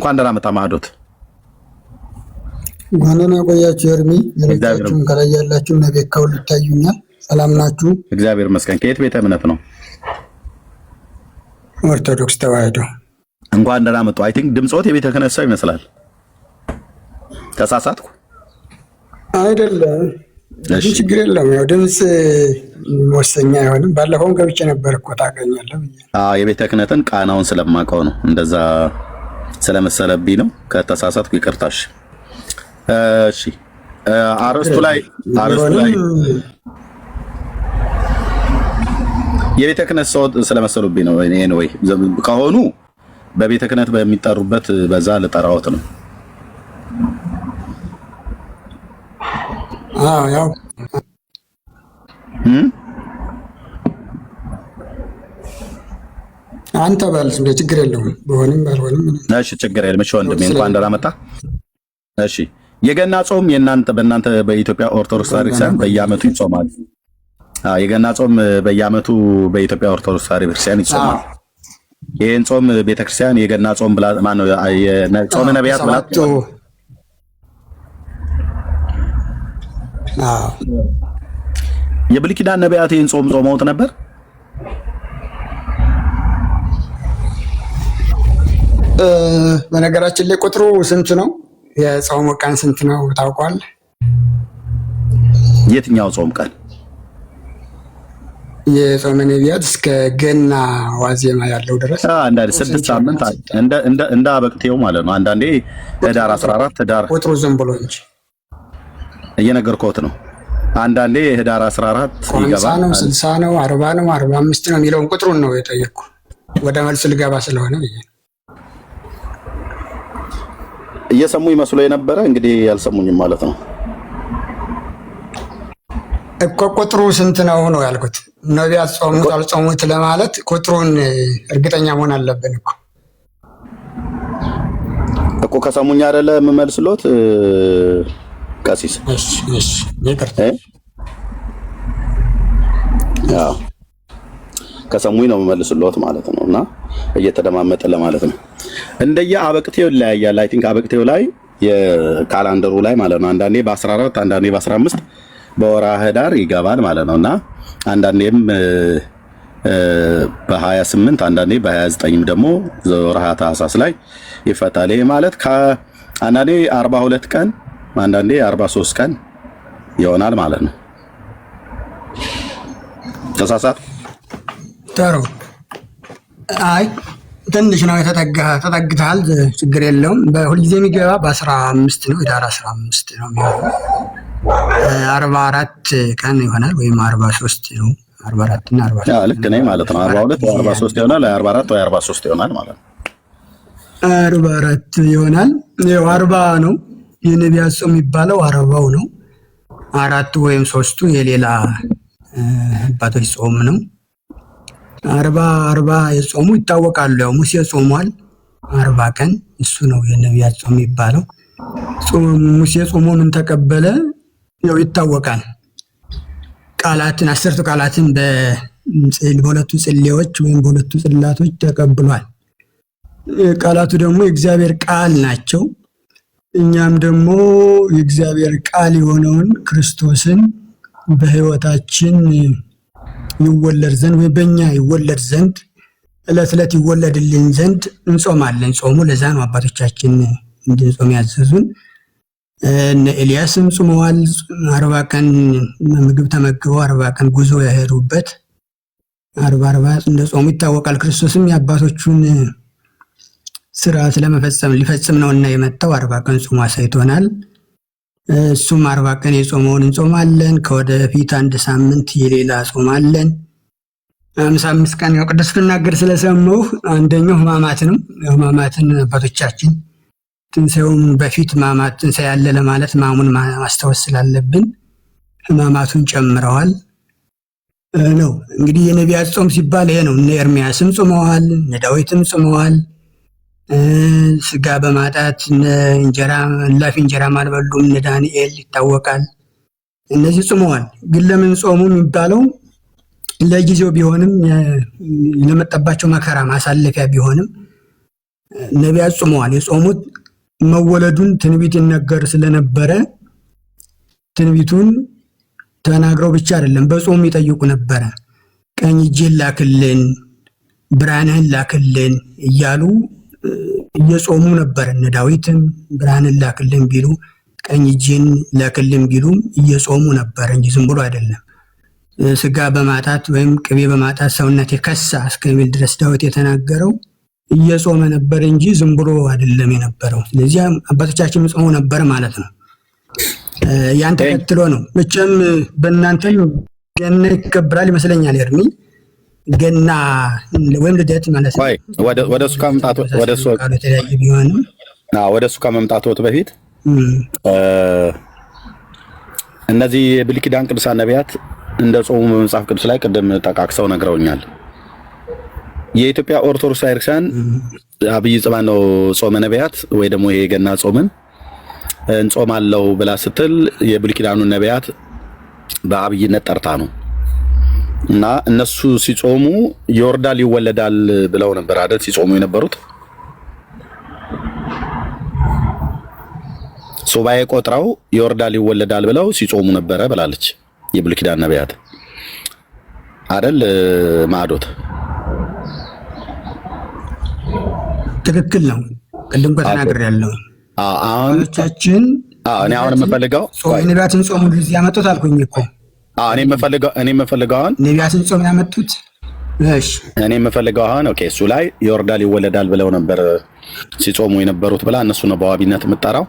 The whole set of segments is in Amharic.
እንኳን ደህና መጣ ማዕዶት። እንኳን ደህና ቆያችሁ። እርሚ ሌሎቻችሁም ከላይ ያላችሁ ነቤት ከሁሉ ይታዩኛል። ሰላም ናችሁ? እግዚአብሔር ይመስገን። ከየት ቤተ እምነት ነው? ኦርቶዶክስ ተዋህዶ። እንኳን ደህና መጡ። አይ ቲንክ ድምጾት የቤተ ክህነት ሰው ይመስላል። ተሳሳትኩ? አይደለም። እሺ ችግር የለም። ያው ድምጽ ወሰኛ አይሆንም። ባለፈውም ገብቼ ነበር እኮ ታገኛለህ ብዬ። የቤተ ክህነትን ቃናውን ስለማውቀው ነው። እንደዛ ስለመሰለብኝ ነው። ከተሳሳትኩ ይቅርታሽ። እሺ አርስቱ ላይ የቤተ ክህነት ሰው ስለመሰሉብኝ ነው። እኔ ወይ ከሆኑ በቤተ ክህነት በሚጠሩበት በዛ ልጠራዎት ነው። ያው አንተ ባልስ እንደ ችግር የለውም። በሆነም ባልሆነም እሺ ችግር የለም። እሺ ወንድሜ እንኳን ደህና መጣ። እሺ የገና ጾም በእናንተ በኢትዮጵያ ኦርቶዶክስ ቤተክርስቲያን በየዓመቱ ይጾማል። የገና ጾም በየዓመቱ በኢትዮጵያ ኦርቶዶክስ ቤተክርስቲያን ይጾማል። ይሄን ጾም ቤተክርስቲያን የገና ጾም ብላ ማነው ጾመ ነቢያት ብላ የብሉይ ኪዳን ነቢያት ይሄን ጾም ጾመውት ነበር። በነገራችን ላይ ቁጥሩ ስንት ነው? የጾሙ ቀን ስንት ነው ታውቋል? የትኛው ጾም ቀን? የጾመ ነቢያት እስከ ገና ዋዜማ ያለው ድረስ አንዳንዴ 6 ሳምንት እንደ አበቅቴው ማለት ነው። አንዳንዴ ህዳር 14 ህዳር ቁጥሩ ዝም ብሎ እንጂ እየነገርኩት ነው። አንዳንዴ ህዳር 14 ይገባል ነው 60 ነው 40 ነው 45 ነው የሚለውን ቁጥሩን ነው የጠየቅኩ። ወደ መልስ ልገባ ስለሆነ ብዬ እየሰሙኝ መስሎ የነበረ እንግዲህ ያልሰሙኝም ማለት ነው እኮ። ቁጥሩ ስንት ነው ነው ያልኩት። ነቢያት ጾሙት አልጾሙት ለማለት ቁጥሩን እርግጠኛ መሆን አለብን እኮ ከሰሙኝ አይደለ የምመልስሎት ቀሲስ። እሺ ይቅርታ። ያው ከሰሙኝ ነው የምመልስሎት ማለት ነውና እየተደማመጠ ለማለት ነው። እንደየ አበቅቴው ይለያያል። አይ ቲንክ አበቅቴው ላይ የካላንደሩ ላይ ማለት ነው አንዳንዴ በ14 አንዳንዴ በ15 በወርሃ ህዳር ይገባል ማለት ነውና አንዳንዴም በ28 አንዳንዴ በ29 ደግሞ ወርሃ ታኅሳስ ላይ ይፈታል። ይሄ ማለት አንዳንዴ 42 ቀን አንዳንዴ 43 ቀን ይሆናል ማለት ነው። ተሳሳት ጥሩ። አይ ትንሽ ነው ተጠግተሃል። ችግር የለውም። በሁልጊዜ የሚገባ በ15 ነው። ህዳር 15 ነው የሚሆነው። 44 ቀን ይሆናል ወይም 43 ነው። 44 እና 43 ልክ ነኝ ማለት ነው። 42 ወይ 43 ይሆናል፣ 44 ወይ 43 ይሆናል ማለት ነው። 44 ይሆናል። ይኸው 40 ነው የነቢያት ጾም የሚባለው 40ው ነው። 4 ወይም 3ቱ የሌላ አባቶች ጾም ነው። 40 የጾሙ ይታወቃሉ። ያው ሙሴ ጾሟል 40 ቀን፣ እሱ ነው የነቢያት ጾም የሚባለው። ሙሴ ጾሞ ምን ተቀበለ? ያው ይታወቃል። ቃላትን 10ቱ ቃላትን በሁለቱ ጽሌዎች ወይም በሁለቱ ጽላቶች ተቀብሏል። ቃላቱ ደግሞ የእግዚአብሔር ቃል ናቸው። እኛም ደግሞ የእግዚአብሔር ቃል የሆነውን ክርስቶስን በሕይወታችን ይወለድ ዘንድ ወይ በእኛ ይወለድ ዘንድ ዕለት ዕለት ይወለድልን ዘንድ እንጾማለን። ጾሙ ለዛ ነው አባቶቻችን እንድንጾም ያዘዙን። እነ ኤልያስም ጾመዋል። 40 ቀን ምግብ ተመግበው 40 ቀን ጉዞ ያሄዱበት 40 እንደ ጾሙ ይታወቃል። ክርስቶስም የአባቶቹን ስርዓት ሊፈጽም ነው እና የመጣው 40 ቀን ጾሞ አሳይቶናል። እሱም 40 ቀን የጾመውን እንጾማለን። ከወደፊት 1 ሳምንት የሌላ ጾማለን። 55 ቀን ያው ቅዱስ ብናገር ስለሰማሁ አንደኛው ሕማማት ነው። ሕማማትን አባቶቻችን ትንሣኤውን በፊት ሕማማት ትንሣኤ ያለ ለማለት ሕማሙን ማስታወስ ስላለብን ሕማማቱን ጨምረዋል ነው። እንግዲህ የነቢያት ጾም ሲባል ይሄ ነው። እነ ኤርምያስም ጾመዋል፣ እነ ዳዊትም ጾመዋል። ስጋ በማጣት እላፊ እንጀራም አልበሉም። እነ ዳንኤል ይታወቃል። እነዚህ ጾመዋል። ግን ለምን ጾሙ የሚባለው ለጊዜው ቢሆንም ለመጣባቸው መከራ ማሳለፊያ ቢሆንም ነቢያት ጾመዋል። የጾሙት መወለዱን ትንቢት ይነገር ስለነበረ ትንቢቱን ተናግረው ብቻ አይደለም በጾም ይጠይቁ ነበረ። ቀኝ እጅህን ላክልን፣ ብርሃንህን ላክልን እያሉ እየጾሙ ነበር። እነ ዳዊትም ብርሃንን ላክልን ቢሉ ቀኝ እጅህን ላክልን ቢሉ እየጾሙ ነበር እንጂ ዝም ብሎ አይደለም። ስጋ በማጣት ወይም ቅቤ በማጣት ሰውነት የከሳ እስከሚል ድረስ ዳዊት የተናገረው እየጾመ ነበር እንጂ ዝም ብሎ አይደለም የነበረው። ስለዚህ አባቶቻችን ጾሙ ነበር ማለት ነው። ያን ተከትሎ ነው መቼም በእናንተም ገና ይከበራል ይመስለኛል። ኤርሚ ገና ወይም ልደት ማለት ነው። ወደ እሱ ከመምጣቱ በፊት እነዚህ የብሉይ ኪዳን ቅዱሳን ነቢያት እንደ ጾሙ በመጽሐፍ ቅዱስ ላይ ቅድም ጠቃቅሰው ነግረውኛል። የኢትዮጵያ ኦርቶዶክስ ቤተክርስቲያን አብይ ጾም ነው ጾመ ነቢያት ወይ ደግሞ ይሄ ገና ጾምን እንጾማለው ብላ ስትል የብሉይ ኪዳኑን ነቢያት በአብይነት ጠርታ ነው። እና እነሱ ሲጾሙ ይወርዳል ይወለዳል ብለው ነበር አይደል ሲጾሙ የነበሩት። ሱባኤ ቆጥረው ይወርዳል ይወለዳል ብለው ሲጾሙ ነበረ ብላለች የብሉይ ኪዳን ነቢያት አይደል ማዕዶት? ትክክል ነው። ቅድም ከተናግሬያለሁ። አሁንቻችን እኔ አሁን የምፈልገው ነቢያትን ጾሙ እዚህ ያመጡት አልኩኝ እኮ። እኔ የምፈልገው አሁን ነቢያትን ጾም ያመጡት። እሺ እኔ የምፈልገው አሁን ኦኬ እሱ ላይ ይወርዳል ይወለዳል ብለው ነበር ሲጾሙ የነበሩት ብላ እነሱ ነው በዋቢነት የምጠራው።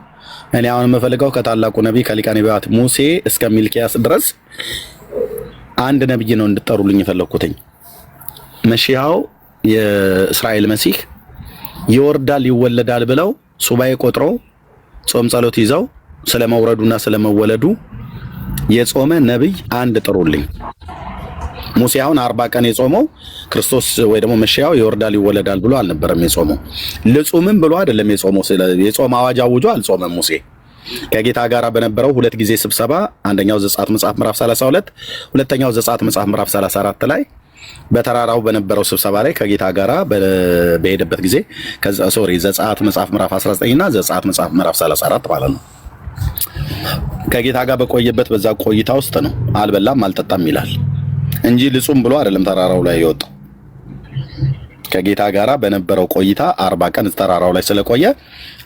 እኔ አሁን የምፈልገው ከታላቁ ነቢይ ከሊቀ ነቢያት ሙሴ እስከ ሚልኪያስ ድረስ አንድ ነቢይ ነው እንድጠሩልኝ የፈለኩትኝ። መሺያው የእስራኤል መሲህ ይወርዳል ይወለዳል ብለው ሱባኤ ቆጥረው ጾም ጸሎት ይዘው ስለመውረዱና ስለመወለዱ የጾመ ነብይ አንድ ጥሩልኝ። ሙሴ አሁን 40 ቀን የጾመው ክርስቶስ ወይ ደግሞ መሺያው ይወርዳል ይወለዳል ብሎ አልነበረም የጾመው። ልጹምም ብሎ አይደለም የጾመው። የጾም አዋጅ አውጆ አልጾመም ሙሴ። ከጌታ ጋር በነበረው ሁለት ጊዜ ስብሰባ አንደኛው ዘጸአት መጽሐፍ ምዕራፍ 32 ሁለተኛው ዘጸአት መጽሐፍ ምዕራፍ 34 ላይ በተራራው በነበረው ስብሰባ ላይ ከጌታ ጋራ በሄደበት ጊዜ ዘጸአት መጽሐፍ ምዕራፍ 19 እና ዘጸአት መጽሐፍ ምዕራፍ 34 ማለት ነው። ከጌታ ጋር በቆየበት በዛ ቆይታ ውስጥ ነው አልበላም አልጠጣም ይላል እንጂ ልጹም ብሎ አይደለም ተራራው ላይ የወጣው። ከጌታ ጋራ በነበረው ቆይታ 40 ቀን ተራራው ላይ ስለቆየ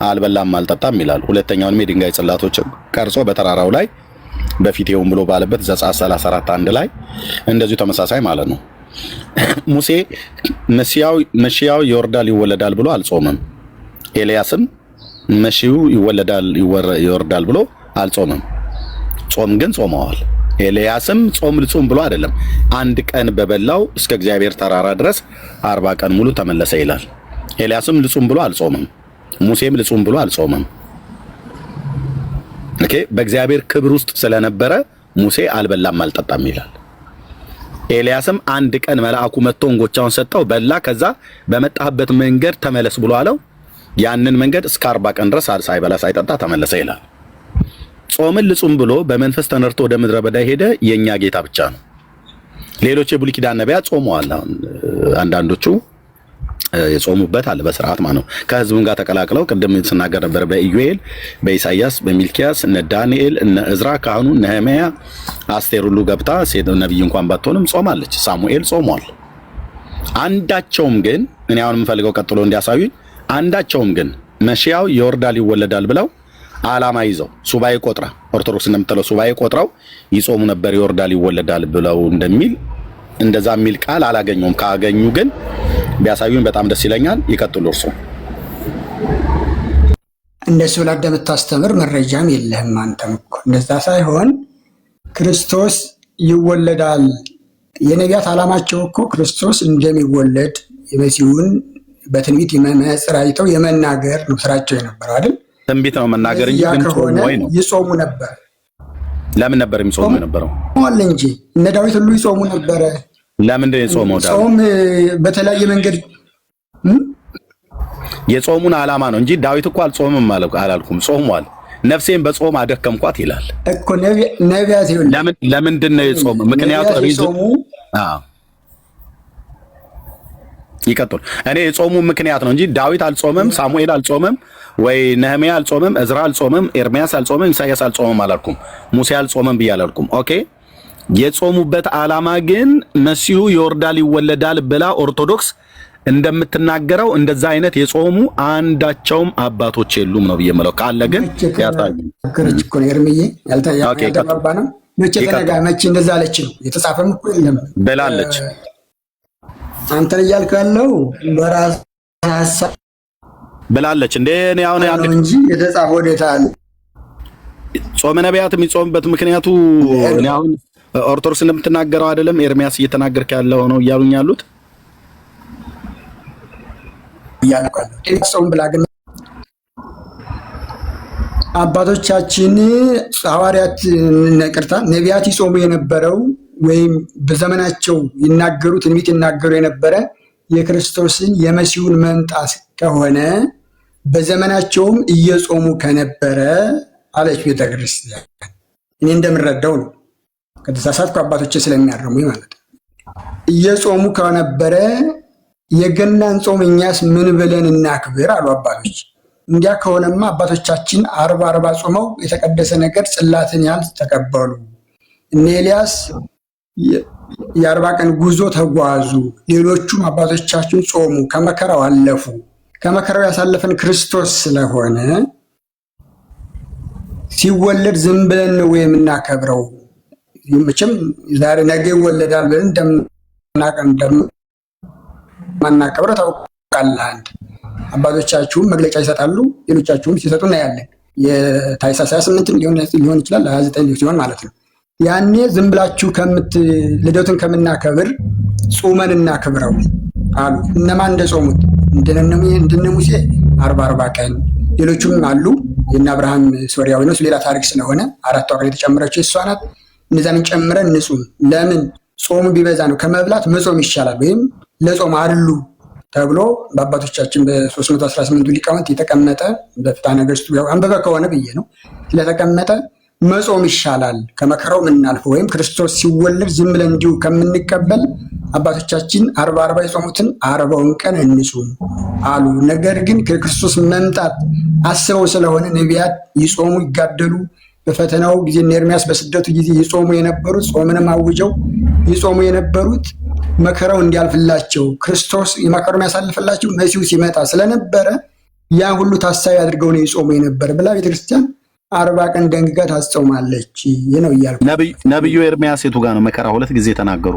አልበላም አልጠጣም ይላል። ሁለተኛውን የድንጋይ ጽላቶች ቀርጾ በተራራው ላይ በፊቴውም ብሎ ባለበት ዘጸአት 34 1 ላይ እንደዚሁ ተመሳሳይ ማለት ነው። ሙሴ መሺያው ይወርዳል ይወለዳል ብሎ አልጾመም። ኤልያስም መሺው ይወርዳል ብሎ አልጾመም። ጾም ግን ጾመዋል። ኤልያስም ጾም ልጹም ብሎ አይደለም አንድ ቀን በበላው እስከ እግዚአብሔር ተራራ ድረስ 40 ቀን ሙሉ ተመለሰ ይላል። ኤልያስም ልጹም ብሎ አልጾመም። ሙሴም ልጹም ብሎ አልጾመም። ኦኬ በእግዚአብሔር ክብር ውስጥ ስለነበረ ሙሴ አልበላም አልጠጣም ይላል። ኤልያስም አንድ ቀን መልአኩ መጥቶ እንጎቻውን ሰጠው በላ። ከዛ በመጣህበት መንገድ ተመለስ ብሎ አለው። ያንን መንገድ እስከ 40 ቀን ድረስ ሳይበላ ሳይጠጣ ተመለሰ ይላል። ጾምን ልጹም ብሎ በመንፈስ ተነርቶ ወደ ምድረ በዳ ሄደ የኛ ጌታ ብቻ ነው። ሌሎች የብሉይ ኪዳን ነቢያት ጾመዋል። አንዳንዶቹ የጾሙበት አለ በስርዓት ማለት ነው። ከህዝቡም ጋር ተቀላቅለው ቅድም ስናገር ነበር በኢዩኤል፣ በኢሳይያስ፣ በሚልኪያስ እነ ዳንኤል፣ እነ እዝራ ካህኑ፣ ነህምያ፣ አስቴር ሁሉ ገብታ ሴት ነብይ እንኳን ባትሆንም ጾማለች። ሳሙኤል ጾሟል። አንዳቸውም ግን እኔ አሁን የምፈልገው ቀጥሎ እንዲያሳዩኝ አንዳቸውም ግን መሺያው ይወርዳል ይወለዳል ብለው ዓላማ ይዘው ሱባኤ ቆጥራ ኦርቶዶክስ እንደምትለው ሱባኤ ቆጥረው ይጾሙ ነበር ይወርዳል ይወለዳል ብለው እንደሚል እንደዛ የሚል ቃል አላገኘውም። ካገኙ ግን ቢያሳዩኝ በጣም ደስ ይለኛል። ይቀጥሉ እርሱ። እንደሱ ብላ እንደምታስተምር መረጃም የለህም አንተም እኮ። እንደዛ ሳይሆን ክርስቶስ ይወለዳል። የነቢያት ዓላማቸው እኮ ክርስቶስ እንደሚወለድ የመሲሁን በትንቢት መነጽር አይተው የመናገር ነው ስራቸው የነበረው አይደል? ትንቢት ነው መናገር እንጂ ግን ጾሙ ወይ ነው? ይጾሙ ነበር። ለምን ነበር የሚጾሙ የነበረው? ጾሙ እንጂ እነ ዳዊት ሁሉ ይጾሙ ነበረ። ለምን ነው የጾመው? ጾም በተለያየ መንገድ የጾሙን ዓላማ ነው እንጂ ዳዊት እኮ አልጾምም አላልኩም። ጾሟል። ነፍሴን በጾም አደከምኳት ይላል እኮ ነቢያት። ለምንድን ነው የጾሙ? ምክንያቱ ይቀጥል። እኔ የጾሙ ምክንያት ነው እንጂ ዳዊት አልጾመም፣ ሳሙኤል አልጾመም፣ ወይ ነህምያ አልጾመም፣ እዝራ አልጾመም፣ ኤርሚያስ አልጾመም፣ ኢሳያስ አልጾመም አላልኩም። ሙሴ አልጾመም ብዬ አላልኩም። ኦኬ የጾሙበት ዓላማ ግን መሲሁ ይወርዳል ይወለዳል ብላ ኦርቶዶክስ እንደምትናገረው እንደዛ አይነት የጾሙ አንዳቸውም አባቶች የሉም ነው ብዬ የምለው። ካለ ግን ያሳይ ከረች እኮ ነው ኤርሚዬ ያልተባባ ነው። መቼ ተነጋ መቼ እንደዛ አለች ነው የተጻፈም እኮ የለም ብላለች። አንተ እያልክ ያለው በራስ ሐሳብ ብላለች እንዴ? እኔ አሁን ያን እንጂ የተጻፈ ወዴታ አለ። ጾመ ነቢያት የሚጾምበት ምክንያቱ እኔ አሁን ኦርቶዶክስ እንደምትናገረው አይደለም፣ ኤርሚያስ እየተናገርክ ያለው ነው እያሉኝ ያሉት ጾም ብላ ግን አባቶቻችን ሐዋርያት ነቅርታ ነቢያት ይጾሙ የነበረው ወይም በዘመናቸው ይናገሩ ትንቢት ይናገሩ የነበረ የክርስቶስን የመሲሁን መምጣት ከሆነ በዘመናቸውም እየጾሙ ከነበረ አለች ቤተክርስቲያን። እኔ እንደምረዳው ነው፣ ከተሳሳትኩ አባቶቼ ስለሚያርሙኝ ማለት ነው። እየጾሙ ከነበረ የገናን ጾም እኛስ ምን ብለን እናክብር አሉ አባቶች። እንዲያ ከሆነማ አባቶቻችን 40 ጾመው የተቀደሰ ነገር ጽላትን ያህል ተቀበሉ። እነ ኤልያስ የ40 ቀን ጉዞ ተጓዙ። ሌሎቹም አባቶቻችን ጾሙ፣ ከመከራው አለፉ። ከመከራው ያሳለፈን ክርስቶስ ስለሆነ ሲወለድ ዝም ብለን ነው የምናከብረው። መቼም ዛሬ ነገ ይወለዳል ብለን እንደማናከብረው ታውቃለህ። አንድ አባቶቻችሁም መግለጫ ይሰጣሉ፣ ሌሎቻችሁም ሲሰጡ እናያለን። የታኅሳስ 28 ሊሆን ይችላል 29 ሲሆን ማለት ነው። ያኔ ዝም ብላችሁ ልደቱን ከምናከብር ጾመን እናክብረው አሉ። እነማን እንደጾሙት እንደነ ሙሴ 40 ቀን፣ ሌሎቹም አሉ። የእነ አብርሃም ሶርያዊ ነው፣ ሌላ ታሪክ ስለሆነ 4 ቀን የተጨመረችው እሷ ናት። እነዛን ጨምረን እንጹም። ለምን ጾሙ ቢበዛ ነው ከመብላት መጾም ይሻላል፣ ወይም ለጾም አሉ ተብሎ በአባቶቻችን በ318 ሊቃውንት የተቀመጠ በፍትሐ ነገሥቱ አንበበ ከሆነ ብዬ ነው ስለተቀመጠ መጾም ይሻላል ከመከራው የምናልፈው፣ ወይም ክርስቶስ ሲወለድ ዝም ብለን እንዲሁ ከምንቀበል አባቶቻችን 40 የጾሙትን 40ውን ቀን እንጹም አሉ። ነገር ግን ከክርስቶስ መምጣት አስበው ስለሆነ ነቢያት ይጾሙ ይጋደሉ። በፈተናው ጊዜ ኤርሚያስ በስደቱ ጊዜ ይጾሙ የነበሩት ጾምንም አውጀው ይጾሙ የነበሩት መከራው እንዲያልፍላቸው ክርስቶስ የመከራውን ያሳልፍላቸው መሲሁ ሲመጣ ስለነበረ ያ ሁሉ ታሳቢ አድርገው ነው ይጾሙ የነበረ ብላ ቤተክርስቲያን 40 ቀን ደንግጋ ታጾማለች ነው እያልኩ። ነብዩ ኤርሚያስ የቱ ጋር ነው መከራ 2 ጊዜ ተናገሩ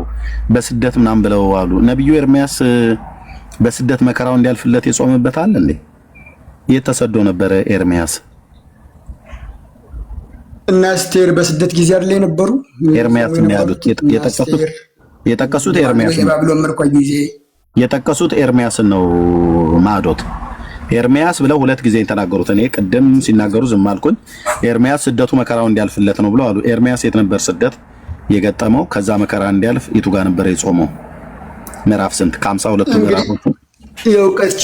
በስደት ምናምን ብለው አሉ። ነብዩ ኤርሚያስ በስደት መከራው እንዲያልፍለት የጾመበት አለ እንዴ? የት ተሰዶ ነበረ ኤርሚያስ? እና አስቴር በስደት ጊዜ አይደል የነበሩ? ኤርሚያስ ነው ያሉት የጠቀሱት ኤርሚያስ ነው። ባቢሎን ምርኮ ጊዜ የጠቀሱት ኤርሚያስን ነው ማዶት ኤርሚያስ ብለው 2 ጊዜ የተናገሩት። እኔ ቅድም ሲናገሩ ዝም አልኩኝ። ኤርሚያስ ስደቱ መከራው እንዲያልፍለት ነው ብለው አሉ። ኤርሚያስ የት ነበር ስደት የገጠመው? ከዛ መከራ እንዲያልፍ የቱ ጋር ነበር የጾመው? ምዕራፍ ስንት? ከ52 ምዕራፎቹ የእውቀት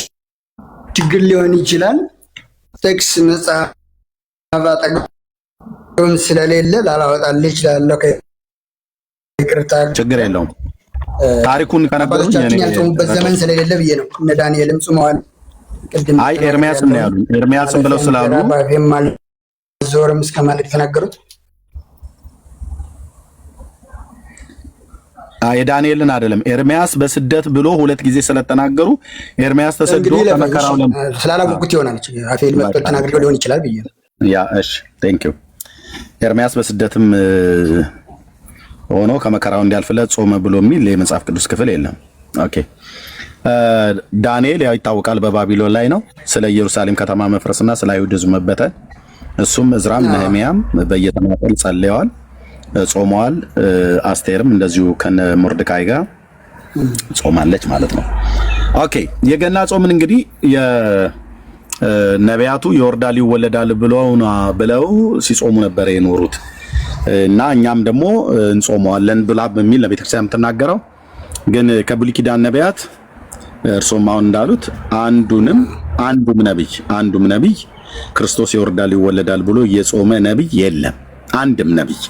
ችግር ሊሆን ይችላል። ጥቅስ መጽሐፍ አጠገብ ስለሌለ ላላወጣልህ እችላለሁ። ይቅርታ፣ ችግር የለውም። ታሪኩን ከነበሩኝ እኔ ያልጾሙበት ዘመን ስለሌለ ብዬ ነው። እነ ዳንኤልም ጾመዋል። አይ ኤርሚያስም ነው ያሉኝ። ኤርሚያስም ብለው ስላሉ ዞርም እስከ ማለት የተናገሩት የዳንኤልን አይደለም። ኤርሚያስ በስደት ብሎ 2 ጊዜ ስለተናገሩ ኤርሚያስ ተሰዶ ከመከራው ስላላወቁት ይሆናል። አፌል መጥቶ ተናግረው ሊሆን ይችላል ብዬ ነው። ያ እሺ፣ ቴንክ ዩ። ኤርሚያስ በስደትም ሆኖ ከመከራው እንዲያልፍለት ጾመ ብሎ የሚል የመጽሐፍ ቅዱስ ክፍል የለም። ኦኬ። ዳንኤል ያው ይታወቃል በባቢሎን ላይ ነው፣ ስለ ኢየሩሳሌም ከተማ መፍረስና ስለ አይሁድ ሕዝብ መበተን። እሱም እዝራም ነህሚያም በየተናጠል ጸልየዋል፣ ጾመዋል። አስቴርም እንደዚሁ ከነ ሞርድካይ ጋር ጾማለች ማለት ነው። ኦኬ። የገና ጾምን እንግዲህ የነቢያቱ ይወርዳል ይወለዳል ብለው ሲጾሙ ነበር የኖሩት እና እኛም ደግሞ እንጾመዋለን ብላ በሚል ለቤተክርስቲያን የምትናገረው ግን ከብሉይ ኪዳን ነቢያት እርሶም አሁን እንዳሉት አንዱም ነቢይ ክርስቶስ ይወርዳል ይወለዳል ብሎ የጾመ ነቢይ የለም። አንድም ነቢይ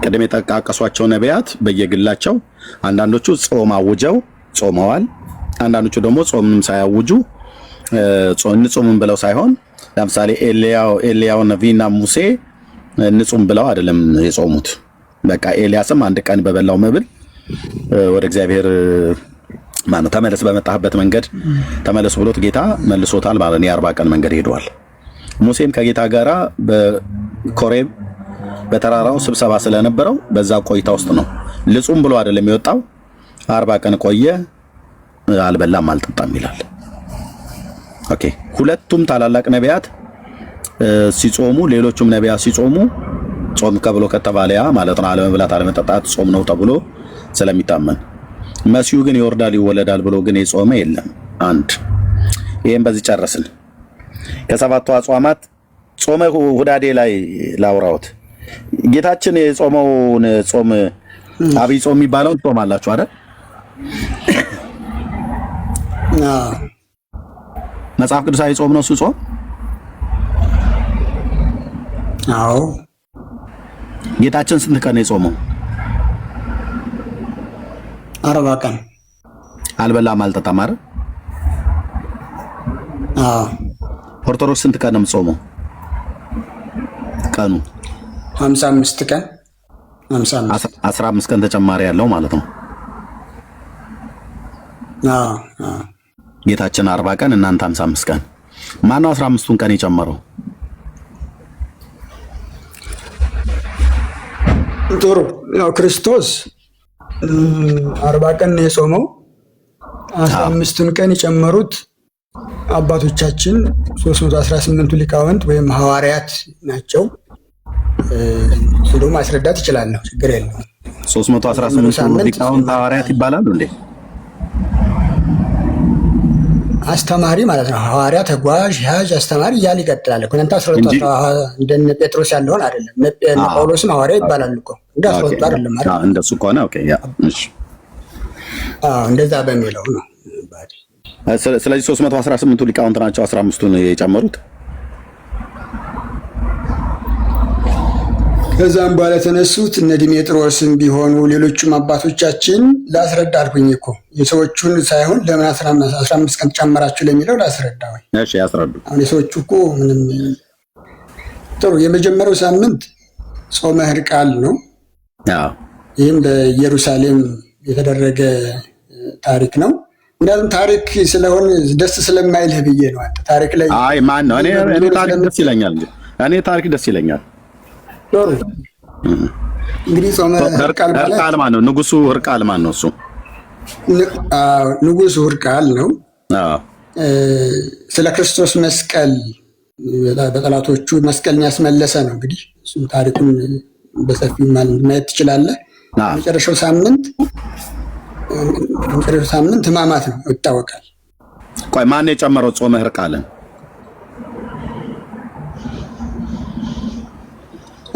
ቀደም የጠቃቀሷቸው ነቢያት በየግላቸው አንዳንዶቹ ጾም አውጀው ጾመዋል፣ አንዳንዶቹ ደግሞ ጾምንም ሳያውጁ ንጹምን ብለው ሳይሆን ለምሳሌ ኤልያው ነቢይና ሙሴ ንጹም ብለው አይደለም የጾሙት። በቃ ኤልያስም አንድ ቀን በበላው መብል ወደ እግዚአብሔር ማነው ተመለስ፣ በመጣህበት መንገድ ተመለስ ብሎት ጌታ መልሶታል ማለት ነው። የ40 ቀን መንገድ ሄደዋል። ሙሴም ከጌታ ጋራ በኮሬብ በተራራው ስብሰባ ስለነበረው በዛ ቆይታ ውስጥ ነው። ልጹም ብሎ አይደለም የወጣው፣ 40 ቀን ቆየ፣ አልበላም አልጠጣም ይላል። ኦኬ። ሁለቱም ታላላቅ ነቢያት ሲጾሙ፣ ሌሎቹም ነቢያት ሲጾሙ ጾም ከብሎ ከተባለ ያ ማለት ነው አለመብላት አለመጠጣት ጾም ነው ተብሎ ስለሚታመን፣ መሲሁ ግን ይወርዳል ይወለዳል ብሎ ግን የጾመ የለም። አንድ ይሄን በዚህ ጨረስን። ከሰባቱ አጽዋማት ጾመ ሁዳዴ ላይ ላውራውት። ጌታችን የጾመውን ጾም አብይ ጾም የሚባለውን ጾማላችሁ አይደል? መጽሐፍ ቅዱሳዊ ጾም ነው እሱ ጾም? አዎ። ጌታችን ስንት ቀን የጾመው? 40 ቀን አልበላም አልጠጣም አይደል? አዎ። ኦርቶዶክስ ስንት ቀን ነው የምትጾመው? ቀኑ 55 ቀን 15 ቀን ተጨማሪ ያለው ማለት ነው። አዎ። ጌታችን 40 ቀን እናንተ 55 ቀን። ማነው 15ቱን ቀን የጨመረው? ጥሩ። ያው ክርስቶስ 40 ቀን ነው የጾመው። 15ቱን ቀን የጨመሩት አባቶቻችን 318ቱ ሊቃውንት ወይም ሐዋርያት ናቸው። ደግሞ ማስረዳት ይችላለሁ፣ ችግር የለውም። 318ቱ ሊቃውንት ሐዋርያት ይባላሉ እንዴ? አስተማሪ ማለት ነው። ሐዋርያ፣ ተጓዥ፣ ያዥ፣ አስተማሪ እያለ ይቀጥላል እኮ። እናንተ 12 እንደነ ጴጥሮስ ያለውን አይደለም። እነ ጳውሎስም ሐዋርያ ይባላሉ እኮ እንደ 12 አይደለም አይደል? እንደሱ ከሆነ ኦኬ። ያ እሺ፣ እንደዛ በሚለው ነው። ስለዚህ 318ቱ ሊቃውንት ናቸው 15ቱን የጨመሩት። ከዛም በኋላ የተነሱት እነ ዲሜጥሮስም ቢሆኑ ሌሎቹም አባቶቻችን ላስረዳ አልኩኝ እኮ የሰዎቹን ሳይሆን ለምን 15 ቀን ጨመራችሁ ለሚለው ላስረዳ ወይ? እሺ ያስረዱ። አሁን የሰዎቹ እኮ ምንም ጥሩ። የመጀመሪያው ሳምንት ጾመ ሕርቃል ነው። አዎ፣ ይህም በኢየሩሳሌም የተደረገ ታሪክ ነው። ምክንያቱም ታሪክ ስለሆነ ደስ ስለማይልህ ብዬ ነው። አንተ ታሪክ ላይ አይ ማን ነው? እኔ ታሪክ ደስ ይለኛል እንጂ እኔ ታሪክ ደስ ይለኛል። ጥሩ። እንግዲህ ጾመ ሕርቃል ማለት ሕርቃል ማን ነው? ንጉሱ ሕርቃል ማን ነው? እሱ ንጉሱ ሕርቃል ነው። አዎ፣ ስለ ክርስቶስ መስቀል በጠላቶቹ መስቀልን ያስመለሰ ነው። እንግዲህ እሱም ታሪኩን በሰፊው ማየት ትችላለህ። መጨረሻው ሳምንት ሕማማት ነው ይታወቃል። ቆይ ማን የጨመረው ጾመ ሕርቃልን?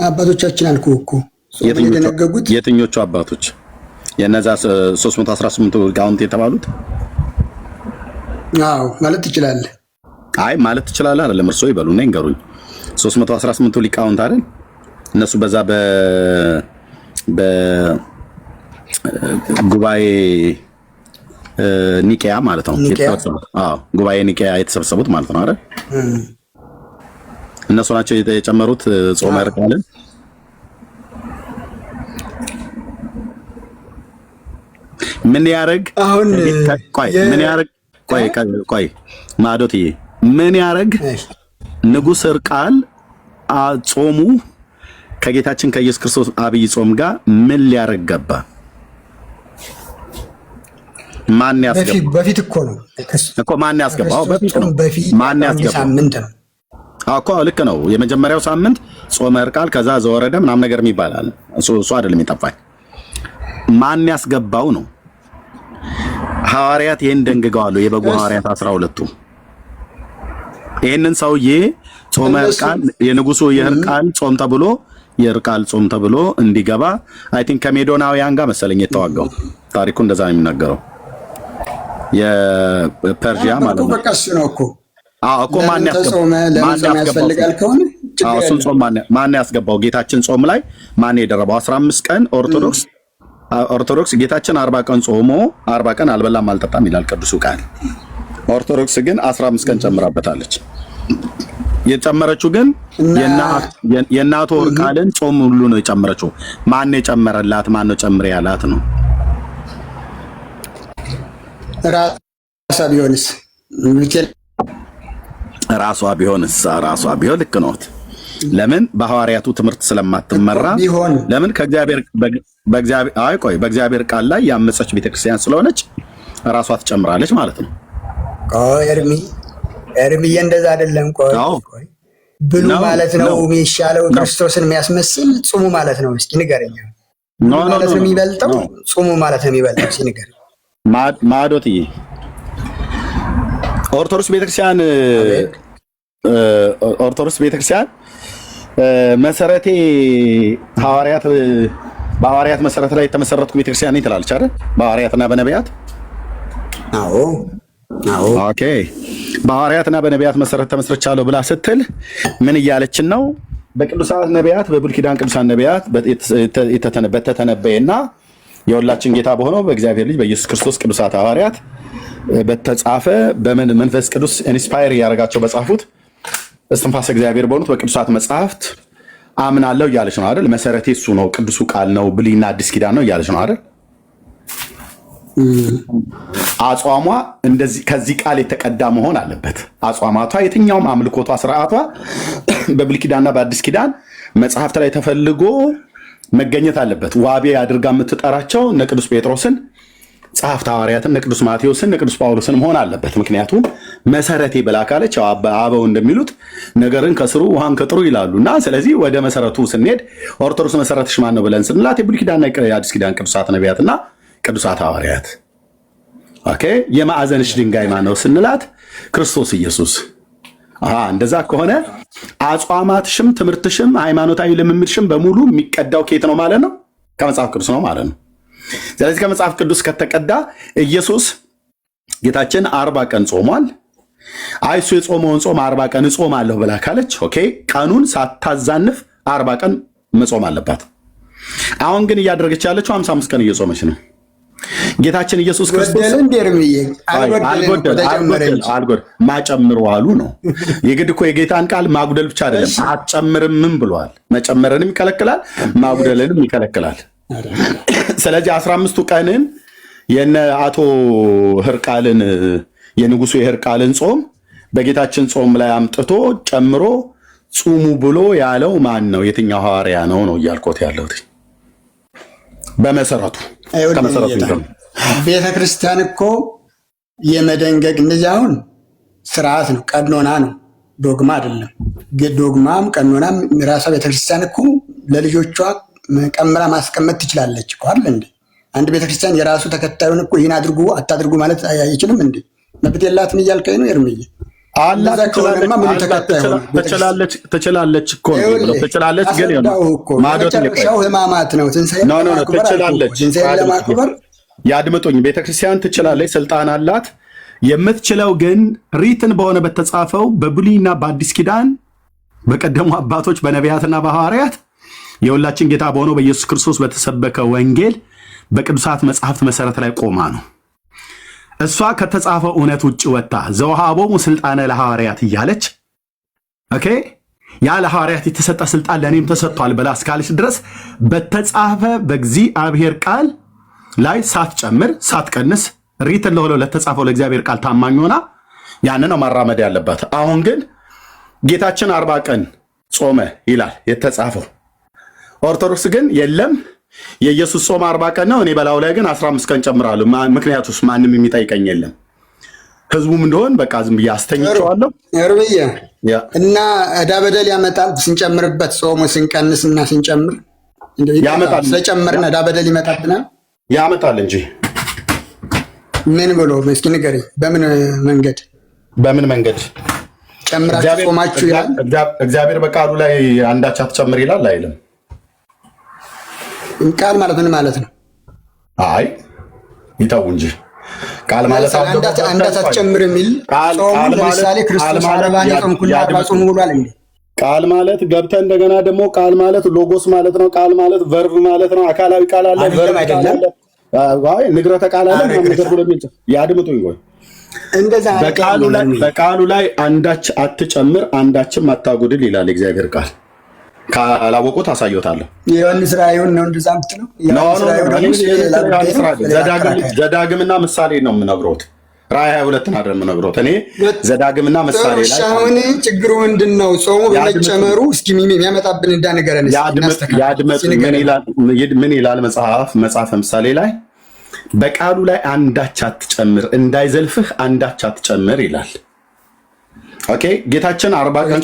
አባቶቻችን አልኩህ እኮ የደነገጉት። የትኞቹ አባቶች? የነዛ 318ቱ ሊቃውንት የተባሉት? አዎ ማለት ትችላለህ። አይ ማለት ትችላለህ አይደለም፣ እርሶ ይበሉና ይንገሩኝ። 318ቱ ሊቃውንት አይደል? እነሱ በዛ ጉባኤ ኒቄያ ማለት ነው የተሰበሰቡት። አዎ ጉባኤ ኒቄያ የተሰበሰቡት ማለት ነው አይደል? እነሱ ናቸው የጨመሩት ጾመ ሕርቃልን። ምን ያረግ አሁን ቆይ ማዶትዬ ምን ያረግ ንጉሥ ሕርቃል ጾሙ ከጌታችን ከኢየሱስ ክርስቶስ አብይ ጾም ጋር ምን ሊያረግ ገባ? ማን ያስገባው? በፊት እኮ ነው እኮ ማን ያስገባው? በፊት ነው። ማን ያስገባው? ሳምንት ነው እኮ ልክ ነው። የመጀመሪያው ሳምንት ጾመ ሕርቃል ከዛ ዘወረደ ምናምን ነገር ይባላል። እሱ አይደለም የጠፋኝ። ማን ያስገባው ነው? ሐዋርያት ይሄን ደንግገዋል። የበጉ ሐዋርያት 12ቱ ይሄንን ሰውዬ ጾመ ሕርቃል የንጉሱ የሕርቃል ጾም ተብሎ የሕርቃል ጾም ተብሎ እንዲገባ አይ ቲንክ ከሜዶናውያን ጋር መሰለኝ የተዋጋው። ታሪኩ እንደዛ ነው የሚናገረው። የፐርሺያ ማለት ነው። በቃ እሱ ነው እኮ እኮ ማን ያስገባው? እሱን ጾም ማን ያስገባው? ጌታችን ጾም ላይ ማን የደረበው? 15 ቀን ኦርቶዶክስ ኦርቶዶክስ ጌታችን 40 ቀን ጾሞ 40 ቀን አልበላም አልጠጣም ይላል ቅዱሱ ቃል። ኦርቶዶክስ ግን 15 ቀን ጨምራበታለች። የጨመረችው ግን የእናቱ ወር ቃልን ጾም ሁሉ ነው የጨመረችው። ማን የጨመረላት? ማን ነው ጨምሬ ያላት ነው? ራሷ ቢሆን ልክ ነዎት። ለምን በሐዋርያቱ ትምህርት ስለማትመራ፣ ለምን በእግዚአብሔር ቃል ላይ ያመፀች ቤተክርስቲያን ስለሆነች ራሷ ትጨምራለች ማለት ነው። ኤርምዬ እንደዛ አይደለም። ቆይ ብሉ ማለት ነው የሚሻለው፣ ክርስቶስን የሚያስመስል ጹሙ ማለት ነው። እስኪ ንገረኝ። ማለት ነው የሚበልጠው ጹሙ ማለት ነው የሚበልጠው። እስኪ ንገረኝ ማዶትዬ። ኦርቶዶክስ ቤተክርስቲያን መሰረቴ በሐዋርያት መሰረት ላይ የተመሰረትኩ ቤተክርስቲያን ነኝ ትላለች አይደል? በሐዋርያትና በነቢያት ኦኬ። በሐዋርያትና በነቢያት መሰረት ተመስርቻለሁ ብላ ስትል ምን እያለችን ነው? በቅዱሳን ነቢያት፣ በብሉይ ኪዳን ቅዱሳን ነቢያት በተተነበየና የሁላችን ጌታ በሆነው በእግዚአብሔር ልጅ በኢየሱስ ክርስቶስ ቅዱሳት ሐዋርያት በተጻፈ በምን መንፈስ ቅዱስ ኢንስፓየር እያደረጋቸው በጻፉት እስትንፋሰ እግዚአብሔር በሆኑት በቅዱሳት መጽሐፍት አምናለሁ እያለች ነው አይደል? መሰረቴ እሱ ነው፣ ቅዱሱ ቃል ነው፣ ብሉይና አዲስ ኪዳን ነው እያለች ነው አይደል? አጽዋሟ እንደዚህ ከዚህ ቃል የተቀዳ መሆን አለበት። አጽዋማቷ፣ የትኛውም አምልኮቷ፣ ስርዓቷ በብሉይ ኪዳንና በአዲስ ኪዳን መጽሐፍት ላይ ተፈልጎ መገኘት አለበት። ዋቤ አድርጋ የምትጠራቸው እነ ቅዱስ ጴጥሮስን፣ ጸሐፍተ ሐዋርያትን፣ እነ ቅዱስ ማቴዎስን፣ እነ ቅዱስ ጳውሎስን መሆን አለበት። ምክንያቱም መሰረቴ ብላ ካለች አበው እንደሚሉት ነገርን ከስሩ ውሃን ከጥሩ ይላሉ እና ስለዚህ ወደ መሰረቱ ስንሄድ ኦርቶዶክስ መሰረትሽ ማን ነው ብለን ስንላት የብሉይ ኪዳንና የአዲስ ኪዳን ቅዱሳት ነቢያትና ቅዱሳት ሐዋርያት። ኦኬ። የማዕዘንሽ ድንጋይ ማን ነው ስንላት ክርስቶስ ኢየሱስ። እንደዛ ከሆነ አጽዋማትሽም ትምህርትሽም ሃይማኖታዊ ልምምድሽም በሙሉ የሚቀዳው ከየት ነው ማለት ነው? ከመጽሐፍ ቅዱስ ነው ማለት ነው። ስለዚህ ከመጽሐፍ ቅዱስ ከተቀዳ ኢየሱስ ጌታችን 40 ቀን ጾሟል። እሱ የጾመውን ጾም 40 ቀን እጾማለሁ ብላ ካለች ኦኬ፣ ቀኑን ሳታዛንፍ 40 ቀን መጾም አለባት። አሁን ግን እያደረገች ያለችው 55 ቀን እየጾመች ነው። ጌታችን ኢየሱስ ክርስቶስ ማጨምሩ አሉ ነው። የግድ እኮ የጌታን ቃል ማጉደል ብቻ አይደለም፣ አትጨምርምም ብሏል። መጨመርንም ይከለክላል፣ ማጉደልንም ይከለክላል። ስለዚህ 15ቱ ቀንን የነ አቶ ህርቃልን የንጉሱ የህርቃልን ጾም በጌታችን ጾም ላይ አምጥቶ ጨምሮ ጹሙ ብሎ ያለው ማን ነው? የትኛው ሐዋርያ ነው እያልኩት ያለሁት? በመሰረቱ ቤተ ክርስቲያን እኮ የመደንገግ እንደዚህ አሁን ስርዓት ነው፣ ቀኖና ነው፣ ዶግማ አይደለም። ዶግማም ቀኖናም ራሷ ቤተ ክርስቲያን እኮ ለልጆቿ ቀምራ ማስቀመጥ ትችላለች እኮ አይደል እንዴ? አንድ ቤተ ክርስቲያን የራሱ ተከታዩን እኮ ይህን አድርጉ አታድርጉ ማለት አይችልም እንዴ? መብት የላትም እያልከኝ ነው ኤርምዬ? ትችላለች እኮ ነው። ትችላለች ግን መጨረሻው ህማማት ነው። ትንሣኤ ለማክበር ያድምጡኝ። ቤተክርስቲያን ትችላለች፣ ስልጣን አላት። የምትችለው ግን ሪትን በሆነ በተጻፈው በብሉይና በአዲስ ኪዳን በቀደሙ አባቶች በነቢያትና በሐዋርያት የሁላችን ጌታ በሆነው በኢየሱስ ክርስቶስ በተሰበከ ወንጌል በቅዱሳት መጽሐፍት መሰረት ላይ ቆማ ነው። እሷ ከተጻፈው እውነት ውጭ ወጣ ዘውሃቦሙ ስልጣነ ለሐዋርያት እያለች ኦኬ፣ ያ ለሐዋርያት የተሰጠ ስልጣን ለእኔም ተሰጥቷል ብላ እስካለች ድረስ በተጻፈ በእግዚአብሔር ቃል ላይ ሳትጨምር ሳትቀንስ ሪትን ለሆነው ለተጻፈው ለእግዚአብሔር ቃል ታማኝ ሆና ያንን ነው ማራመድ ያለባት። አሁን ግን ጌታችን 40 ቀን ጾመ ይላል የተጻፈው። ኦርቶዶክስ ግን የለም የኢየሱስ ጾም 40 ቀን ነው፣ እኔ በላው ላይ ግን 15 ቀን ጨምራለሁ። ምክንያቱስ ማንም የሚጠይቀኝ የለም። ህዝቡም እንደሆን በቃ ዝም ብዬ አስተኝቼዋለሁ። እርብዬ እና ዕዳ በደል ያመጣል ስንጨምርበት፣ ጾሙ ስንቀንስ እና ስንጨምር ያመጣል። ስለጨመርን ዕዳ በደል ይመጣብናል። ያመጣል እንጂ ምን ብሎ እስኪ ንገረኝ። በምን መንገድ ጨምራችሁ ጾማችሁ ይላል እግዚአብሔር? በቃሉ ላይ አንዳች አትጨምር ይላል አይልም? ቃል ማለት ምን ማለት ነው? አይ ይተው እንጂ ቃል ማለት አንዳች አትጨምር የሚል ጾሙ ለምሳሌ ክርስቶስ 40 ጾምኩና 40 ጾም ብሏል እንዴ? ቃል ማለት ገብተህ እንደገና ደግሞ ቃል ማለት ሎጎስ ማለት ነው። ቃል ማለት ቨርብ ማለት ነው። አካላዊ ቃል አለ፣ ቨርብ ቃል አለ፣ ንግረተ ቃል አለ። ነገር ብሎ የሚል ያድምጡኝ ወይ በቃሉ ላይ አንዳች አትጨምር አንዳችም አታጉድል ይላል እግዚአብሔር ቃል። ካላወቁት አሳየታለሁ። ዮሐንስ ራእዩን ነው እንደዛ የምትለው? ዘዳግምና ምሳሌ ነው የምነግሮት። ራእይ 22 አይደል የምነግሮት እኔ ዘዳግምና ምሳሌ ላይ። አሁን ችግሩ ምንድን ነው? ጾሙ በመጨመሩ እስኪ የሚያመጣብን እንዳ ነገር ምን ይላል መጽሐፈ ምሳሌ ላይ? በቃሉ ላይ አንዳች አትጨምር እንዳይዘልፍህ አንዳች አትጨምር ይላል። ኦኬ ጌታችን 40 ቀን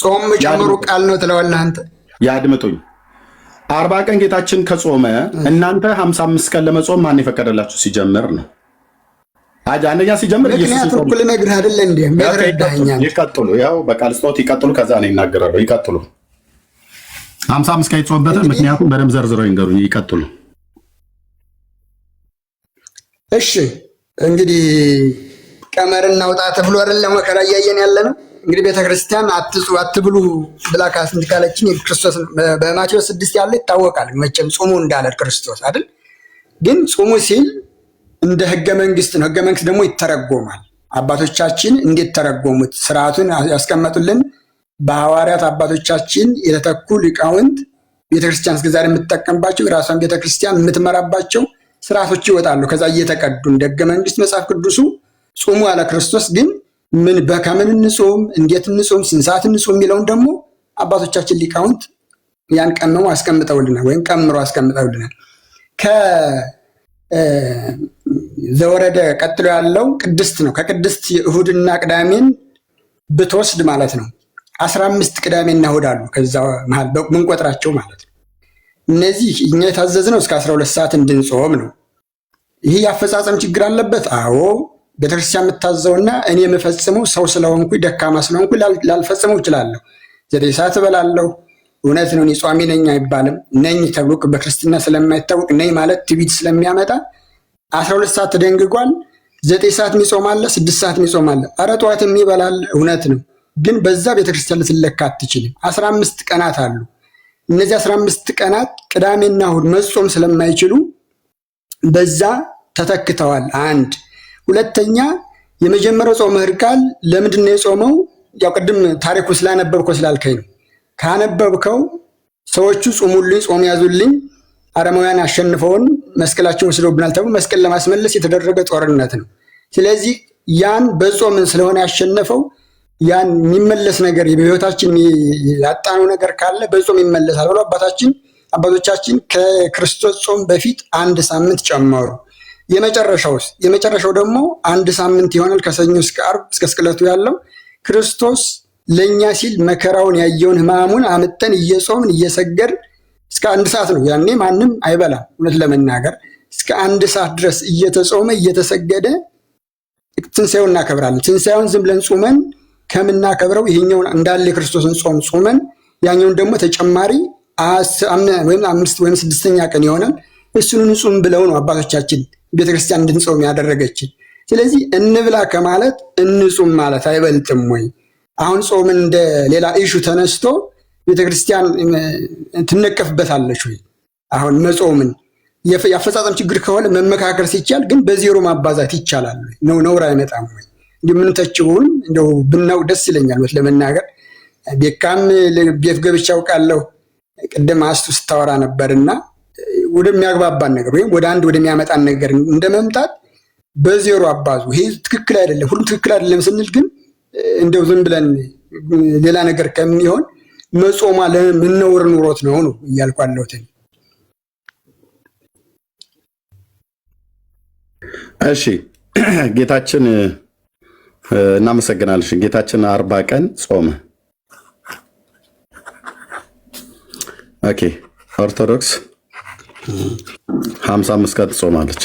ጾም መጨመሩ ቃል ነው ትለዋለህ አንተ። ያድምጡኝ። 40 ቀን ጌታችን ከጾመ እናንተ 55 ቀን ለመጾም ማን የፈቀደላችሁ ሲጀምር ነው? አንደኛ ሲጀምር ኢየሱስ እኩል ነግርህ አይደለ እንዴ? ይቀጥሉ። ያው በቃል ስጦት ይቀጥሉ፣ ከዛ ነው ይናገራሉ። ይቀጥሉ። 55 ቀን ይጾምበታል። ምክንያቱም በደንብ ዘርዝረው ይንገሩኝ። ይቀጥሉ። እሺ እንግዲህ ቀመር እናውጣ ተብሎ አይደለም መከራ እያየን ያለ ነው። እንግዲህ ቤተክርስቲያን አትብሉ ብላ ካለችን ክርስቶስ በማቴዎስ 6 ያለ ይታወቃል። መቼም ጾሙ እንዳለ ክርስቶስ አይደል? ግን ጾሙ ሲል እንደ ህገ መንግስት ነው። ህገ መንግስት ደግሞ ይተረጎማል። አባቶቻችን እንዴት ተረጎሙት? ስርዓቱን ያስቀመጡልን በሐዋርያት አባቶቻችን የተተኩ ሊቃውንት ቤተክርስቲያን እስከዛሬ የምትጠቀምባቸው የራሷን ቤተክርስቲያን የምትመራባቸው ስርዓቶች ይወጣሉ። ከዛ እየተቀዱ እንደ ህገ መንግስት መጽሐፍ ቅዱሱ ጾሙ ያለ ክርስቶስ ግን በከምን እንጾም፣ እንዴት እንጾም፣ ስንት ሰዓት እንጾም የሚለውን ደግሞ አባቶቻችን ሊቃውንት ያን ቀመሙ አስቀምጠውልናል፣ ወይም ቀምሮ አስቀምጠውልናል። ዘወረደ ቀጥሎ ያለው ቅድስት ነው። ከቅድስት እሁድና ቅዳሜን ብትወስድ ማለት ነው 15 ቅዳሜና እሁድ አሉ። ከዛ መሃል ምንቆጥራቸው ማለት ነው። እነዚህ እኛ የታዘዝነው እስከ 12 ሰዓት እንድንጾም ነው። ይህ የአፈጻጸም ችግር አለበት። አዎ ቤተክርስቲያን የምታዘውና እኔ የምፈጽመው ሰው ስለሆንኩ ደካማ ስለሆንኩ ላልፈጽመው እችላለሁ። 9 ሰዓት እበላለሁ። እውነት ነው። እኔ ጿሚ ነኝ አይባልም። ነኝ ተብሎ በክርስትና ስለማይታወቅ ነኝ ማለት ትዕቢት ስለሚያመጣ 12 ሰዓት ተደንግጓል። 9 ሰዓት የሚጾም አለ፣ 6 ሰዓት የሚጾም አለ። ኧረ ጠዋት የሚበላል እውነት ነው። ግን በዛ ቤተክርስቲያን ልትለካ አትችልም። 15 ቀናት አሉ። እነዚህ 15 ቀናት ቅዳሜና እሁድ መጾም ስለማይችሉ በዛ ተተክተዋል። አንድ ሁለተኛ የመጀመሪያው ጾመ ሕርቃል ለምንድን ነው የጾመው? ያው ቅድም ታሪኩ ስላነበብከው ስላልከኝ ነው። ካነበብከው ሰዎቹ ጾሙልኝ፣ ጾም ያዙልኝ፣ አረማውያን አሸንፈውን መስቀላቸውን ወስደውብናል ተብሎ መስቀል ለማስመለስ የተደረገ ጦርነት ነው። ስለዚህ ያን በጾምን ስለሆነ ያሸነፈው ያን የሚመለስ ነገር በህይወታችን ያጣነው ነገር ካለ በጾም ይመለሳል ብሎ አባቶቻችን ከክርስቶስ ጾም በፊት 1 ሳምንት ጨመሩ። የመጨረሻው ደግሞ 1 ሳምንት ይሆናል። ከሰኞ እስከ ዓርብ እስከ ስቅለቱ ያለው ክርስቶስ ለኛ ሲል መከራውን ያየውን ሕማሙን አምጠን እየጾምን እየሰገድ እስከ 1 ሰዓት ነው። ያኔ ማንም አይበላም። እውነት ለመናገር እስከ 1 ሰዓት ድረስ እየተጾመ እየተሰገደ ትንሣኤውን እናከብራለን። ትንሣኤውን ዝም ብለን ጾመን ከምናከብረው ይሄኛውን እንዳለ የክርስቶስን ጾም ጾመን ያኛውን ደግሞ ተጨማሪ 5 ወይም 6ኛ ቀን ይሆናል እሱን እንጹም ብለው ነው አባቶቻችን ቤተክርስቲያን እንድንጾም ያደረገችን። ስለዚህ እንብላ ከማለት እንጹም ማለት አይበልጥም ወይ? አሁን ጾምን እንደ ሌላ ኢሹ ተነስቶ ቤተክርስቲያን ትነቀፍበታለች ወይ? አሁን መጾምን የአፈጻጸም ችግር ከሆነ መመካከር ሲቻል ግን በዜሮ ማባዛት ይቻላል ነው? ነውር አይመጣም ወይ? እንደምንተችውን እንደው ብናው ደስ ይለኛል ለመናገር። ቤካም ቤት ገብቼ አውቃለሁ። ቅድም አስቱ ስታወራ ነበርና ወደሚያግባባን ነገር ወይም ወደ አንድ ወደሚያመጣን ነገር እንደመምጣት በዜሮ አባዙ። ይሄ ትክክል አይደለም፣ ሁሉም ትክክል አይደለም ስንል ግን እንደው ዝም ብለን ሌላ ነገር ከሚሆን መጾማ ለምን ነውር ኑሮት ነው እያልኩ አለሁት። እሺ ጌታችን እናመሰግናለን። ጌታችን 40 ቀን ጾመ። ኦኬ ኦርቶዶክስ 55 ቀን ትጾማለች።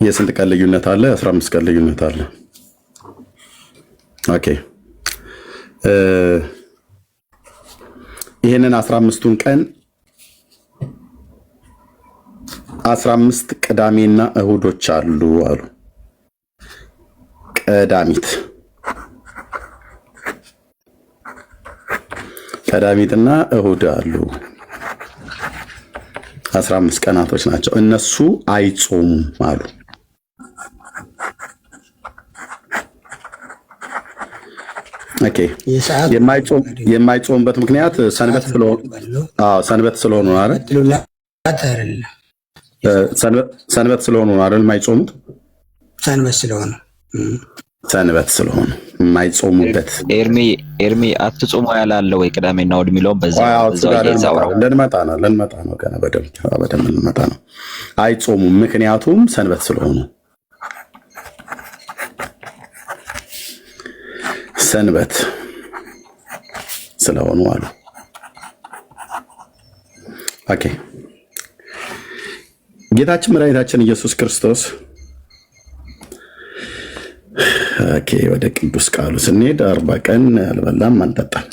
የስንት ቀን ልዩነት አለ? 15 ቀን ልዩነት አለ። ኦኬ ይሄንን 15ቱን ቀን 15 ቅዳሜና እሁዶች አሉ። ቀዳሚትና እሁድ አሉ። 15 ቀናቶች ናቸው። እነሱ አይጾሙም አሉ። ኦኬ የማይጾሙበት ምክንያት ሰንበት ስለሆኑ ነው አይደል? ሰንበት ስለሆኑ ነው አይደል? የማይጾሙት ሰንበት ስለሆኑ የማይጾሙበት። ኤርሚ አትጾሙ ያላለ ወይ ቅዳሜና እሑድ የሚለውን ልንመጣ ነው ገና በደንብ ልንመጣ ነው። አይጾሙም ምክንያቱም ሰንበት ስለሆኑ አሉ። ኦኬ ጌታችን መድኃኒታችን ኢየሱስ ክርስቶስ ኦኬ ወደ ቅዱስ ቃሉ ስንሄድ 40 ቀን አልበላም አልጠጣም።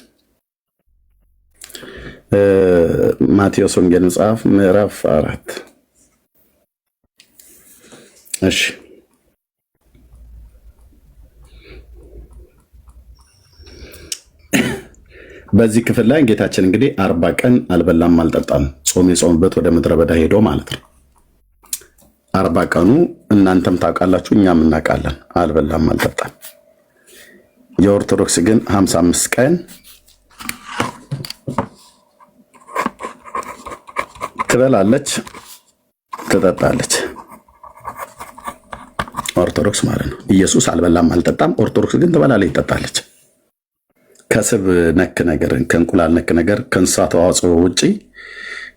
ማቴዎስ ወንጌል መጽሐፍ ምዕራፍ 4 እሺ በዚህ ክፍል ላይ ጌታችን እንግዲህ 40 ቀን አልበላም አልጠጣም ጾም የጾምበት ወደ ምድረ በዳ ሄዶ ማለት ነው። 40 ቀኑ እናንተም ታውቃላችሁ እኛም እናውቃለን። አልበላም አልጠጣም። የኦርቶዶክስ ግን 55 ቀን ትበላለች ትጠጣለች። ኦርቶዶክስ ማለት ነው። ኢየሱስ አልበላም አልጠጣም፣ ኦርቶዶክስ ግን ትበላለች ትጠጣለች። ከስብ ነክ ነገር ከእንቁላል ነክ ነገር ከእንስሳት ተዋጽኦ ውጪ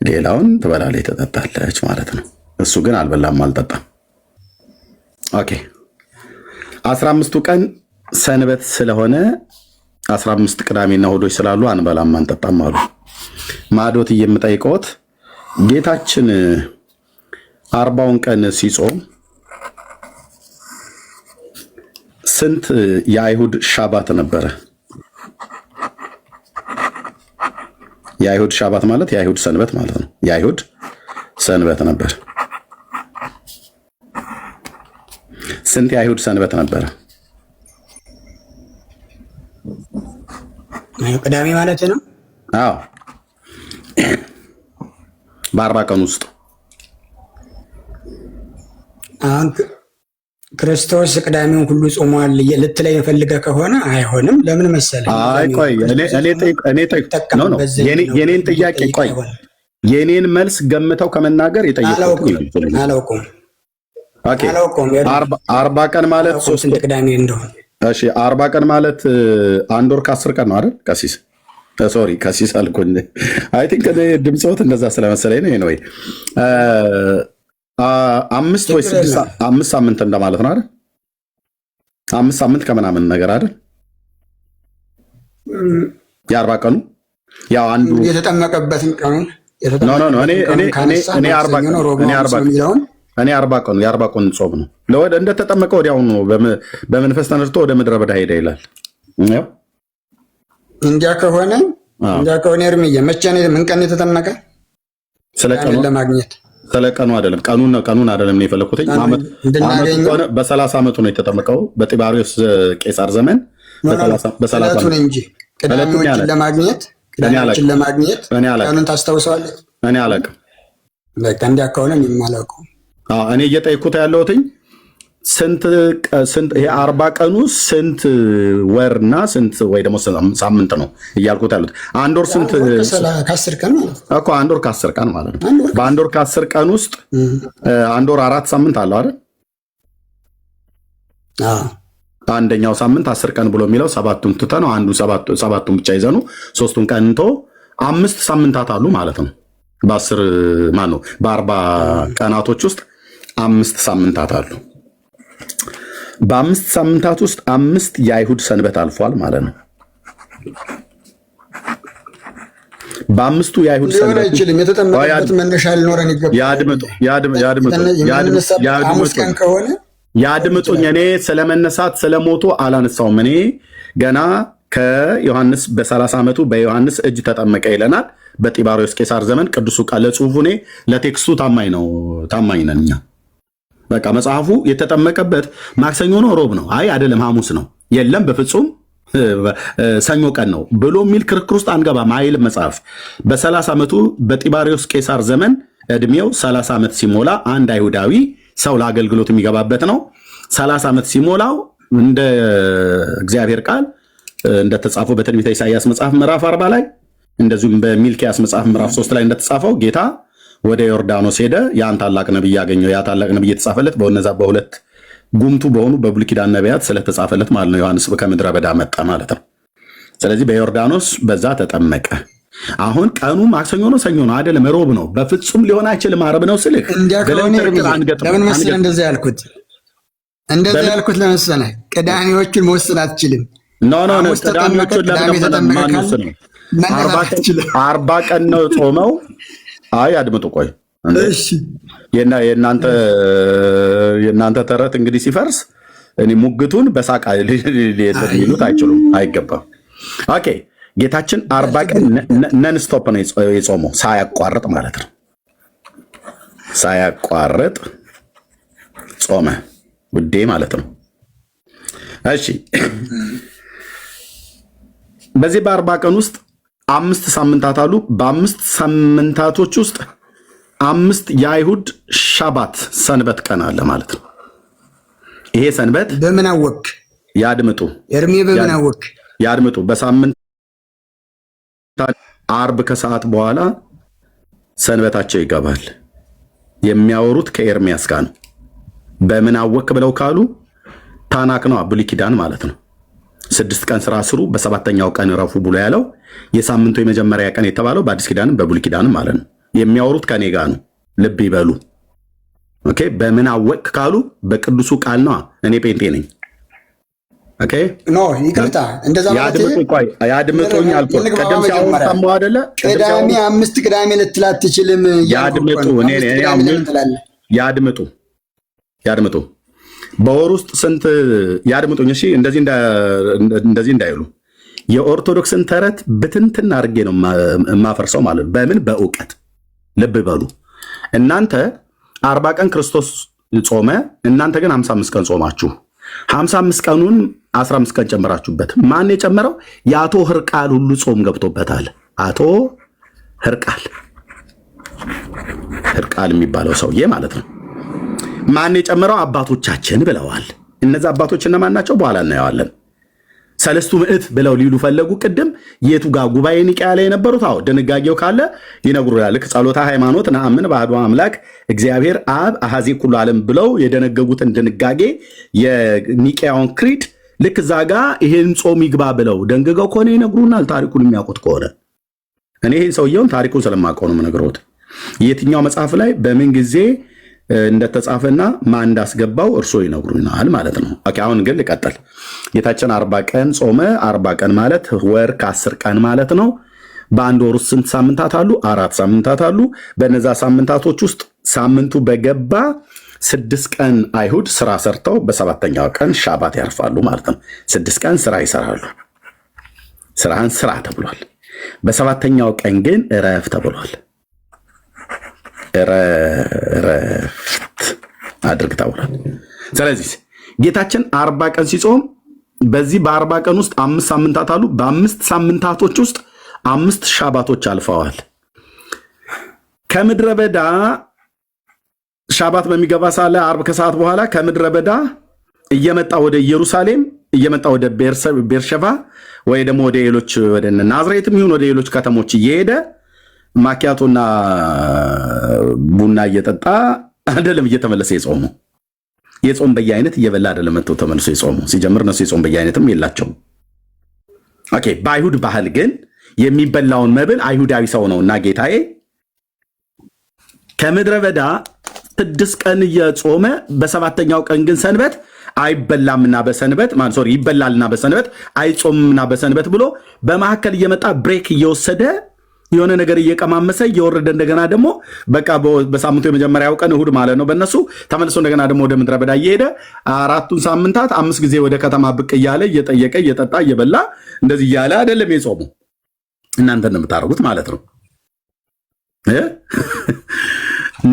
ሌላውን ትበላለች ትጠጣለች ማለት ነው። እሱ ግን አልበላም አልጠጣም። ኦኬ 15ቱ ቀን ሰንበት ስለሆነ 15 ቅዳሜና እሑዶች ስላሉ አንበላም አንጠጣም አሉ። ማዶት የምጠይቀውት ጌታችን 40ውን ቀን ሲጾም ስንት የአይሁድ ሻባት ነበረ? የአይሁድ ሻባት ማለት የአይሁድ ሰንበት ማለት ነው። የአይሁድ ሰንበት ነበር። ስንት የአይሁድ ሰንበት ነበረ? ቅዳሜ ማለት ነው። አዎ በ40 ቀን ውስጥ አሁን ክርስቶስ ቅዳሜውን ሁሉ ጾሟል ልትለኝ ፈልገህ ከሆነ አይሆንም። ለምን መሰለህ? አይ ቆይ የኔን ጥያቄ ቆይ የኔን መልስ ገምተው ከመናገር የጠየቁት አላውቅም። ኦኬ 40 ቀን ማለት 3 ቅዳሜ እንደሆነ እሺ 40 ቀን ማለት 1 ወር ከ10 ቀን ነው አይደል? ቀሲስ አልኩኝ። አይ ቲንክ ድምጽዎት እንደዛ ስለመሰለኝ ነው። ኤኒዌይ 5 ወይ 6 5 ሳምንት እንደማለት ነው አይደል? 5 ሳምንት ከምናምን ነገር አይደል? የ40 ቀኑ ያው አንዱ የተጠመቀበትን ቀኑ እኔ 40 ቀኑ የ40 ቀኑ ጾም ነው። ለወደ እንደተጠመቀ ወዲያውኑ በመንፈስ ተነስቶ ወደ ምድረ በዳ ሄደ ይላል። ያው እንዲያ ከሆነ እርምዬ መቼ ነው ምን ቀን የተጠመቀ? ስለቀኑ አይደለም ቀኑን አይደለም የፈለኩት። በ30 ዓመቱ ነው የተጠመቀው በጢባሪዮስ ቄሳር ዘመን በ30 ዓመቱ እንጂ ቅዳሜዎችን ለማግኘት ቀኑን ታስታውሰዋለህ? እኔ አላውቅም። በቃ እንዲያ ከሆነ እኔም አላውቅም። እኔ እየጠየኩት ያለሁትኝ ስንት ይሄ 40 ቀኑ ስንት ወርና ስንት ወይ ደግሞ ሳምንት ነው እያልኩት ያሉት። አንድ ወር ስንት ከ10 ቀን ማለት ነው እኮ። አንድ ወር ከ10 ቀን ማለት ነው። በአንድ ወር ከ10 ቀን ውስጥ አንድ ወር 4 ሳምንት አለው አይደል? አንደኛው ሳምንት 10 ቀን ብሎ የሚለው 7ቱን ትተህ ነው አንዱ 7ቱን ብቻ ይዘህ ነው 3ቱን ቀን እንተው 5 ሳምንታት አሉ ማለት ነው። በ10 ማን ነው በ40 ቀናቶች ውስጥ 5 ሳምንታት አሉ። በ5 ሳምንታት ውስጥ 5 የአይሁድ ሰንበት አልፏል ማለት ነው። በ5ቱ የአይሁድ ሰንበት አይችልም። የተጠመቀበት መነሻ ሊኖረን ያድምጡኝ። እኔ ስለመነሳት ስለሞቱ አላነሳውም። እኔ ገና ከዮሐንስ በ30 ዓመቱ በዮሐንስ እጅ ተጠመቀ ይለናል። በጢባሪዮስ ቄሳር ዘመን ቅዱሱ ቃል ለጽሁፉ እኔ ለቴክስቱ ታማኝ ነን እኛ። በቃ መጽሐፉ የተጠመቀበት ማክሰኞ ነው ሮብ ነው አይ አይደለም ሐሙስ ነው የለም በፍጹም ሰኞ ቀን ነው ብሎ የሚል ክርክር ውስጥ አንገባም አይልም መጽሐፍ። በ30 ዓመቱ በጢባሪዮስ ቄሳር ዘመን እድሜው 30 ዓመት ሲሞላ አንድ አይሁዳዊ ሰው ለአገልግሎት የሚገባበት ነው። 30 ዓመት ሲሞላው እንደ እግዚአብሔር ቃል እንደተጻፈው በትንቢተ ኢሳይያስ መጽሐፍ ምዕራፍ 40 ላይ እንደዚሁም በሚልኪያስ መጽሐፍ ምዕራፍ 3 ላይ እንደተጻፈው ጌታ ወደ ዮርዳኖስ ሄደ። ያን ታላቅ ነብይ ያገኘው ያ ታላቅ ነብይ የተጻፈለት በእነዛ በሁለት ጉምቱ በሆኑ በብሉይ ኪዳን ነቢያት ስለተጻፈለት ማለት ነው። ዮሐንስ ከምድረ በዳ መጣ ማለት ነው። ስለዚህ በዮርዳኖስ በዛ ተጠመቀ። አሁን ቀኑ ማክሰኞ ነው ሰኞ ነው አይደለም ሮብ ነው። በፍጹም ሊሆን አይችልም። ዓርብ ነው ስልህ ለምን መሰለህ እንደዛ ያልኩት ለመሰለህ ቅዳሜዎቹን መወሰን አትችልም። ኖ ቅዳሜዎቹን ለምን ማንወስነው? 40 ቀን ነው ጾመው። አይ አድምጡ ቆይ እሺ የእናንተ ተረት እንግዲህ ሲፈርስ እኔ ሙግቱን በሳቃ ሊሉት አይችሉም፣ አይገባም። ኦኬ ጌታችን 40 ቀን ነን ስቶፕ ነው የጾመው ሳያቋርጥ ማለት ነው። ሳያቋርጥ ጾመ ውዴ ማለት ነው። እሺ በዚህ በ40 ቀን ውስጥ 5 ሳምንታት አሉ። በ5 ሳምንታቶች ውስጥ 5 የአይሁድ ሻባት ሰንበት ቀን አለ ማለት ነው። ይሄ ሰንበት በምን አወቅ? ያድምጡ ኤርሚ በምን አወቅ? ያድምጡ። በሳምንት ዓርብ ከሰዓት በኋላ ሰንበታቸው ይገባል። የሚያወሩት ከኤርሚያስ ጋር ነው። በምን አወቅ ብለው ካሉ ታናክ ነው ብሉይ ኪዳን ማለት ነው። 6 ቀን ስራ ስሩ በሰባተኛው ቀን ረፉ ብሎ ያለው የሳምንቱ የመጀመሪያ ቀን የተባለው በአዲስ ኪዳንም በብሉይ ኪዳንም ማለት ነው። የሚያወሩት ከኔ ጋር ነው። ልብ ይበሉ። ኦኬ በምን አወቅ ካሉ በቅዱሱ ቃል ነው። እኔ ጴንጤ ነኝ። ኦኬ ኖ ይቅርታ፣ እንደዛ ማለት ያድምጡኝ አልኩት። ቀደም ሲያወሩ ሰማሁ አይደለ? ቅዳሜ 5 ቅዳሜ ልትላት አትችልም። ያድምጡ በወር ውስጥ ስንት ያድምጡኝ። እሺ እንደዚህ እንዳይሉ የኦርቶዶክስን ተረት ብትንትን አድርጌ ነው የማፈርሰው ማለት ነው። በምን በእውቀት ልብ በሉ። እናንተ 40 ቀን ክርስቶስ ጾመ፣ እናንተ ግን 55 ቀን ጾማችሁ። 55 ቀኑን 15 ቀን ጨምራችሁበት። ማን የጨመረው? የአቶ ህርቃል ሁሉ ጾም ገብቶበታል። አቶ ህርቃል የሚባለው ሰውዬ ማለት ነው። ማን የጨመረው? አባቶቻችን ብለዋል። እነዚህ አባቶች እነማን ናቸው? በኋላ እናየዋለን። 3 ምዕት ብለው ሊሉ ፈለጉ። ቅድም የቱ ጋር ጉባኤ ኒቅያ ላይ የነበሩት? አዎ ድንጋጌው ካለ ይነግሩናል። ልክ ጸሎታ ሃይማኖት ነአምን በአሐዱ አምላክ እግዚአብሔር አብ አሐዜ ኩሉ ዓለም ብለው የደነገጉትን ድንጋጌ የኒቅያውን ክሪድ ልክ እዛ ጋ ይሄን ጾም ይግባ ብለው ደንግገው ከሆነ ይነግሩናል። ታሪኩን የሚያውቁት ከሆነ እኔ ይህን ሰውየውን ታሪኩን ስለማውቀው ነው የምነግረውት። የትኛው መጽሐፍ ላይ በምን ጊዜ እንደተጻፈና ማን እንዳስገባው እርሶ ይነግሩናል ማለት ነው። ኦኬ አሁን ግን ልቀጥል። ጌታችን 40 ቀን ጾመ። 40 ቀን ማለት ወር ከ10 ቀን ማለት ነው። በአንድ ወር ውስጥ ስንት ሳምንታት አሉ? 4 ሳምንታት አሉ። በነዛ ሳምንታቶች ውስጥ ሳምንቱ በገባ 6 ቀን አይሁድ ስራ ሰርተው በሰባተኛው ቀን ሻባት ያርፋሉ ማለት ነው። 6 ቀን ስራ ይሰራሉ። ስራህን ስራ ተብሏል። በሰባተኛው ቀን ግን እረፍ ተብሏል። እረፍት አድርግ ተብሏል። ስለዚህ ጌታችን 40 ቀን ሲጾም በዚህ በ40 ቀን ውስጥ 5 ሳምንታት አሉ። በ5 ሳምንታቶች ውስጥ 5 ሻባቶች አልፈዋል። ከምድረ በዳ ሻባት በሚገባ ሳለ ዓርብ ከሰዓት በኋላ ከምድረ በዳ እየመጣ ወደ ኢየሩሳሌም እየመጣ ወደ ቤርሸባ ወይ ደግሞ ወደ ሌሎች ወደ ናዝሬትም ይሁን ወደ ሌሎች ከተሞች እየሄደ ማኪያቶና ቡና እየጠጣ አይደለም እየተመለሰ የጾመው። የጾም በየአይነት እየበላ አይደለም መጥቶ ተመልሶ የጾመው። ሲጀምር እነሱ የጾም በየአይነትም የላቸውም። ኦኬ በአይሁድ ባህል ግን የሚበላውን መብል አይሁዳዊ ሰው ነውና ጌታዬ ከምድረ በዳ 6 ቀን እየጾመ በሰባተኛው ቀን ግን ሰንበት አይበላምና በሰንበት ይበላልና በሰንበት አይጾምምና በሰንበት ብሎ በመካከል እየመጣ ብሬክ እየወሰደ የሆነ ነገር እየቀማመሰ እየወረደ እንደገና ደግሞ በቃ በሳምንቱ የመጀመሪያው ቀን እሁድ ማለት ነው በእነሱ ተመልሶ እንደገና ደግሞ ወደ ምድረ በዳ እየሄደ 4ቱን ሳምንታት 5 ጊዜ ወደ ከተማ ብቅ እያለ እየጠየቀ እየጠጣ እየበላ እንደዚህ እያለ አይደለም የጾሙ። እናንተ እንደምታደርጉት ማለት ነው።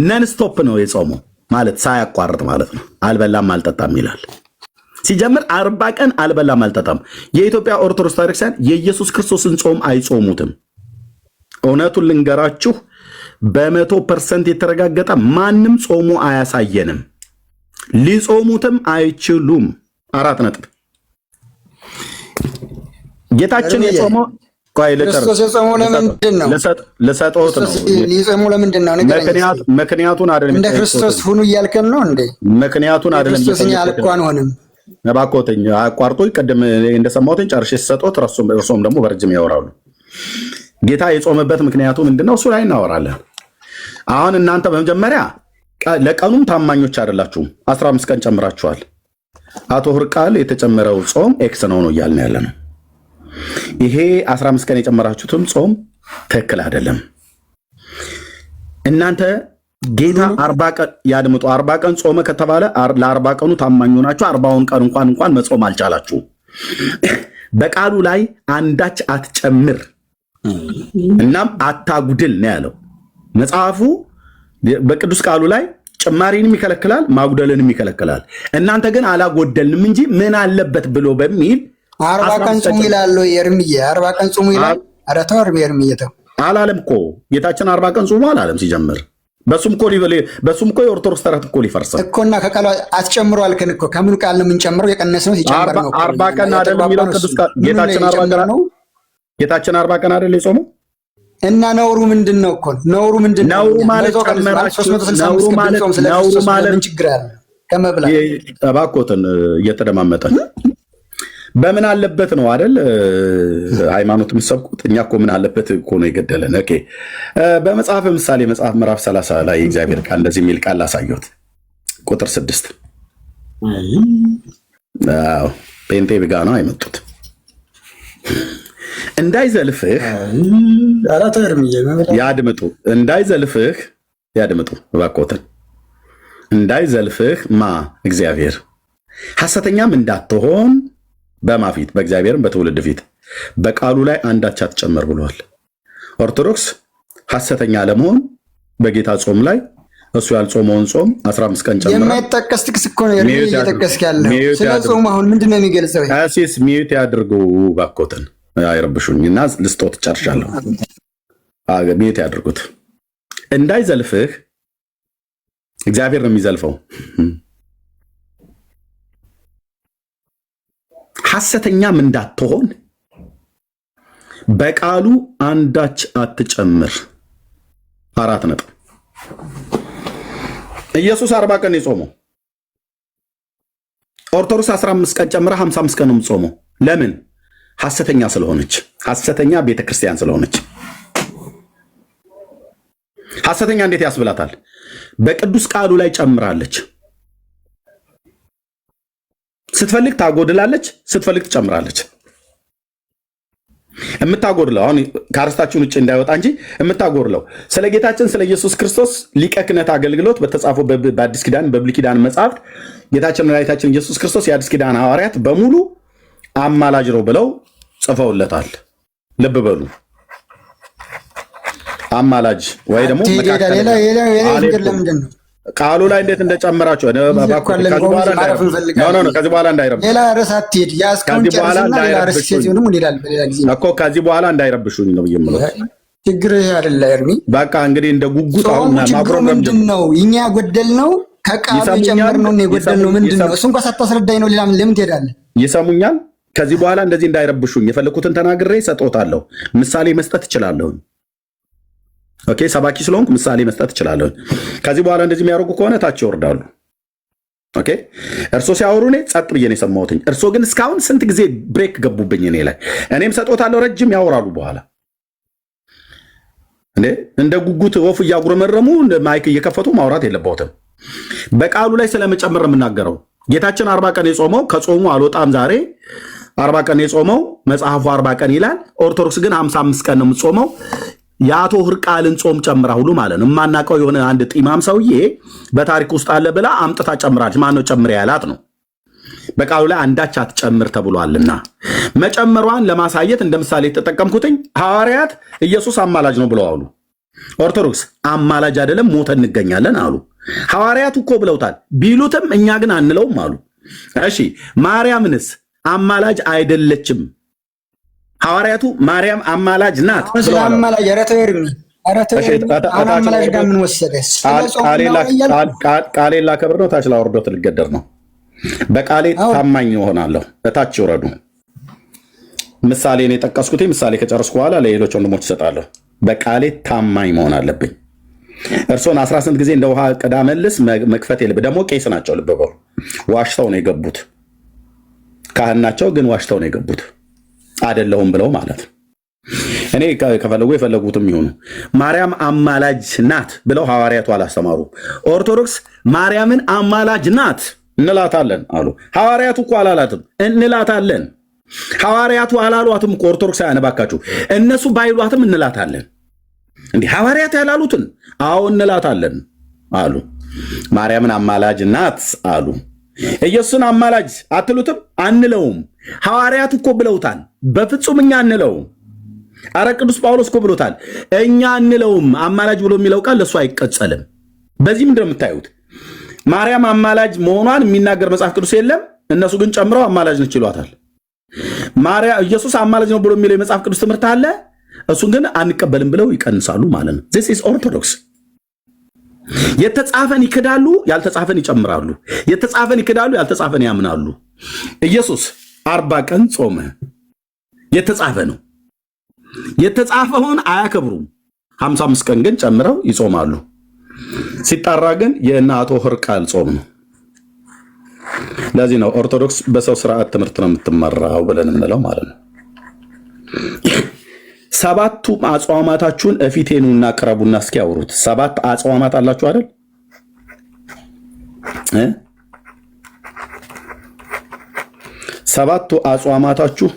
ነን ስቶፕ ነው የጾመው። ማለት ሳያቋርጥ ማለት ነው። አልበላም አልጠጣም ይላል። ሲጀምር 40 ቀን አልበላም አልጠጣም። የኢትዮጵያ ኦርቶዶክስ ቤተክርስቲያን የኢየሱስ ክርስቶስን ጾም አይጾሙትም። እውነቱን ልንገራችሁ፣ 100% የተረጋገጠ ማንም ጾሙ አያሳየንም። ሊጾሙትም አይችሉም። 4 ነጥብ። ጌታችን የጾመው ክርስቶስ የጾመው ለምንድን ነው? ለሰጦት ነው። ሊጾመው ለምንድን ነው? ምክንያቱን አይደለም። እንደ ክርስቶስ ሁኑ እያልከን ነው እንዴ? ምክንያቱን አይደለም። ክርስቶስኛ አልኩ አንሆንም። እባክዎትኝ አቋርጦኝ፣ ቅድም እንደሰማሁትኝ ጨርሼ ሲሰጦት እርሶም ደግሞ በረጅም ያወራሉ። ጌታ የጾመበት ምክንያቱ ምንድነው? እሱ ላይ እናወራለን። አሁን እናንተ በመጀመሪያ ለቀኑም ታማኞች አይደላችሁም። 15 ቀን ጨምራችኋል። አቶ ህርቃል የተጨመረው ጾም ኤክስ ነው እያልን ያለ ነው። ይሄ 15 ቀን የጨመራችሁትም ጾም ትክክል አይደለም። እናንተ ጌታ 40 ቀን ያድምጡ። 40 ቀን ጾመ ከተባለ ለ40 ቀኑ ታማኙ ናችሁ። 40ውን ቀን እንኳን መጾም አልቻላችሁ። በቃሉ ላይ አንዳች አትጨምር እናም አታጉድል ነው ያለው መጽሐፉ። በቅዱስ ቃሉ ላይ ጭማሪንም ይከለክላል፣ ማጉደልንም ይከለክላል። እናንተ ግን አላጎደልንም እንጂ ምን አለበት ብሎ በሚል 40 ቀን ጾሙ ይላል። ኤርምዬ 40 ቀን ጾሙ ይላል። ኧረ ተው ኤርምዬ ተው አላለም እኮ ጌታችን 40 ቀን ጾሙ አላለም ሲጀምር። በሱም እኮ የኦርቶዶክስ ተረት እኮ ሊፈርሰው እኮና ከቃሉ አትጨምሩ አልከን እኮ። ከምን ቃል ነው የምንጨምረው? የቀነሰው ሲጨምር ነው። 40 ቀን አይደለም የሚለው ቅዱስ ቃል። ጌታችን 40 ቀን ነው። ጌታችን 40 ቀን አይደል የጾመው? እና ነውሩ ምንድን ነው እኮ? ነውሩ ምንድን ነው? ነውሩ ማለት ጨመራችሁ። ነውሩ ማለት ምን ችግር አለ ከመብላት? እባክዎትን እየተደማመጠ በምን አለበት ነው አይደል ሃይማኖት የምትሰብኩት? እኛ እኮ ምን አለበት እኮ ነው የገደለን። ኦኬ፣ በመጽሐፈ ምሳሌ መጽሐፍ ምዕራፍ 30 ላይ እግዚአብሔር ቃል እንደዚህ የሚል ቃል አሳየሁት። ቁጥር 6 አዎ፣ ጴንጤ ብጋ ነው አይመጡት። እንዳይዘልፍህ ያድምጡ፣ እንዳይዘልፍህ ያድምጡ እባክዎትን። እንዳይዘልፍህ እግዚአብሔር ሐሰተኛም እንዳትሆን በማ ፊት? በእግዚአብሔርም በትውልድ ፊት በቃሉ ላይ አንዳች አትጨምር ብሏል። ኦርቶዶክስ ሐሰተኛ ለመሆን በጌታ ጾም ላይ እሱ ያልጾመውን ጾም 15 ቀን ጨምራ የማይጠቀስ ጥቅስ እኮ ነው እየጠቀስክ ያለው። ስለ ጾም አሁን ምንድነው የሚገልጸው? ቀሲስ ሚዩት ያድርጉ እባክዎትን፣ አይረብሹኝና ልስጦት ጨርሻለሁ። ሚዩት ያድርጉት። እንዳይዘልፍህ እግዚአብሔር ነው የሚዘልፈው። ሐሰተኛም እንዳትሆን በቃሉ አንዳች አትጨምር። 4 ነጥብ። ኢየሱስ 40 ቀን የጾመው፣ ኦርቶዶክስ 15 ቀን ጨምራ 55 ቀን ነው የምትጾመው። ለምን? ሐሰተኛ ስለሆነች፣ ሐሰተኛ ቤተክርስቲያን ስለሆነች። ሐሰተኛ እንዴት ያስብላታል? በቅዱስ ቃሉ ላይ ጨምራለች። ስትፈልግ ታጎድላለች፣ ስትፈልግ ትጨምራለች። የምታጎድለው አሁን ከአርስታችን ውጭ እንዳይወጣ እንጂ የምታጎድለው ስለ ጌታችን ስለ ኢየሱስ ክርስቶስ ሊቀ ክህነት አገልግሎት በተጻፈው በአዲስ ኪዳን በብሉይ ኪዳን መጽሐፍት ጌታችን መድኃኒታችን ኢየሱስ ክርስቶስ የአዲስ ኪዳን ሐዋርያት በሙሉ አማላጅ ነው ብለው ጽፈውለታል። ልብ በሉ፣ አማላጅ ወይ ደግሞ ቃሉ ላይ እንዴት እንደጨመራችሁ ከዚህ በኋላ እንዳይረብሹኝ ነው የምለው። ችግር አይደለ ኤርሚ። በቃ እንግዲህ እንደ ጉጉት አሁን ምንድን ነው እኛ የጎደል ነው ከቃሉ የጨመር ነው የጎደል ነው ምንድን ነው? እሱ እንኳን ሳታስረዳኝ ነው ሌላ ለምን ትሄዳለህ? ይሰሙኛል? ከዚህ በኋላ እንደዚህ እንዳይረብሹኝ የፈለኩትን ተናግሬ ሰጦታለሁ። ምሳሌ መስጠት እችላለሁ። ኦኬ፣ ሰባኪ ስለሆንኩ ምሳሌ መስጠት እችላለሁ። ከዚህ በኋላ እንደዚህ የሚያደርጉ ከሆነ ታች ይወርዳሉ። ኦኬ፣ እርሶ ሲያወሩ እኔ ጸጥ ብዬ ነው የሰማሁትኝ። እርሶ ግን እስካሁን ስንት ጊዜ ብሬክ ገቡብኝ እኔ ላይ። እኔም ሰጦታለሁ፣ ረጅም ያወራሉ። በኋላ እንደ ጉጉት ወፍ እያጉረመረሙ ማይክ እየከፈቱ ማውራት የለበትም። በቃሉ ላይ ስለመጨመር የምናገረው ጌታችን 40 ቀን የጾመው ከጾሙ አልወጣም። ዛሬ 40 ቀን የጾመው መጽሐፉ 40 ቀን ይላል። ኦርቶዶክስ ግን 55 ቀን ነው የምትጾመው። የአቶ ህርቃልን ጾም ጨምራ ሁሉ ማለት ነው። የማናውቀው የሆነ አንድ ጢማም ሰውዬ በታሪክ ውስጥ አለ ብላ አምጥታ ጨምራለች። ማነው ጨምር ያላት ነው? በቃሉ ላይ አንዳች አትጨምር ተብሏልና መጨመሯን ለማሳየት እንደ ምሳሌ የተጠቀምኩትኝ ሐዋርያት ኢየሱስ አማላጅ ነው ብለው አሉ። ኦርቶዶክስ አማላጅ አይደለም ሞተ እንገኛለን አሉ። ሐዋርያቱ እኮ ብለውታል ቢሉትም እኛ ግን አንለውም አሉ። እሺ ማርያምንስ አማላጅ አይደለችም? ሐዋርያቱ ማርያም አማላጅ ናት ስለ አማላጅ አማላጅ ጋር ምን ወሰደ? ቃሌ ላከብር ነው። ታች ላወርዶት ልገደር ነው። በቃሌ ታማኝ እሆናለሁ። እታች ይውረዱ። ምሳሌ ነው የጠቀስኩት። ምሳሌ ከጨረስኩ በኋላ ለሌሎች ወንድሞች እሰጣለሁ። በቃሌ ታማኝ መሆን አለብኝ። እርሶን 18 ጊዜ እንደ ውሃ ቅዳ መልስ መክፈት የለብ። ደግሞ ቄስ ናቸው። ልብ በሉ። ዋሽተው ነው የገቡት። ካህን ናቸው፣ ግን ዋሽተው ነው የገቡት። አይደለሁም ብለው ማለት ነው። እኔ ከፈለጉ የፈለጉትም ይሆኑ። ማርያም አማላጅ ናት ብለው ሐዋርያቱ አላስተማሩ። ኦርቶዶክስ ማርያምን አማላጅ ናት እንላታለን አሉ። ሐዋርያቱ እኮ አላላትም፣ እንላታለን። ሐዋርያቱ አላሏትም እኮ ኦርቶዶክስ አያነባካችሁ። እነሱ ባይሏትም እንላታለን። እንዲህ ሐዋርያት ያላሉትን አዎ እንላታለን አሉ። ማርያምን አማላጅ ናት አሉ። ኢየሱስን አማላጅ አትሉትም? አንለውም። ሐዋርያቱ እኮ ብለውታል። በፍጹም እኛ አንለውም። አረ ቅዱስ ጳውሎስ እኮ ብሎታል። እኛ አንለውም። አማላጅ ብሎ የሚለው ቃል ለእሱ አይቀጸልም። በዚህ ምንድን ነው የምታዩት? ማርያም አማላጅ መሆኗን የሚናገር መጽሐፍ ቅዱስ የለም። እነሱ ግን ጨምረው አማላጅ ነች ይሏታል። ኢየሱስ አማላጅ ነው ብሎ የሚለው የመጽሐፍ ቅዱስ ትምህርት አለ። እሱን ግን አንቀበልም ብለው ይቀንሳሉ ማለት ነው። this is ኦርቶዶክስ። የተጻፈን ይክዳሉ፣ ያልተጻፈን ይጨምራሉ። የተጻፈን ይክዳሉ፣ ያልተጻፈን ያምናሉ። ኢየሱስ 40 ቀን ጾመ። የተጻፈ ነው። የተጻፈውን አያከብሩም። 55 ቀን ግን ጨምረው ይጾማሉ። ሲጣራ ግን የእናቶ ሕርቃል ጾም ነው። ለዚህ ነው ኦርቶዶክስ በሰው ስርዓት ትምህርት ነው የምትመራው ብለን እንለው ማለት ነው። 7ቱ አጽዋማታችሁን እፊቴኑና ቅረቡና እስኪ ያወሩት። 7 አጽዋማት አላችሁ አይደል? 7ቱ አጽዋማታችሁ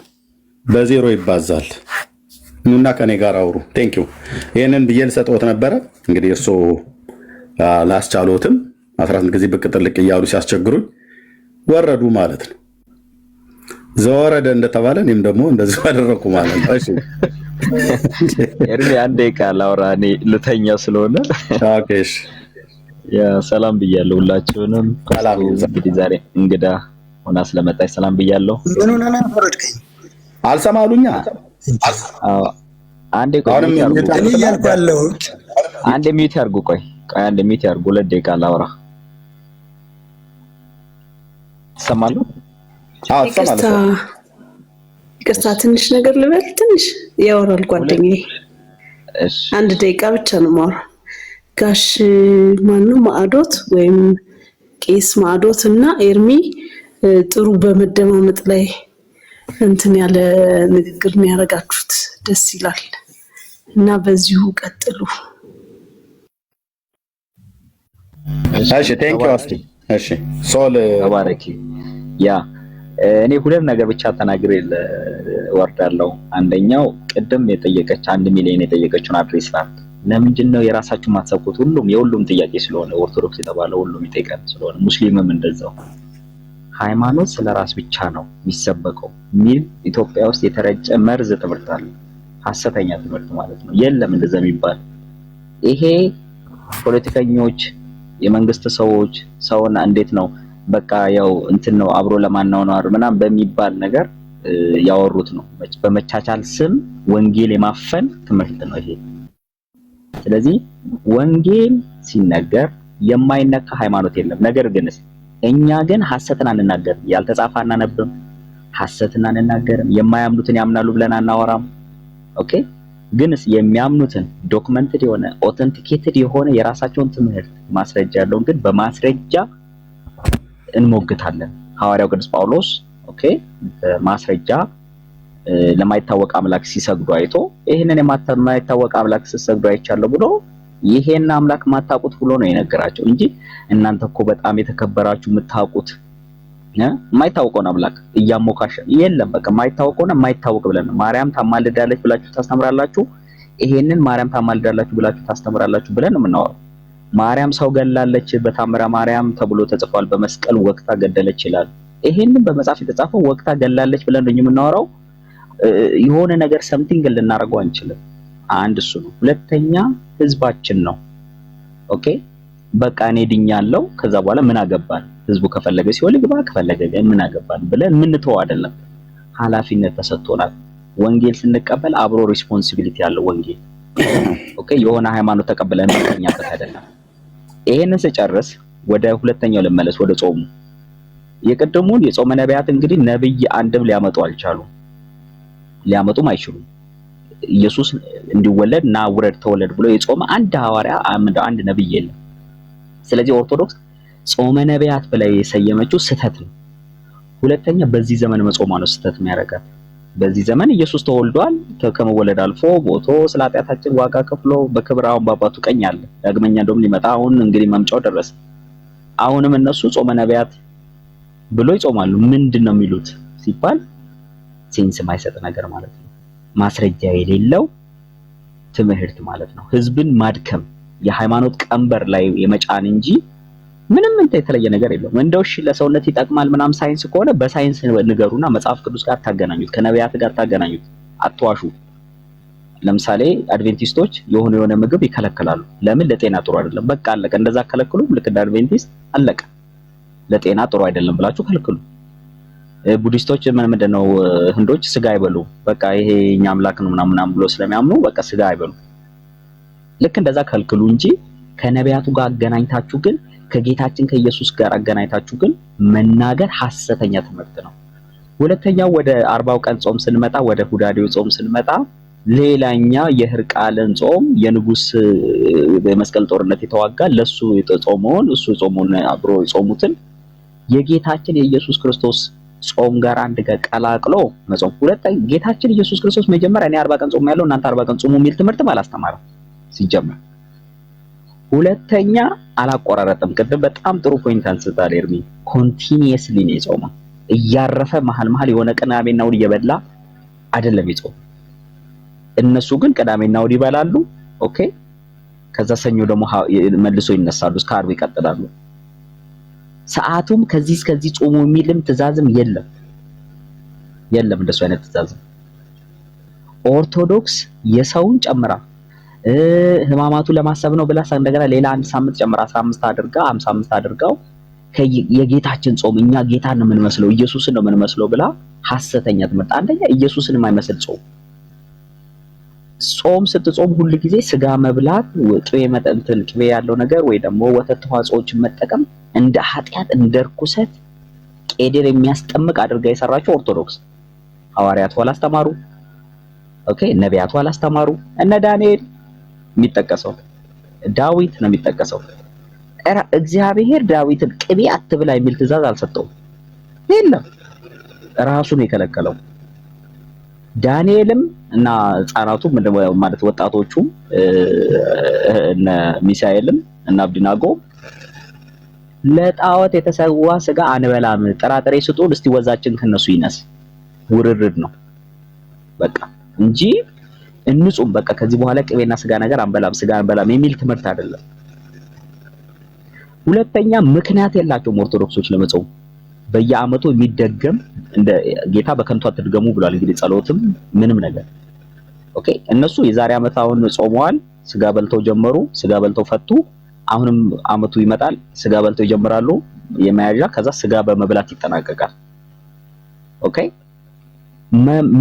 በዜሮ ይባዛል። ኑና ከኔ ጋር አውሩ። ቴንኪው። ይህንን ብዬ ልሰጥዎት ነበረ። እንግዲህ እርሶ ላስቻሎትም 18 ጊዜ ብቅ ጥልቅ እያሉ ሲያስቸግሩኝ ወረዱ ማለት ነው። ዘወረደ እንደተባለ እኔም ደግሞ እንደዚህ አደረኩ ማለት ነው። እሺ ኤርሚ አንዴ ቃል አውራ፣ እኔ ልተኛ ስለሆነ። ኦኬ እሺ። ያ ሰላም ብያለሁ ሁላችሁንም። እንግዲህ ዛሬ እንግዳ ሆና ስለመጣች ሰላም ብያለሁ። ምን ሆነ ነው ፈረድከኝ? አልሰማሉኛ። አንዴ ቆይ፣ እኔ እያልኩ ያለሁት አንዴ ሚዩት ያርጉ። ቆይ አንዴ ሚዩት ያርጉ። 2 ደቂቃ ላውራ። ሰማሉ? አዎ ሰማሉ። ይቅርታ ትንሽ ነገር ልበል። ትንሽ ያወራል ጓደኛዬ። እሺ 1 ደቂቃ ብቻ ነው የማወራው። ጋሽ ማነው ማዕዶት ወይም ቄስ ማዕዶት እና ኤርሚ ጥሩ በመደማመጥ ላይ እንትን ያለ ንግግር ነው ያደረጋችሁት። ደስ ይላል እና በዚሁ ቀጥሉ። እሺ ቴንኪው አስቲ። እሺ ሶል ተባረኪ። ያ እኔ 2 ነገር ብቻ ተናግሬ ወርዳለሁ። አንደኛው ቅድም የጠየቀች 1 ሚሊዮን የጠየቀችውን አድሬስ ናት። ለምንድን ነው የራሳችሁ ማትሰብኩት? የሁሉም ጥያቄ ስለሆነ ኦርቶዶክስ የተባለው ሁሉም ይጠይቃል ስለሆነ ሙስሊምም እንደዛው ሃይማኖት ስለራስ ብቻ ነው የሚሰበከው ሚል ኢትዮጵያ ውስጥ የተረጨ መርዝ ትምህርት አለ። ሐሰተኛ ትምህርት ማለት ነው። የለም እንደዛ የሚባል። ይሄ ፖለቲከኞች፣ የመንግስት ሰዎች ሰውና እንዴት ነው በቃ ያው እንትን ነው አብሮ ለማናወር ምናምን በሚባል ነገር ያወሩት ነው። በመቻቻል ስም ወንጌል የማፈን ትምህርት ነው ይሄ። ስለዚህ ወንጌል ሲነገር የማይነካ ሃይማኖት የለም። ነገር ግን እኛ ግን ሐሰትን አንናገርም። ያልተጻፈ አናነብም። ሐሰትን አንናገርም። የማያምኑትን ያምናሉ ብለን አናወራም። ኦኬ። ግንስ የሚያምኑትን ዶክመንትድ የሆነ ኦተንቲኬትድ የሆነ የራሳቸውን ትምህርት ማስረጃ ያለውን ግን በማስረጃ እንሞግታለን። ሐዋርያው ቅዱስ ጳውሎስ ኦኬ ማስረጃ ለማይታወቅ አምላክ ሲሰግዱ አይቶ ይሄንን የማይታወቅ አምላክ ሲሰግዱ አይቻለሁ ብሎ ይሄን አምላክ ማታውቁት ብሎ ነው የነገራቸው እንጂ እናንተ እኮ በጣም የተከበራችሁ የምታውቁት የማይታወቀውን አምላክ እያሞካሸ የለም። በቃ የማይታወቀውና የማይታወቅ ብለን ማርያም ታማልዳለች ብላችሁ ታስተምራላችሁ። ይሄንን ማርያም ታማልዳላችሁ ብላችሁ ታስተምራላችሁ ብለን ነው የምናወራው። ማርያም ሰው ገላለች በታምረ ማርያም ተብሎ ተጽፏል። በመስቀል ወቅታ ገደለች ይላል። ይሄንን በመጽሐፍ የተጻፈው ወቅታ ገላለች ብለን ነው የምናወራው። የሆነ ነገር ሰምቲንግ ልናደርገው አንችልም። አንድ እሱ ነው። ሁለተኛ ህዝባችን ነው። ኦኬ በቃ እኔ ድኛለሁ ከዛ በኋላ ምን አገባን ህዝቡ ከፈለገ ሲወል ግባ ከፈለገ ግን ምን አገባን ብለን ምን ተው አይደለም ኃላፊነት ተሰጥቶናል ወንጌል ስንቀበል አብሮ ሪስፖንሲቢሊቲ ያለው ወንጌል ኦኬ የሆነ ሃይማኖት ተቀበለን ማግኘት አይደለም ይሄንን ስጨርስ ወደ ሁለተኛው ልመለስ ወደ ጾሙ የቀደሙን የጾመ ነቢያት እንግዲህ ነብይ አንድም ሊያመጡ አልቻሉም ሊያመጡም አይችሉም ኢየሱስ እንዲወለድ ና ውረድ ተወለድ ብሎ የጾመ አንድ ሐዋርያ አንድ ነብይ የለም ስለዚህ ኦርቶዶክስ ጾመ ነቢያት ብላ የሰየመችው ስተት ነው ሁለተኛ በዚህ ዘመን መጾማ ነው ስተት የሚያረጋት በዚህ ዘመን ኢየሱስ ተወልዷል ከመወለድ አልፎ ሞቶ ስለ ኃጢአታችን ዋጋ ከፍሎ በክብራው በአባቱ ቀኝ አለ ዳግመኛ እንደውም ሊመጣ አሁን እንግዲህ መምጫው ደረሰ አሁንም እነሱ ጾመ ነቢያት ብሎ ይጾማሉ ምንድነው የሚሉት ሲባል ሴንስ የማይሰጥ ነገር ማለት ነው ማስረጃ የሌለው ትምህርት ማለት ነው ህዝብን ማድከም የሃይማኖት ቀንበር ላይ የመጫን እንጂ ምንም የተለየ ነገር የለውም እንደው እሺ ለሰውነት ይጠቅማል ምናም ሳይንስ ከሆነ በሳይንስ ንገሩና መጽሐፍ ቅዱስ ጋር ታገናኙት ከነቢያት ጋር ታገናኙት አትዋሹ ለምሳሌ አድቬንቲስቶች የሆነ ምግብ ይከለክላሉ ለምን ለጤና ጥሩ አይደለም በቃ አለቀ እንደዛ ከለክሉ ልክ እንደ አድቬንቲስት አለቀ ለጤና ጥሩ አይደለም ብላችሁ ከልክሉ ቡዲስቶች ምንድነው ህንዶች ስጋ አይበሉ በቃ ይሄ እኛ አምላክ ነው ምናምን ብሎ ስለሚያምኑ በቃ ስጋ አይበሉ ልክ እንደዛ ከልክሉ እንጂ ከነቢያቱ ጋር አገናኝታችሁ ግን ከጌታችን ከኢየሱስ ጋር አገናኝታችሁ ግን መናገር ሐሰተኛ ትምህርት ነው ሁለተኛው ወደ 40 ቀን ጾም ስንመጣ ወደ ሁዳዴው ጾም ስንመጣ ሌላኛ የህርቃልን ጾም የንጉስ በመስቀል ጦርነት የተዋጋ ለሱ የተጾመውን እሱ ጾሙን አብሮ የጾሙትን የጌታችን የኢየሱስ ክርስቶስ ጾም ጋር አንድ ጋር ቀላቅሎ መጾም ሁለተኛ ጌታችን ኢየሱስ ክርስቶስ መጀመሪያ እኔ 40 ቀን ጾም ያለው እናንተ 40 ቀን ጾሙ የሚል ትምህርት አላስተማረም ሲጀመር ሁለተኛ አላቆራረጠም ቅድም በጣም ጥሩ ፖይንት አንስታል ኤርሚ ኮንቲኒየስሊ ነው የጾመው እያረፈ መሃል የሆነ ቅዳሜና እሑድ እየበላ አይደለም የጾመው እነሱ ግን ቅዳሜና እሑድ ይበላሉ ኦኬ ከዛ ሰኞ ደግሞ መልሶ ይነሳሉ እስከ ዓርብ ይቀጥላሉ ሰዓቱም ከዚህ እስከዚህ ጾሙ የሚልም ትእዛዝም የለም እንደሱ አይነት ትእዛዝም ኦርቶዶክስ የሰውን ጨምራ ህማማቱ ለማሰብ ነው ብላ እንደገና ሌላ አንድ ሳምንት ጨምራ 15 አድርጋ 55 አድርጋው የጌታችን ጾም እኛ ጌታን ነው የምንመስለው ኢየሱስን ነው የምንመስለው ብላ ሐሰተኛ ትምህርት አንደኛ ኢየሱስን የማይመስል ጾም ስትጾም ሁሉ ጊዜ ስጋ መብላት ጥሬ መጠንትን ቅቤ ያለው ነገር ወይ ደግሞ ወተት ተዋጽኦችን መጠቀም እንደ ኃጢያት እንደ ርኩሰት ቄደር የሚያስጠምቅ አድርጋ የሰራቸው ኦርቶዶክስ ሐዋርያቱ አላስተማሩ ኦኬ ነቢያቱ አላስተማሩ እነ ዳንኤል የሚጠቀሰው ዳዊት ነው የሚጠቀሰው እግዚአብሔር ዳዊትን ቅቤ አትብላ የሚል ትእዛዝ አልሰጠውም የለም ራሱ ነው የከለከለው ዳንኤልም እና ህፃናቱ ማለት ወጣቶቹ እነ ሚሳኤልም እና አብዲናጎ ለጣዖት የተሰዋ ስጋ አንበላም ጥራጥሬ ስጡን እስቲ ወዛችን ከነሱ ይነስ ውርርድ ነው በቃ እንጂ እንጹም በቃ ከዚህ በኋላ ቅቤና ስጋ ነገር ስጋ አንበላም የሚል ትምህርት አይደለም ሁለተኛ ምክንያት የላቸውም ኦርቶዶክሶች ለመጾም በየአመቱ የሚደገም እንደ ጌታ በከንቱ አትድገሙ ብሏል እንግዲህ ጸሎትም ምንም ነገር ኦኬ እነሱ የዛሬ አመት አሁን ጾመዋል ስጋ በልተው ጀመሩ ስጋ በልተው ፈቱ አሁንም አመቱ ይመጣል ስጋ በልተው ይጀምራሉ የማያዣ ከዛ ስጋ በመብላት ይጠናቀቃል ኦኬ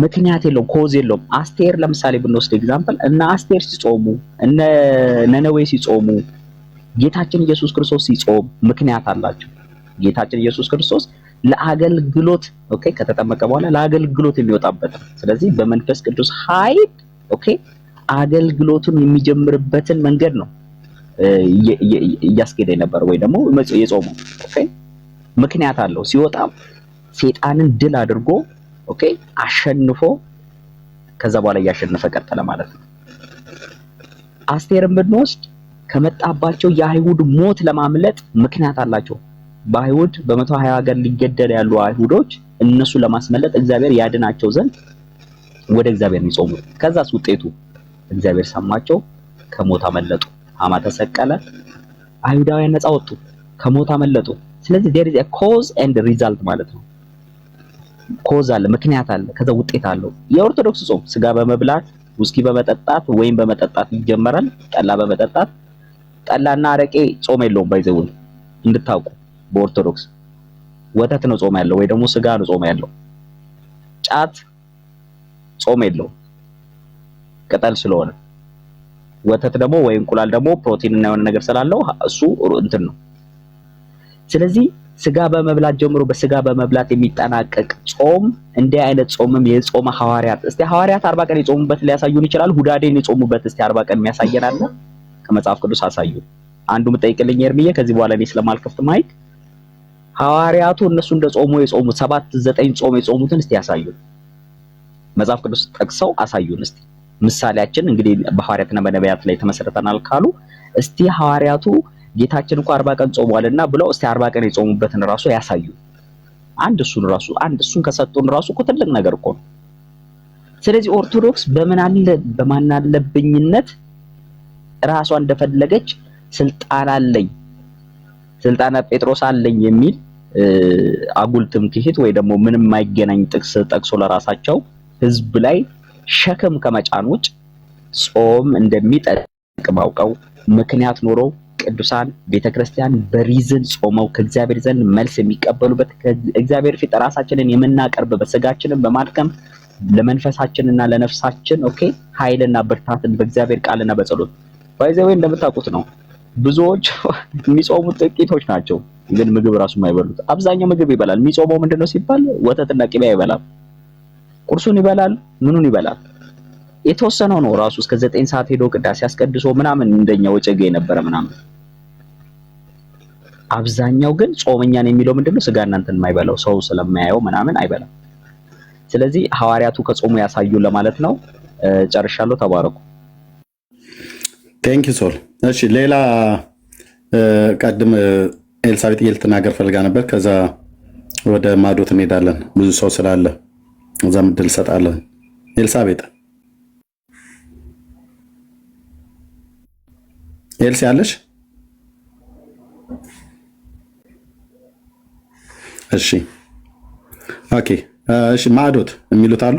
ምክንያት የለውም ኮዝ የለውም አስቴር ለምሳሌ ብንወስድ ኤግዛምፕል እና አስቴር ሲጾሙ እነ ነነዌ ሲጾሙ ጌታችን ኢየሱስ ክርስቶስ ሲጾም ምክንያት አላቸው ጌታችን ኢየሱስ ክርስቶስ ለአገልግሎት ኦኬ ከተጠመቀ በኋላ ለአገልግሎት የሚወጣበት ስለዚህ በመንፈስ ቅዱስ ኃይል ኦኬ አገልግሎቱን የሚጀምርበትን መንገድ ነው እያስኬደ ነበር ወይ ደግሞ የጾሙ ኦኬ ምክንያት አለው ሲወጣ ሰይጣንን ድል አድርጎ ኦኬ አሸንፎ ከዛ በኋላ ያሸነፈ ቀጠለ ማለት ነው አስቴርን ብንወስድ ከመጣባቸው የአይሁድ ሞት ለማምለጥ ምክንያት አላቸው በአይሁድ በ120 ሀገር ሊገደል ያሉ አይሁዶች እነሱ ለማስመለጥ እግዚአብሔር ያድናቸው ዘንድ ወደ እግዚአብሔር የሚጾሙ ከዛስ ውጤቱ እግዚአብሔር ሰማቸው ከሞት አመለጡ ሃማ ተሰቀለ አይሁዳውያን ነፃ ወጡ ከሞት አመለጡ ስለዚህ there is a cause and result ማለት ነው ኮዝ አለ ምክንያት አለ ከዛ ውጤት አለው የኦርቶዶክስ ጾም ስጋ በመብላት ውስኪ በመጠጣት ወይን በመጠጣት ይጀመራል ጠላ በመጠጣት ጠላና አረቄ ጾም የለውም። ባይዘው እንድታውቁ በኦርቶዶክስ ወተት ነው ጾም ያለው፣ ወይ ደግሞ ስጋ ነው ጾም ያለው። ጫት ጾም የለውም ቅጠል ስለሆነ። ወተት ደግሞ ወይ እንቁላል ደግሞ ፕሮቲን እና የሆነ ነገር ስላለው እሱ እንትን ነው። ስለዚህ ስጋ በመብላት ጀምሮ በስጋ በመብላት የሚጠናቀቅ ጾም እንዲህ አይነት ጾምም የጾመ ሐዋርያት እስቲ ሐዋርያት 40 ቀን የጾሙበት ሊያሳዩን ይችላል። ሁዳዴን የጾሙበት እስቲ 40 ቀን የሚያሳየን አለ? ከመጽሐፍ ቅዱስ አሳዩ። አንዱ የምጠይቅልኝ ኤርሚዬ፣ ከዚህ በኋላ እኔ ስለማልከፍት ማይክ ሐዋርያቱ እነሱ እንደ ጾሙ የጾሙት 7-9 ጾም የጾሙትን እስቲ ያሳዩን። መጽሐፍ ቅዱስ ጠቅሰው አሳዩን እስቲ። ምሳሌያችን እንግዲህ በሐዋርያትና በነቢያት ላይ ተመሰረተናል ካሉ እስቲ ሐዋርያቱ ጌታችን እኮ 40 ቀን ጾሟልና ብለው እስቲ 40 ቀን የጾሙበትን ራሱ ያሳዩ። አንድ እሱን ከሰጡን ራሱ እኮ ትልቅ ነገር እኮ ነው። ስለዚህ ኦርቶዶክስ በማን አለብኝነት ራሷ እንደፈለገች ስልጣን አለኝ ስልጣነ ጴጥሮስ አለኝ የሚል አጉል ትምክህት ወይ ደግሞ ምንም የማይገናኝ ጥቅስ ጠቅሶ ለራሳቸው ህዝብ ላይ ሸክም ከመጫን ውጭ ጾም እንደሚጠቅም አውቀው ምክንያት ኖሮ ቅዱሳን ቤተክርስቲያን በሪዝን ጾመው ከእግዚአብሔር ዘንድ መልስ የሚቀበሉበት ከእግዚአብሔር ፊት ራሳችንን የምናቀርብበት ስጋችንን በማድከም ለመንፈሳችንና ለነፍሳችን ኃይልና ብርታትን በእግዚአብሔር ቃልና በጸሎት ባይዘው እንደምታውቁት ነው። ብዙዎች የሚጾሙት ጥቂቶች ናቸው፣ ግን ምግብ ራሱ የማይበሉት አብዛኛው ምግብ ይበላል። የሚጾመው ምንድነው ሲባል ወተትና ቅቤ አይበላም። ቁርሱን ይበላል፣ ምኑን ይበላል። የተወሰነው ነው ራሱ እስከ 9 ሰዓት ሄዶ ቅዳሴ ያስቀድሶ ምናምን እንደኛው ወጨጌ የነበረ ምናምን። አብዛኛው ግን ጾመኛን የሚለው ምንድነው ስጋና እንትን የማይበላው ሰው ስለማያየው ምናምን አይበላም። ስለዚህ ሐዋርያቱ ከጾሙ ያሳዩ ለማለት ነው። ጨርሻለሁ። ተባረኩ። ቴንክ ዩ ሶል። እሺ ሌላ ቀድም ኤልሳቤጥ ልትናገር ፈልጋ ነበር። ከዛ ወደ ማዶት እንሄዳለን። ብዙ ሰው ስላለ እዛም እድል ሰጣለን። ኤልሳቤጥ ኤልሲ አለሽ? እሺ ኦኬ። እሺ ማዶት የሚሉት አሉ?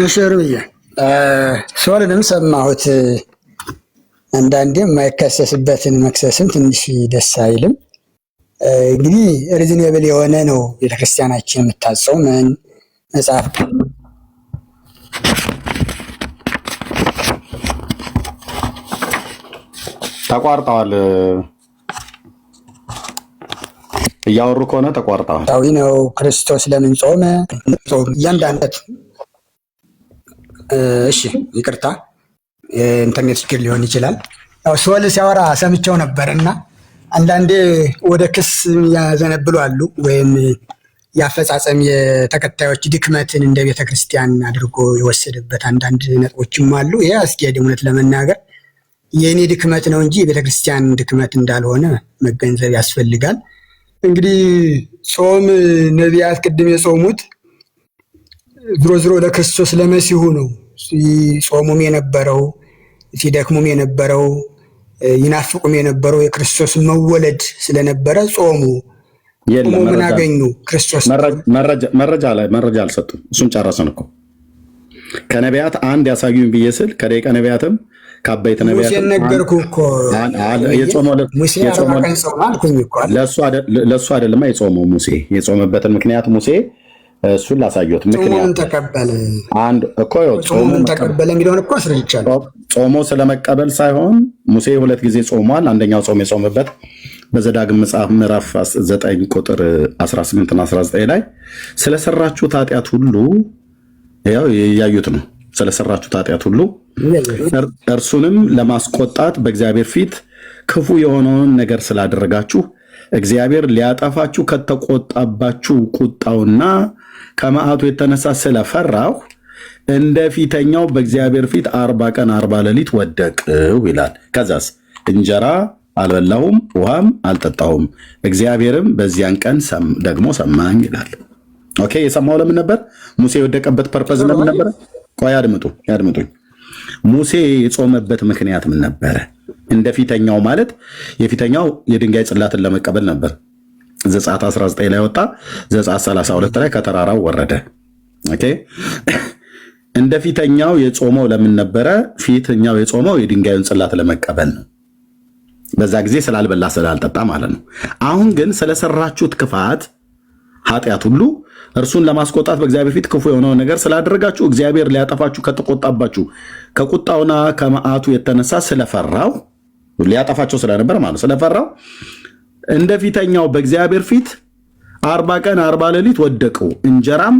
እሺርብዬ ሶልንም ሰማሁት። አንዳንዴ የማይከሰስበትን መክሰስም ትንሽ ደስ አይልም። እንግዲህ ሪዝኔብል የሆነ ነው ቤተክርስቲያናችን የምታጸው ምን መጽሐፍ ተቋርጠዋል። እያወሩ ከሆነ ተቋርጠዋል። ታዊ ነው ክርስቶስ ለምን ጾመ? እያንዳንዱ እሺ ይቅርታ የኢንተርኔት ችግር ሊሆን ይችላል። ያው ሶል ሲያወራ ሰምቸው ነበርና አንዳንዴ ወደ ክስ ያዘነብሉ አሉ፣ ወይም ያፈጻጸም የተከታዮች ድክመትን እንደ ቤተክርስቲያን አድርጎ የወሰደበት አንዳንድ ነጥቦችም አሉ። ይሄ አስኪያድ እውነት ለመናገር የኔ ድክመት ነው እንጂ የቤተክርስቲያን ድክመት እንዳልሆነ መገንዘብ ያስፈልጋል። እንግዲህ ጾም ነቢያት ቅድም የጾሙት ዝሮ ለክርስቶስ ለመሲሁ ነው። ጾሙም የነበረው ሲደክሙም የነበረው ይናፍቁም የነበረው የክርስቶስ መወለድ ስለነበረ ጾሙ። ምን አገኙ? ክርስቶስ መረጃ አልሰጡም። እሱን ጨረሰን እኮ ከነቢያት አንድ ያሳዩኝ ብዬ ስል ከደቂቀ ነቢያትም ከአበይት ነቢያት ሙሴ ነገርኩ እኮ ሙሴ ለእሱ አይደለማ የጾመው። ሙሴ የጾመበትን ምክንያት ሙሴ እሱን ላሳየሁት ምክንያት ተቀበለ ጾሙን ተቀበለ የሚለውን እኮ አስረድቻለሁ። ጾሞ ስለመቀበል ሳይሆን ሙሴ 2 ጊዜ ጾሟል። አንደኛው ጾም የጾመበት በዘዳግም መጽሐፍ ምዕራፍ 9 ቁጥር 18 እና 19 ላይ ስለሰራችሁት ኃጢአት ሁሉ ያው ያዩት ነው። ስለሰራችሁት ኃጢአት ሁሉ እርሱንም ለማስቆጣት በእግዚአብሔር ፊት ክፉ የሆነውን ነገር ስላደረጋችሁ እግዚአብሔር ሊያጠፋችሁ ከተቆጣባችሁ ቁጣውና ከመዓቱ የተነሳ ስለፈራሁ እንደ ፊተኛው በእግዚአብሔር ፊት 40 ቀን 40 ሌሊት ወደቅሁ ይላል። ከዛስ እንጀራ አልበላሁም ውሃም አልጠጣሁም፣ እግዚአብሔርም በዚያን ቀን ደግሞ ሰማኝ ይላል። ኦኬ የሰማው ለምን ነበር? ሙሴ የወደቀበት ፐርፐዝ ለምን ነበር? ቆይ ያድምጡኝ። ሙሴ የጾመበት ምክንያት ምን ነበረ? እንደ ፊተኛው ማለት የፊተኛው የድንጋይ ጽላትን ለመቀበል ነበር። ዘጸአት 19 ላይ ወጣ፣ ዘጸአት 32 ላይ ከተራራው ወረደ። ኦኬ እንደ ፊተኛው የጾመው ለምን ነበረ? ፊተኛው የጾመው የድንጋዩን ጽላት ለመቀበል ነው። በዛ ጊዜ ስላልበላ ስላልጠጣ ማለት ነው። አሁን ግን ስለሰራችሁት ክፋት ኃጢአት ሁሉ እርሱን ለማስቆጣት በእግዚአብሔር ፊት ክፉ የሆነውን ነገር ስላደረጋችሁ እግዚአብሔር ሊያጠፋችሁ ከተቆጣባችሁ ከቁጣውና ከመዓቱ የተነሳ ስለፈራው ሊያጠፋቸው ስለነበር ማለት ስለፈራው እንደ ፊተኛው በእግዚአብሔር ፊት 40 ቀን 40 ሌሊት ወደቁ። እንጀራም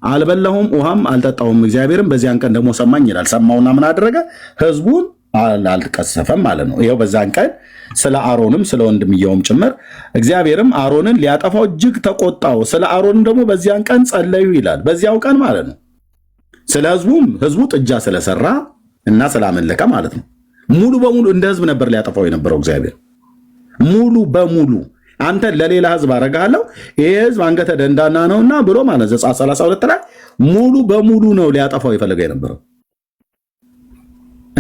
አልበላሁም ውሃም አልጠጣሁም። እግዚአብሔርም በዚያን ቀን ደግሞ ሰማኝ ይላል። ሰማውና ምን አደረገ? ህዝቡን አልቀሰፈም ማለት ነው። ይኸው በዛን ቀን ስለ አሮንም ስለ ወንድምየውም ጭምር እግዚአብሔርም አሮንን ሊያጠፋው እጅግ ተቆጣው። ስለ አሮንም ደግሞ በዚያን ቀን ጸለዩ ይላል። በዚያው ቀን ማለት ነው። ስለ ህዝቡ ጥጃ ስለሰራ እና ስላመለከ ማለት ነው። ሙሉ በሙሉ እንደ ህዝብ ነበር ሊያጠፋው የነበረው እግዚአብሔር ሙሉ በሙሉ አንተ ለሌላ ህዝብ አረጋለሁ ይሄ ህዝብ አንገተ ደንዳና ነውና ብሎ ማለት ዘጸአት 32 ላይ ሙሉ በሙሉ ነው ሊያጠፋው የፈለገ የነበረው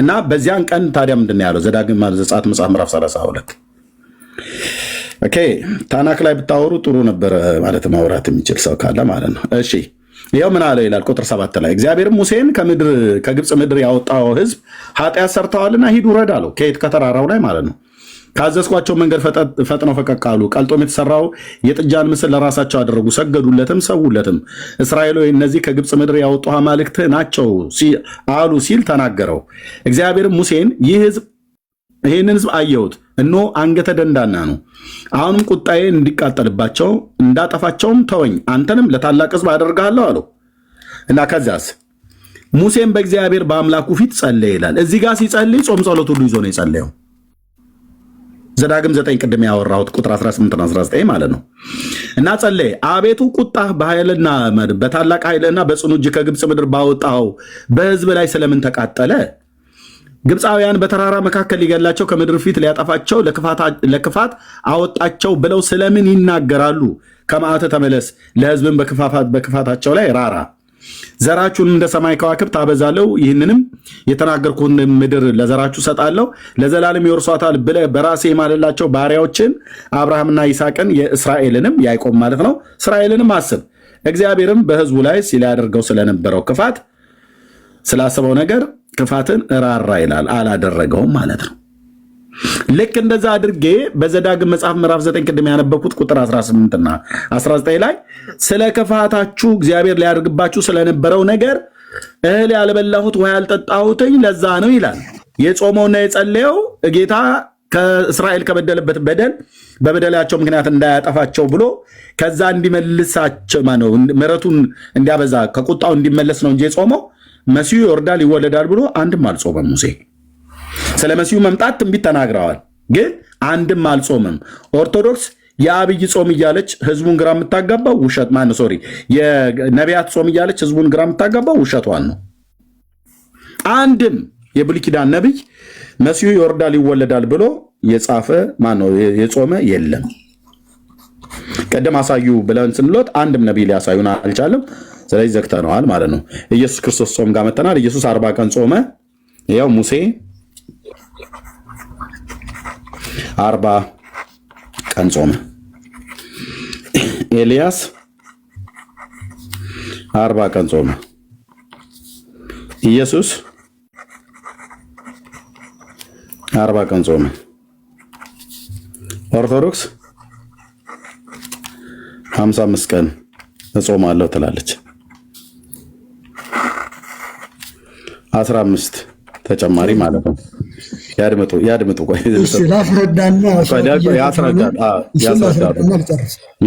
እና በዚያን ቀን ታዲያ ምንድነው ያለው? ዘዳግም ዘጸአት መጽሐፍ ምዕራፍ 32 ኦኬ። ታናክ ላይ ብታወሩ ጥሩ ነበር ማለት ማውራት የሚችል ሰው ካለ ማለት ነው። እሺ ይኸው ምን አለ ይላል ቁጥር 7 ላይ እግዚአብሔርም ሙሴን ከግብፅ ምድር ያወጣው ህዝብ ኃጢአት ሰርተዋልና ሂድ ውረድ አለው። ከየት? ከተራራው ላይ ማለት ነው። ካዘዝኳቸው መንገድ ፈጥነው ፈቀቅ አሉ። ቀልጦም የተሰራው የጥጃን ምስል ለራሳቸው አደረጉ፣ ሰገዱለትም፣ ሰውለትም። እስራኤል ሆይ እነዚህ ከግብፅ ምድር ያወጡ አማልክት ናቸው አሉ ሲል ተናገረው። እግዚአብሔርም ሙሴን ይህንን ህዝብ አየሁት፣ እነሆ አንገተ ደንዳና ነው። አሁንም ቁጣዬ እንዲቃጠልባቸው እንዳጠፋቸውም ተወኝ፣ አንተንም ለታላቅ ህዝብ አደርግሃለሁ አለው እና ከዚያስ ሙሴም በእግዚአብሔር በአምላኩ ፊት ጸለየ ይላል። እዚህ ጋር ሲጸልይ ጾም ጸሎት ሁሉ ይዞ ነው የጸለየው። ዘዳግም 9 ቅድም ያወራሁት ቁጥር 18 19 ማለት ነው። እና ጸለየ፣ አቤቱ ቁጣህ በኃይልና በታላቅ ኃይልና በጽኑ እጅ ከግብፅ ምድር ባወጣው በህዝብ ላይ ስለምን ተቃጠለ? ግብፃውያን በተራራ መካከል ሊገላቸው ከምድር ፊት ሊያጠፋቸው ለክፋት አወጣቸው ብለው ስለምን ይናገራሉ? ከመዓት ተመለስ፣ ለህዝብን በክፋታቸው ላይ ራራ። ዘራችሁን እንደ ሰማይ ከዋክብት አበዛለሁ፣ ይህንንም የተናገርኩትን ምድር ለዘራችሁ ሰጣለሁ፣ ለዘላለም ይወርሷታል ብለህ በራሴ የማለላቸው ባሪያዎችን አብርሃምና ይስሐቅን የእስራኤልንም ያዕቆብ ማለት ነው እስራኤልንም አስብ። እግዚአብሔርም በህዝቡ ላይ ሲያደርገው ስለነበረው ክፋት ስላሰበው ነገር ክፋትን ራራ ይላል። አላደረገውም ማለት ነው። ልክ እንደዛ አድርጌ በዘዳግም መጽሐፍ ምዕራፍ 9 ቅድም ያነበብኩት ቁጥር 18 እና 19 ላይ ስለ ክፋታችሁ እግዚአብሔር ሊያደርግባችሁ ስለነበረው ነገር እህል ያልበላሁት ወይ ያልጠጣሁትኝ ለዛ ነው ይላል። የጾመውና የጸለየው ጌታ ከእስራኤል ከበደለበት በደል በበደላቸው ምክንያት እንዳያጠፋቸው ብሎ ከዛ እንዲመልሳቸው ነው ምሕረቱን እንዲያበዛ ከቁጣው እንዲመለስ ነው እንጂ የጾመው መሲሁ ይወርዳል ይወለዳል ብሎ አንድም አልጾመም ሙሴ። ስለ መሲሁ መምጣት ትንቢት ተናግረዋል፣ ግን አንድም አልጾምም። ኦርቶዶክስ የአብይ ጾም እያለች ህዝቡን ግራ የምታጋባው ውሸት ማን ሶሪ የነቢያት ጾም እያለች ህዝቡን ግራ የምታጋባው ውሸቷን ነው። አንድም የብሉይ ኪዳን ነቢይ መሲሁ ይወርዳል ይወለዳል ብሎ የጻፈ ማን ነው የጾመ የለም። ቀደም አሳዩ ብለን ስንሎት አንድም ነቢይ ሊያሳዩን አልቻለም። ስለዚህ ዘግተነዋል ማለት ነው። ኢየሱስ ክርስቶስ ጾም ጋር መተናል። ኢየሱስ 40 ቀን ጾመ። ያው ሙሴ 40 ቀን ጾመ። ኤልያስ 40 ቀን ጾመ። ኢየሱስ 40 ቀን ጾመ። ኦርቶዶክስ 55 ቀን እጾማለሁ ትላለች። 15 ተጨማሪ ማለት ነው። ያድምጡ ቆይ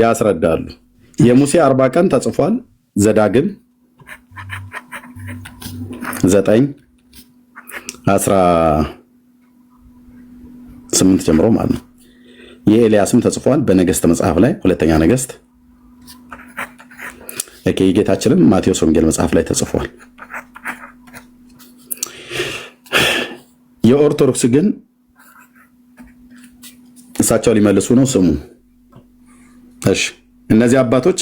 ያስረዳሉ። የሙሴ 40 ቀን ተጽፏል። ዘዳግም 9 18 ጀምሮ ማለት ነው። የኤልያስም ተጽፏል በነገስት መጽሐፍ ላይ ሁለተኛ ነገስት የጌታችንም ማቴዎስ ወንጌል መጽሐፍ ላይ ተጽፏል። የኦርቶዶክስ ግን እሳቸው ሊመልሱ ነው። ስሙ እሺ። እነዚህ አባቶች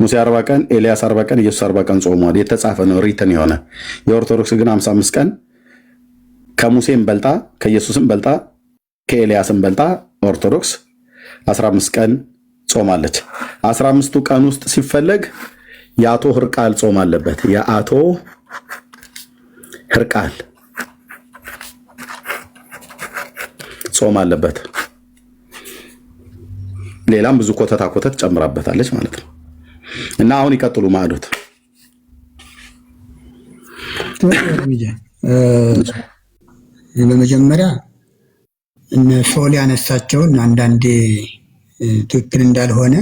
ሙሴ 40 ቀን፣ ኤልያስ 40 ቀን፣ ኢየሱስ 40 ቀን ጾመዋል። የተጻፈ ነው ሪትን የሆነ። የኦርቶዶክስ ግን 55 ቀን ከሙሴም በልጣ ከኢየሱስም በልጣ ከኤልያስም በልጣ ኦርቶዶክስ 15 ቀን ጾማለች። 15ቱ ቀን ውስጥ ሲፈለግ የአቶ ህርቃል ጾም አለበት። የአቶ ይርቃል። ጾም አለበት። ሌላም ብዙ ኮተት ጨምራበታለች ማለት ነው። እና አሁን ይቀጥሉ ማዕዶት። በመጀመሪያ እነ ሶል ያነሳቸውን አንዳንዴ ትክክል እንዳልሆነ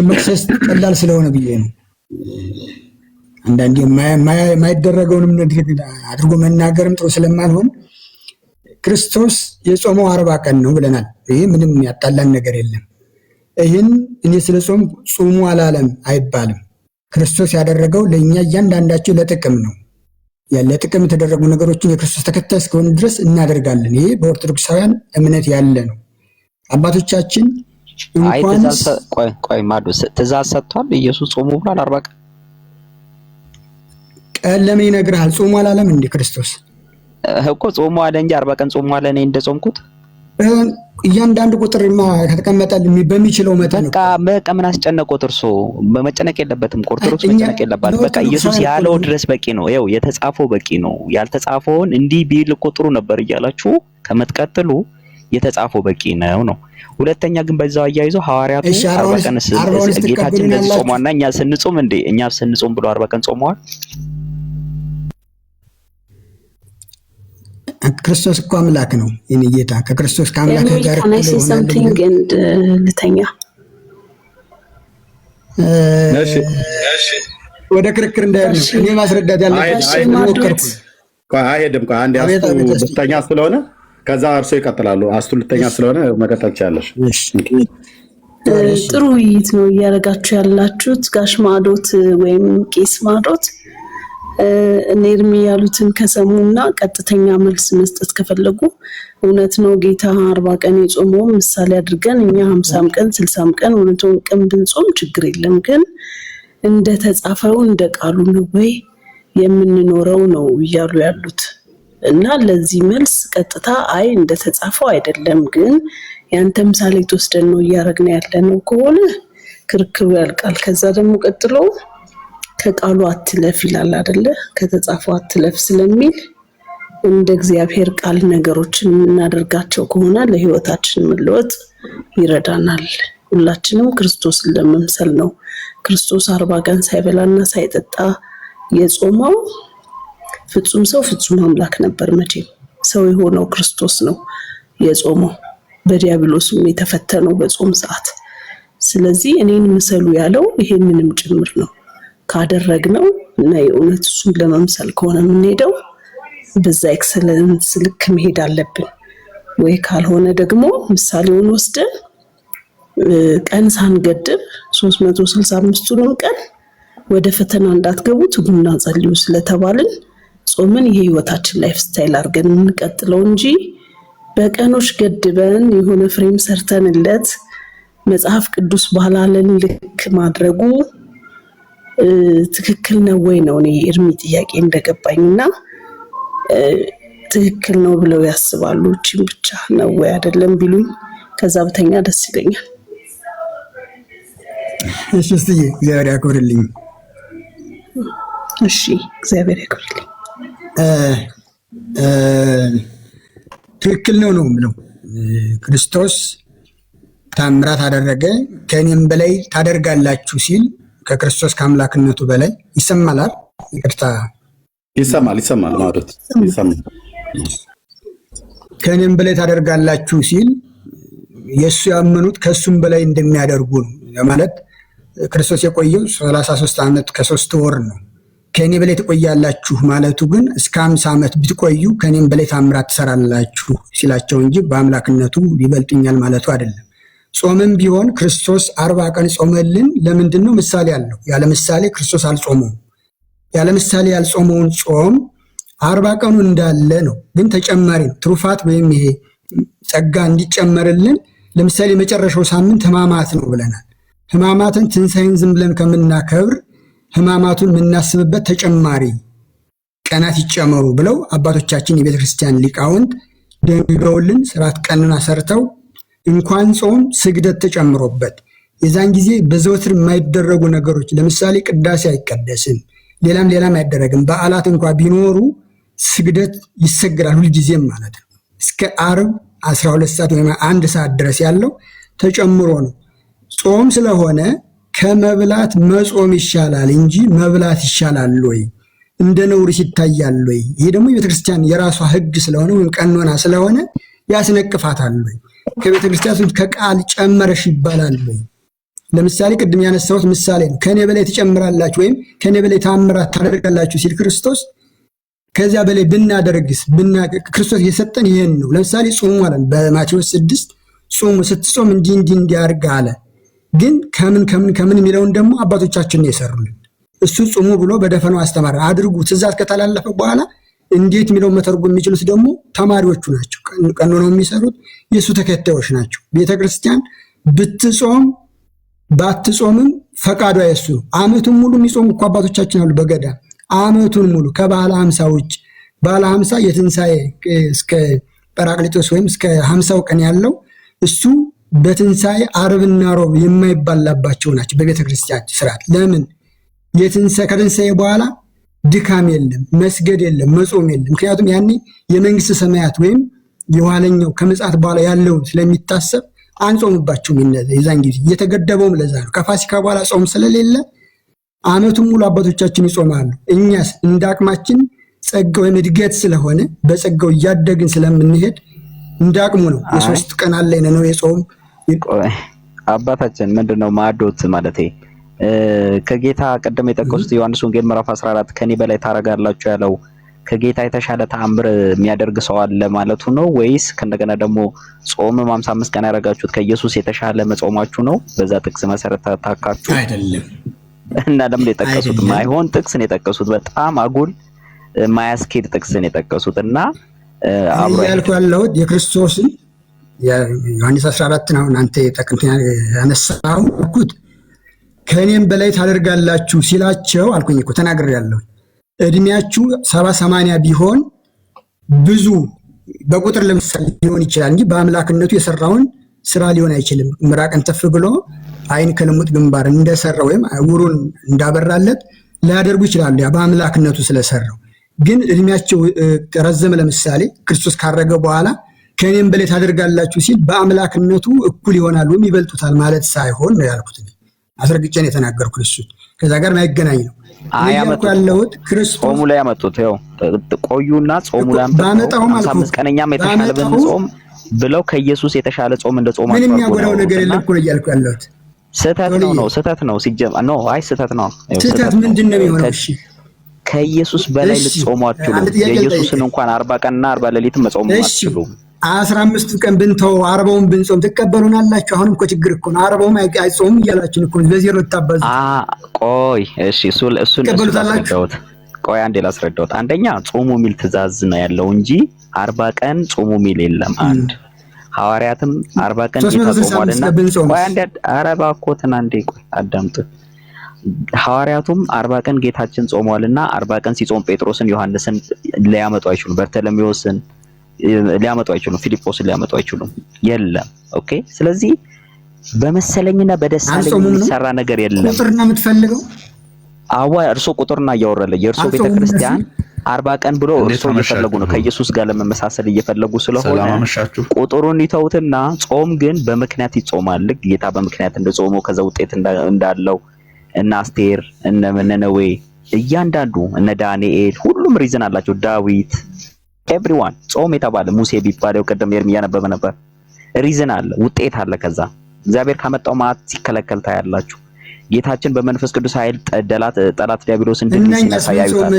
መክሰስ ቀላል ስለሆነ ብዬ ነው። አንዳንዴ የማይደረገውንም አድርጎ መናገርም ጥሩ ስለማልሆን ክርስቶስ የጾመው 40 ቀን ነው ብለናል። ይሄ ምንም ያጣላን ነገር የለም። ይህን እኔ ስለ ጾም ጾሙ አላለም አይባልም። ክርስቶስ ያደረገው ለእኛ እያንዳንዳቸው ለጥቅም ነው። ለጥቅም የተደረጉ ነገሮችን የክርስቶስ ተከታይ እስከሆነ ድረስ እናደርጋለን። ይሄ በኦርቶዶክሳውያን እምነት ያለ ነው። አባቶቻችን እንኳን ቆይ ማዶ ትእዛዝ ሰጥቷል። ኢየሱስ ጾሙ ብሏል 40 ቀን ለምን ይነግራል? ጾሙ አላለም እንዴ ክርስቶስ? እኮ ጾሙ አለ እንጂ 40 ቀን ጾሙ አለ። እኔ እንደጾምኩት እያንዳንዱ ቁጥርማ ከተቀመጠልን በሚችለው መጠን በቃ ምን አስጨነቆት? እርሶ መጨነቅ የለበትም። ኦርቶዶክስ መጨነቅ የለባትም። በቃ ኢየሱስ ያለው ድረስ በቂ ነው። ይኸው የተጻፈው በቂ ነው። ያልተጻፈውን እንዲህ ቢል እኮ ጥሩ ነበር እያላችሁ ከመትቀጥሉ የተጻፈው በቂ ነው። ሁለተኛ ግን በዛው አያይዞ ሐዋርያቱ 40 ቀን ጌታችን እንደዚህ ጾሟና እኛ ስንጾም ብሎ 40 ቀን ጾመዋል። ክርስቶስ እኮ አምላክ ነው። የኔ ጌታ ከክርስቶስ ከአምላክ ጋር ልተኛ። ወደ ክርክር እንዳይሆን እኔ ማስረዳት አይሄድም። አንድ ልተኛ ስለሆነ ከዛ እርሶ ይቀጥላሉ። አስቱ ልተኛ ስለሆነ መቀጠል ትችላለሽ። ጥሩ ውይይት ነው እያደረጋችሁ ያላችሁት። ጋሽ ማዕዶት ወይም ቄስ ማዕዶት ኤርሚ ያሉትን ከሰሙና ቀጥተኛ መልስ መስጠት ከፈለጉ እውነት ነው ጌታ 40 ቀን የጾመው ምሳሌ አድርገን እኛ 50 ቀን 60 ቀን 100 ቀን ብንጾም ችግር የለም። ግን እንደተጻፈው እንደ ቃሉ ነው ወይ የምንኖረው ነው እያሉ ያሉት እና ለዚህ መልስ ቀጥታ አይ እንደተጻፈው አይደለም ግን ያንተ ምሳሌ ተወስደን ነው እያረግን ያለነው ከሆነ ክርክሩ ያልቃል። ከዛ ደግሞ ቀጥሎ ከቃሉ አትለፍ ይላል አይደለ? ከተጻፈው አትለፍ ስለሚል እንደ እግዚአብሔር ቃል ነገሮችን እናደርጋቸው ከሆነ ለህይወታችን መለወጥ ይረዳናል። ሁላችንም ክርስቶስን ለመምሰል ነው። ክርስቶስ 40 ቀን ሳይበላና ሳይጠጣ የጾመው ፍጹም ሰው ፍጹም አምላክ ነበር። መቼም ሰው የሆነው ክርስቶስ ነው የጾመው፣ በዲያብሎስም የተፈተነው በጾም ሰዓት። ስለዚህ እኔን ምሰሉ ያለው ይሄንንም ጭምር ነው። ካደረግነው እና የእውነት እሱን ለመምሰል ከሆነ የምንሄደው በዛ ኤክሰለንስ ልክ መሄድ አለብን። ወይ ካልሆነ ደግሞ ምሳሌውን ወስደን ቀን ሳንገድብ 365ቱንም ቀን ወደ ፈተና እንዳትገቡ ትጉና ጸልዩ ስለተባልን ጾምን የህይወታችን ላይፍ ስታይል አድርገን እንቀጥለው እንጂ በቀኖች ገድበን የሆነ ፍሬም ሰርተንለት መጽሐፍ ቅዱስ ባላለን ልክ ማድረጉ ትክክል ነው ወይ ነው እኔ ኤርሚ ጥያቄ እንደገባኝና ትክክል ነው ብለው ያስባሉ። እቺን ብቻ ነው ወይ አይደለም ቢሉኝ ከዛ በተኛ ደስ ይለኛል። እሺ እግዚአብሔር ያክብርልኝ። እሺ እግዚአብሔር ያክብርልኝ። ትክክል ነው የምለው ክርስቶስ ታምራት አደረገ ከኔም በላይ ታደርጋላችሁ ሲል ከክርስቶስ ከአምላክነቱ በላይ ይሰማላል። ይቅርታ ይሰማል ማለት ይሰማል። ከኔም በላይ ታደርጋላችሁ ሲል የሱ ያመኑት ከሱም በላይ እንደሚያደርጉ ነው ማለት። ክርስቶስ የቆየው 33 ዓመት ከ3 ወር ነው። ከኔ በላይ ትቆያላችሁ ማለቱ ግን እስከ 50 ዓመት ብትቆዩ ከኔም በላይ ታምራት ትሰራላችሁ ሲላቸው እንጂ በአምላክነቱ ይበልጡኛል ማለቱ አይደለም። ጾምም ቢሆን ክርስቶስ 40 ቀን ጾመልን። ለምንድን ነው? ምሳሌ አለው። ያለ ምሳሌ ክርስቶስ አልጾመውም። ያለ ምሳሌ ያልጾመውን ጾም 40 ቀኑ እንዳለ ነው። ግን ተጨማሪ ትሩፋት ወይም ይሄ ጸጋ እንዲጨመርልን ለምሳሌ የመጨረሻው ሳምንት ሕማማት ነው ብለናል። ሕማማትን ትንሣኤን ዝም ብለን ከምናከብር ሕማማቱን የምናስብበት ተጨማሪ ቀናት ይጨመሩ ብለው አባቶቻችን የቤተ ክርስቲያን ሊቃውንት ደንግገውልን ስርዓት ቀንና ሰርተው እንኳን ጾም ስግደት ተጨምሮበት የዛን ጊዜ በዘወትር የማይደረጉ ነገሮች ለምሳሌ ቅዳሴ አይቀደስም፣ ሌላም አይደረግም። በዓላት እንኳ ቢኖሩ ስግደት ይሰግዳል ሁልጊዜም ማለት ነው። እስከ ዓርብ 12 ሰዓት ወይም 1 ሰዓት ድረስ ያለው ተጨምሮ ነው። ጾም ስለሆነ ከመብላት መጾም ይሻላል እንጂ መብላት ይሻላል ወይ? እንደ ነውርስ ይታያል ወይ? ይሄ ደግሞ የቤተክርስቲያን የራሷ ሕግ ስለሆነ ወይም ቀኖና ስለሆነ ያስነቅፋታል ወይ? ከቤተክርስቲያን ከቃል ጨመረሽ ይባላል ወይ? ለምሳሌ ቅድም ያነሳሁት ምሳሌ ነው። ከኔ በላይ ትጨምራላችሁ ወይም ከኔ በላይ ታምራት ታደርጋላችሁ ሲል ክርስቶስ ከዚያ በላይ ብናደርግስ ክርስቶስ የሰጠን ይሄን ነው። ለምሳሌ ጾሙ አለ በማቴዎስ 6 ጾሙ ስትጾም እንዲህ አድርግ አለ። ግን ከምን የሚለውን ደግሞ አባቶቻችን ነው የሰሩልን። እሱ ጾሙ ብሎ በደፈናው አስተማረ። አድርጉ ትእዛዝ ከተላለፈ በኋላ እንዴት የሚለውን መተርጎም የሚችሉት ደግሞ ተማሪዎቹ ናቸው። ቀኖናው የሚሰሩት የእሱ ተከታዮች ናቸው። ቤተክርስቲያን ብትጾም ባትጾምም ፈቃዷ የሱ ነው። ዓመቱን ሙሉ የሚጾሙ እኮ አባቶቻችን አሉ በገዳም ዓመቱን ሙሉ ከባለ 50 ውጭ ባለ 50 የትንሣኤ እስከ ጰራቅሊጦስ ወይም እስከ 50 ቀን ያለው እሱ በትንሣኤ ዓርብና ሮብ የማይባላባቸው ናቸው በቤተክርስቲያን ስርዓት። ለምን? ከትንሣኤ በኋላ ድካም የለም፣ መስገድ የለም፣ መጾም የለም። ምክንያቱም ያኔ የመንግስት ሰማያት ወይም የኋለኛው ከምጽአት በኋላ ያለው ስለሚታሰብ አንጾምባቸውም። የዛን ጊዜ እየተገደበውም ለዛ ነው። ከፋሲካ በኋላ ጾም ስለሌለ ዓመቱን ሙሉ አባቶቻችን ይጾማሉ። እኛስ እንደ አቅማችን ጸጋ ወይም እድገት ስለሆነ በጸጋው እያደግን ስለምንሄድ እንዳቅሙ ነው። የ3 ቀን አለኝ ነው የጾም አባታችን ምንድነው ማዕዶት ማለት ከጌታ ቀደም የጠቀሱት ዮሐንስ ወንጌል ምዕራፍ 14 ከኔ በላይ ታረጋላችሁ ያለው ከጌታ የተሻለ ተአምር የሚያደርግ ሰው አለ ማለቱ ነው ወይስ ከእንደገና ደግሞ ጾም 55 ቀን ያደረጋችሁት ከኢየሱስ የተሻለ መጾማችሁ ነው? በዛ ጥቅስ መሰረት ታካችሁ አይደለም። እና ለምን የጠቀሱት ማይሆን ጥቅስን የጠቀሱት በጣም አጉል ማያስኬድ ጥቅስን የጠቀሱት እና አብሮ ያልኩት የክርስቶስን ዮሐንስ 14 ነው። አንተ ያነሳው እኩት ከኔም በላይ ታደርጋላችሁ ሲላቸው አልኩኝ እኮ ተናግሬያለሁ። እድሜያችሁ 70-80 ቢሆን ብዙ በቁጥር ለምሳሌ ሊሆን ይችላል እንጂ በአምላክነቱ የሰራውን ስራ ሊሆን አይችልም። ምራቅን ተፍ ብሎ አይን ከልሙጥ ግንባር እንደሰራ ወይም ዕውሩን እንዳበራለት ሊያደርጉ ይችላሉ ያ በአምላክነቱ ስለሰራው። ግን እድሜያቸው ረዘመ ለምሳሌ ክርስቶስ ካረገ በኋላ ከኔም በላይ ታደርጋላችሁ ሲል በአምላክነቱ እኩል ይሆናሉ ወይም ይበልጡታል ማለት ሳይሆን ነው ያልኩት። አስረግጬ ነው የተናገርኩት። እሱ ከዛ ጋር ማይገናኝ ነው። አያመጡት ያለውት ክርስቶስ ጾሙ ላይ ያመጡት ይኸው ቆዩና ጾሙ ላይ ያመጣው 55 ቀንኛም የተሻለ ብንጾም ብለው ከኢየሱስ የተሻለ ጾም እንደ ጾም ምንም የሚያጎዳው ነገር የለም እኮ እያልኩ ያለሁት ስህተት ነው ሲጀምር ነው። አይ ስህተት ነው። ስህተት ምንድነው የሚሆነው? እሺ ከኢየሱስ በላይ ልትጾሙ አትችሉም። የኢየሱስን እንኳን 40 ቀንና 40 ሌሊት መጾም አትችሉም። 15 ቀን ብንተው 40ውን ብንጾም ትቀበሉናላችሁ? አሁንም እኮ ችግር እኮ ነው። 40ውን አይጾም እያላችሁ እኮ ለዚህ ነው ተታባዙ። ቆይ እሺ እሱን ላስረዳሁት። ቆይ አንዴ ላስረዳሁት። አንደኛ ጾሙ የሚል ትእዛዝ ነው ያለው እንጂ 40 ቀን ጾሙ የሚል የለም። አንድ ሐዋርያትም 40 ቀን ተጾሟልና ቆይ አንዴ አረባ እኮትን አንዴ ቆይ አዳምጡ። ሐዋርያቱም 40 ቀን ጌታችን ጾሟልና 40 ቀን ሲጾም ጴጥሮስን ዮሐንስን ሊያመጡ አይችሉም። በርተሎሜዎስን ሊያመጡ አይችሉም። ፊልጶስን ሊያመጡ አይችሉም። የለም ኦኬ። ስለዚህ በመሰለኝና በደሳለኝ የሚሰራ ነገር የለም። ቁጥርና የምትፈልገው እርሶ ቁጥርና እያወረለ የእርሶ ቤተክርስቲያን 40 ቀን ብሎ እርሶ እየፈለጉ ነው ከኢየሱስ ጋር ለመመሳሰል እየፈለጉ ስለሆነ ቁጥሩን ይተውትና ጾም ግን በምክንያት ይጾማል። ጌታ በምክንያት እንደጾመው ከዛ ውጤት እንዳለው እና አስቴር እነ ነነዌ እያንዳንዱ እነ ዳንኤል ሁሉም ሪዝን አላቸው። ዳዊት ኤቭሪዋን ጾም የተባለ ሙሴ ቢባለው ቀደም ኤርሚያ ያነበበ ነበር። ሪዝን አለ፣ ውጤት አለ። ከዛ እግዚአብሔር ካመጣው ማት ሲከለከል ታያላችሁ። ጌታችን በመንፈስ ቅዱስ ኃይል ጠላት ዲያብሎስን ድል ሲነሳ ያዩታል።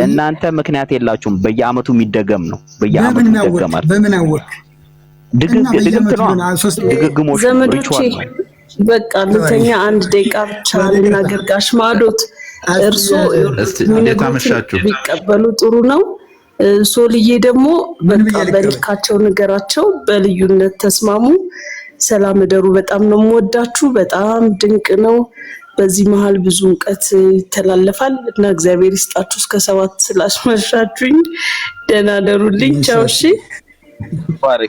እናንተ ምክንያት የላችሁም። በየአመቱ የሚደገም ነው። በየአመቱ ይደገማል። በምን አወቅ? ድግግሞሽ ዘመዶቼ በቃ ለተኛ 1 ደቂቃ ብቻ ልናገር። ጋሽ ማዶት እርሶ ቢቀበሉ ጥሩ ነው። ሶልዬ ደግሞ በቃ በልካቸው ነገራቸው፣ በልዩነት ተስማሙ። ሰላም እደሩ። በጣም ነው የምወዳችሁ። በጣም ድንቅ ነው። በዚህ መሃል ብዙ እውቀት ይተላለፋል እና እግዚአብሔር ይስጣችሁ። እስከ 7 ስላስመሻችሁኝ ደህና ደሩልኝ። ቻው። እሺ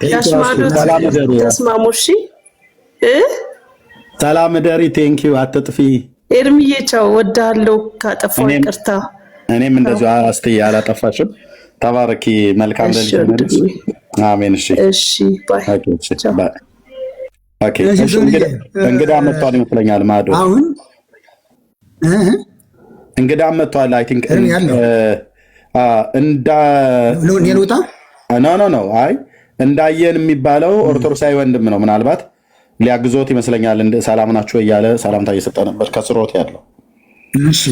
ጋሽ ማዶት ተስማሙ። እሺ ሰላም ደሪ። ቴንኪው። አትጥፊ ኤርሚዬ ቻው፣ ወዳለው ካጠፋው ይቅርታ። እኔም እንደዚሁ አስትዬ አላጠፋሽም። ተባረኪ። መልካም ለልጅ። አሜን። እሺ እሺ፣ ባይ። ኦኬ። እንግዳ መጥቷል ይመስለኛል። ማዶ አሁን እንግዳ መጥቷል። አይ ቲንክ እንዳ ኖ አይ እንዳየን የሚባለው ኦርቶዶክሳዊ ወንድም ነው። ምናልባት ሊያግዞት ይመስለኛል። ሰላም ናችሁ እያለ ሰላምታ እየሰጠ ነበር ከስሮት ያለው። እሺ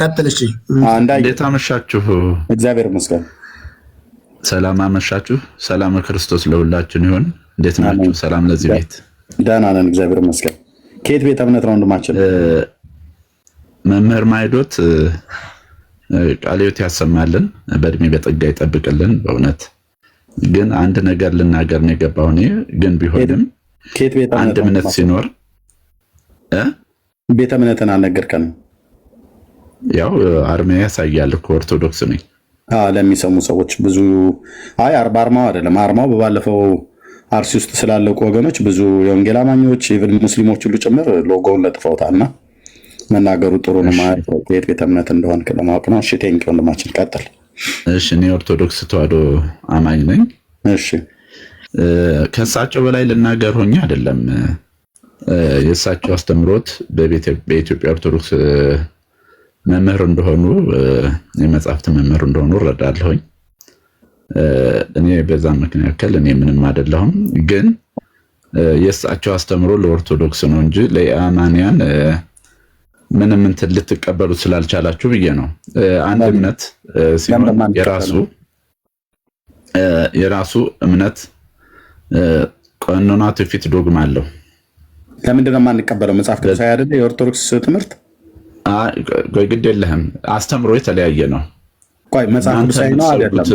ቀጥል። እሺ እንዴት አመሻችሁ? እግዚአብሔር ይመስገን። ሰላም አመሻችሁ። ሰላም ክርስቶስ ለሁላችን ይሁን። እንዴት ናችሁ? ሰላም ለዚህ ቤት። ደህና ነን፣ እግዚአብሔር ይመስገን። ከየት ቤተ እምነት ነው ወንድማችን? መምህር ማይዶት ቃለ ሕይወት ያሰማልን፣ በእድሜ በጸጋ ይጠብቅልን። በእውነት ግን አንድ ነገር ልናገር ነው የገባው እኔ ግን ቢሆንም አንድ እምነት ሲኖር ቤተ እምነትን አልነገርከንም። ያው አርማዬ ያሳያል እኮ ኦርቶዶክስ ነኝ። ለሚሰሙ ሰዎች ብዙ አርማው አይደለም። አርማው በባለፈው አርሲ ውስጥ ስላለቁ ወገኖች ብዙ የወንጌል አማኞች ኢቭን ሙስሊሞች ሁሉ ጭምር ሎጎውን ለጥፈውታልና መናገሩ ጥሩ ነው። ማለት የት ቤተ እምነት እንደሆነ ለማወቅ ነው። እሺ ቴንክ ወንድማችን ቀጥል። እሺ እኔ ኦርቶዶክስ ተዋህዶ አማኝ ነኝ። እሺ ከእሳቸው በላይ ልናገር ሆኜ አይደለም። የእሳቸው አስተምሮት በኢትዮጵያ ኦርቶዶክስ መምህር እንደሆኑ የመጽሐፍት መምህር እንደሆኑ እረዳለሁኝ። እኔ በዛ ምክንያት እኔ ምንም አይደለሁም። ግን የእሳቸው አስተምሮ ለኦርቶዶክስ ነው እንጂ ለአማንያን ምንም እንትን ልትቀበሉ ስላልቻላችሁ ብዬ ነው። አንድ እምነት ሲሆን የራሱ እምነት ቀኖና፣ ትውፊት፣ ዶግማ አለው። ለምንድን ነው የማንቀበለው? መጽሐፍ ቅዱሳዊ አይደለ የኦርቶዶክስ ትምህርት? ግድ የለህም፣ አስተምሮ የተለያየ ነው። ቆይ መጽሐፍ ቅዱሳዊ ነው አይደለም?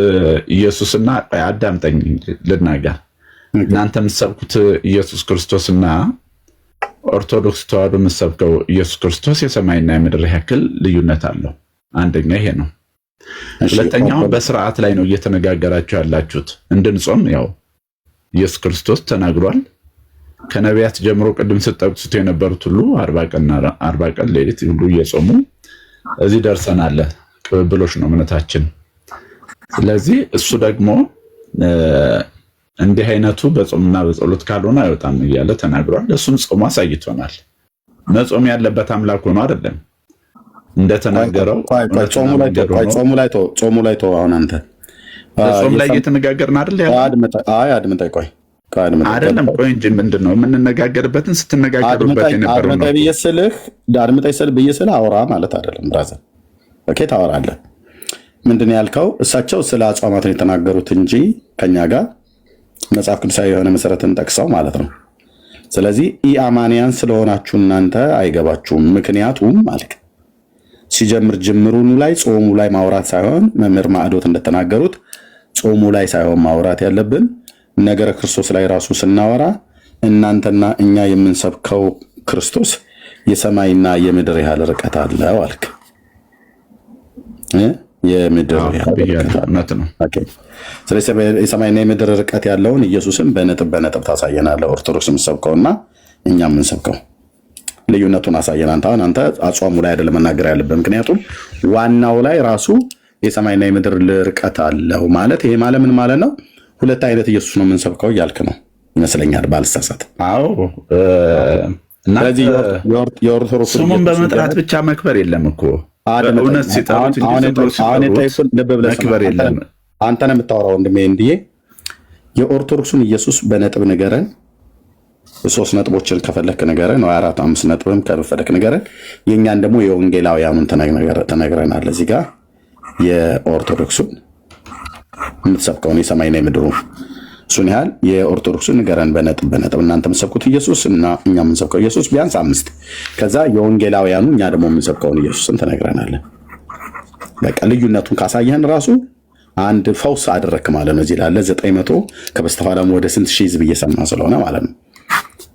ኢየሱስና አዳምጠኝ ልናገር። እናንተ የምትሰብኩት ኢየሱስ ክርስቶስና ኦርቶዶክስ ተዋህዶ የምትሰብከው ኢየሱስ ክርስቶስ የሰማይና የምድር ያክል ልዩነት አለው። አንደኛ ይሄ ነው። ሁለተኛው በስርዓት ላይ ነው እየተነጋገራችሁ ያላችሁት። እንድንጾም ያው ኢየሱስ ክርስቶስ ተናግሯል። ከነቢያት ጀምሮ ቅድም ስትጠቅሱት የነበሩት ሁሉ 40 ቀን ሌሊት ሁሉ እየጾሙ እዚህ ደርሰናል። ቅብብሎች ነው እምነታችን። ስለዚህ እሱ ደግሞ እንዲህ አይነቱ በጾምና በጸሎት ካልሆነ አይወጣም እያለ ተናግሯል። እሱም ጾሙ አሳይቶናል። መጾም ያለበት አምላክ ሆኖ አይደለም እንደተናገረው። ጾሙ ላይ ተው። አሁን አንተ ጾም ላይ እየተነጋገርን አይደል? አድምጠኝ ቆይ አይደለም ቆይ እንጂ ምንድነው የምንነጋገርበትን ስትነጋገሩበት የነበረው ነው። አድምጠኝ ስል ብዬ ስለ አውራ ማለት አይደለም ብራዘር። ኦኬ ታወራለህ። ምንድነው ያልከው? እሳቸው ስለ አጽዋማት ነው የተናገሩት እንጂ ከኛ ጋር መጽሐፍ ቅዱሳዊ የሆነ መሰረትን ጠቅሰው ማለት ነው። ስለዚህ ኢአማንያን ስለሆናችሁ እናንተ አይገባችሁም። ምክንያቱም ማለት ሲጀምር ጅምሩኑ ላይ ጾሙ ላይ ማውራት ሳይሆን መምህር ማዕዶት እንደተናገሩት ጾሙ ላይ ሳይሆን ማውራት ያለብን ነገረ ክርስቶስ ላይ ራሱ ስናወራ እናንተና እኛ የምንሰብከው ክርስቶስ የሰማይና የምድር ያህል ርቀት አለው አልክ። የምድር እውነት ነው። ስለዚህ የሰማይና የምድር ርቀት ያለውን ኢየሱስን በነጥብ ታሳየናለህ። ኦርቶዶክስ የምትሰብከውና እኛ የምንሰብከው ልዩነቱን አሳየን። አንተ አጽዋሙ ላይ አይደለም መናገር ያለብህ። ምክንያቱም ዋናው ላይ ራሱ የሰማይና የምድር ርቀት አለው ማለት ይሄ ማለት ምን ማለት ነው? ሁለት አይነት ኢየሱስ ነው የምንሰብከው እያልክ ነው ይመስለኛል ባልሳሳት። አዎ። ስለዚህ ስሙን በመጥራት ብቻ መክበር የለም እኮ እውነት ሲጠሩት መክበር የለም። አንተ ነው የምታወራው ወንድሜ። እንዲህ የኦርቶዶክሱን ኢየሱስ በነጥብ ንገረን። 3 ነጥቦችን ከፈለክ ንገረን፣ ወይ 4 5 ነጥብም ከፈለክ ንገረን። የእኛን ደግሞ የወንጌላውያኑን ተነግረናል። እዚህ ጋር የኦርቶዶክሱን የምትሰብከውን የሰማይና የምድሩ እሱን ያህል የኦርቶዶክሱን ንገረን በነጥብ። እናንተ የምትሰብኩት ኢየሱስ እና እኛ የምንሰብከው ኢየሱስ ቢያንስ 5። ከዛ የወንጌላውያኑ እኛ ደግሞ የምንሰብከውን ኢየሱስን ተነግረናለን። በቃ ልዩነቱን ካሳየህን ራሱ አንድ ፈውስ አደረክ ማለት ነው። እዚህ ላለ 900 ከበስተኋላም ወደ ስንት ሺህ ህዝብ እየሰማ ስለሆነ ማለት ነው።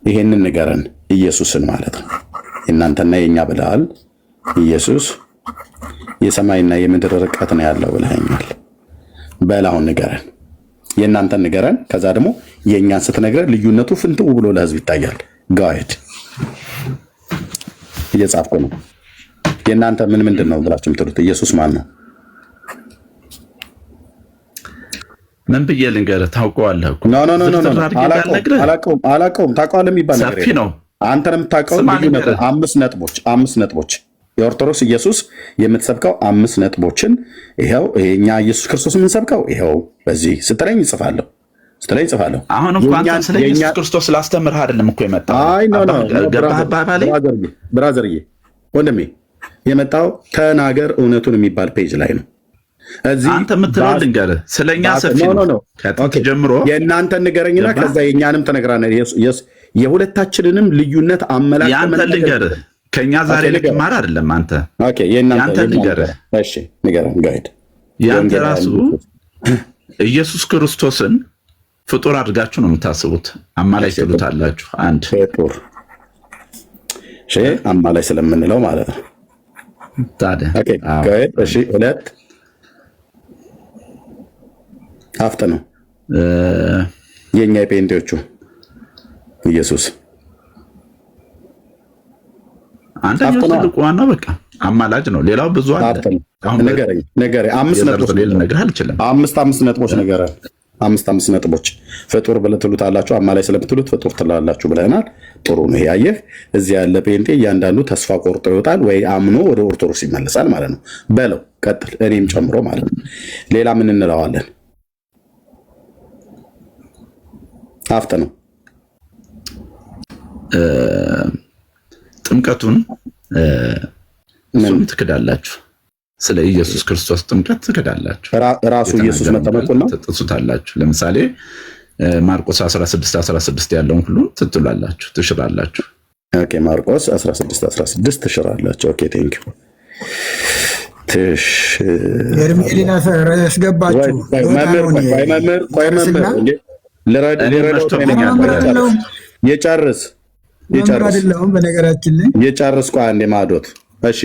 ይሄንን ንገረን ኢየሱስን ማለት ነው። የእናንተና የእኛ ብለሃል። ኢየሱስ የሰማይና የምድር ርቀት ነው ያለው ብለኸኛል። በላሁን ንገረን፣ የእናንተን ንገረን። ከዛ ደግሞ የእኛን ስትነግረን ልዩነቱ ፍንትው ብሎ ለህዝብ ይታያል። ጋይድ እየጻፍኩ ነው። የእናንተ ምንድን ነው ብላችሁ የምትሉት? ኢየሱስ ማን ነው? ምን ብዬ ልንገርህ? ታውቀዋለህ እኮ አላውቀውም። ታውቀዋለህ የሚባል ነገር ሰፊ ነው። አንተ ነው የምታውቀው። አምስት ነጥቦች የኦርቶዶክስ ኢየሱስ የምትሰብከው 5 ነጥቦችን ይኸው። እኛ ኢየሱስ ክርስቶስ የምንሰብከው ይኸው በዚህ ስትለኝ እጽፋለሁ። አሁን እኮ አንተ ስለ ኢየሱስ ክርስቶስ ላስተምርህ አይደለም እኮ የመጣው። ብራዘርዬ ወንድሜ የመጣው ተናገር እውነቱን የሚባል ፔጅ ላይ ነው። አንተ የምትለው ልንገርህ፣ ስለኛ ሰፊ ነው ጀምሮ የእናንተን ንገረኝና ከዛ የእኛንም ተነግራለህ። የሁለታችንንም ልዩነት አመላክተህ ያንተ ልንገርህ። ከኛ ዛሬ ልትማር አይደለም አንተ። ኦኬ ያንተ ልንገርህ። እሺ ንገረኝ። ጋይድ ያንተ ራሱ ኢየሱስ ክርስቶስን ፍጡር አድርጋችሁ ነው የምታስቡት። አማላይ ትሉታላችሁ። አንድ ፍጡር አማላይ ስለምንለው ማለት ነው። ታዲያ እሺ ሁለት ሀፍት ነው የኛ የጴንጤዎቹ ኢየሱስ አንደኛው ትልቁ ዋና በቃ አማላጅ ነው። ሌላው ብዙ አለ። አሁን ነገረኝ 5 ነጥቦች ልነግርህ አልችልም። 5 ነጥቦች ነገረህ። 5 ነጥቦች ፍጡር ብለህ ትሉታላችሁ። አማላይ ስለምትሉት ፍጡር ትላላችሁ ብለናል። ጥሩ ነው። ያየህ እዚህ ያለ ጴንጤ እያንዳንዱ ተስፋ ቆርጦ ይወጣል ወይ አምኖ ወደ ኦርቶዶክስ ይመለሳል ማለት ነው። በለው ቀጥል፣ እኔም ጨምሮ ማለት ነው። ሌላ ምን እንለዋለን? ሀፍት ነው። ጥምቀቱን እሱም ትክዳላችሁ። ስለ ኢየሱስ ክርስቶስ ጥምቀት ትክዳላችሁ። ራሱ ኢየሱስ መጠመቁን ነው ትጥሱታላችሁ። ለምሳሌ ማርቆስ 16:16 ያለውን ሁሉ ትጥላላችሁ፣ ትሽራላችሁ። ኦኬ ማርቆስ 16:16 ትሽራላችሁ። ኦኬ ቴንክ ዩ። ኤርሚኤሊና ያስገባችሁ መምህር የጨርስ በነገራችን ላይ የጨርስ ቋ እንደ ማዶት እሺ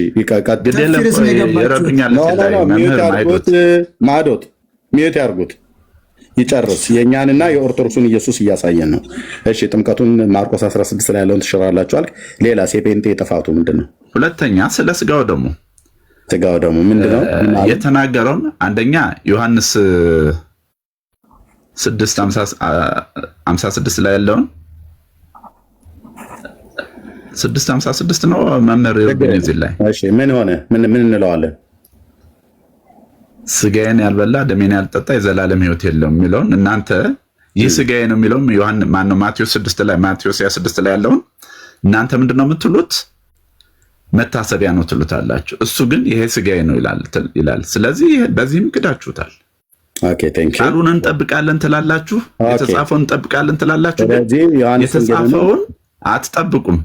ማዶት ሚዩት ያርጉት ይጨርስ። የእኛንና የኦርቶዶክሱን ኢየሱስ እያሳየን ነው። እሺ ጥምቀቱን ማርቆስ 16 ላይ ያለውን ትሽራላችኋል። ሌላ ሴፔንቴ ጥፋቱ ምንድን ነው? ሁለተኛ ስለ ስጋው ደግሞ ምንድነው የተናገረውን? አንደኛ ዮሐንስ 6:56 ላይ ያለውን 6:56 ነው መምህር እዚህ ላይ እሺ ምን ሆነ? ምን እንለዋለን? ስጋዬን ያልበላ ደሜን ያልጠጣ የዘላለም ሕይወት የለውም የሚለውን እናንተ ይህ ስጋዬ ነው የሚለውም ዮሐንስ ማነው ማቴዎስ 6 ላይ ያለውን እናንተ ምንድነው የምትሉት? መታሰቢያ ነው ትሉታላችሁ። እሱ ግን ይሄ ስጋዬ ነው ይላል። ስለዚህ በዚህም ክዳችሁታል። ኦኬ ቴንክ ዩ። ቃሉን እንጠብቃለን ትላላችሁ፣ የተጻፈውን እንጠብቃለን ትላላችሁ፣ የተጻፈውን አትጠብቁም።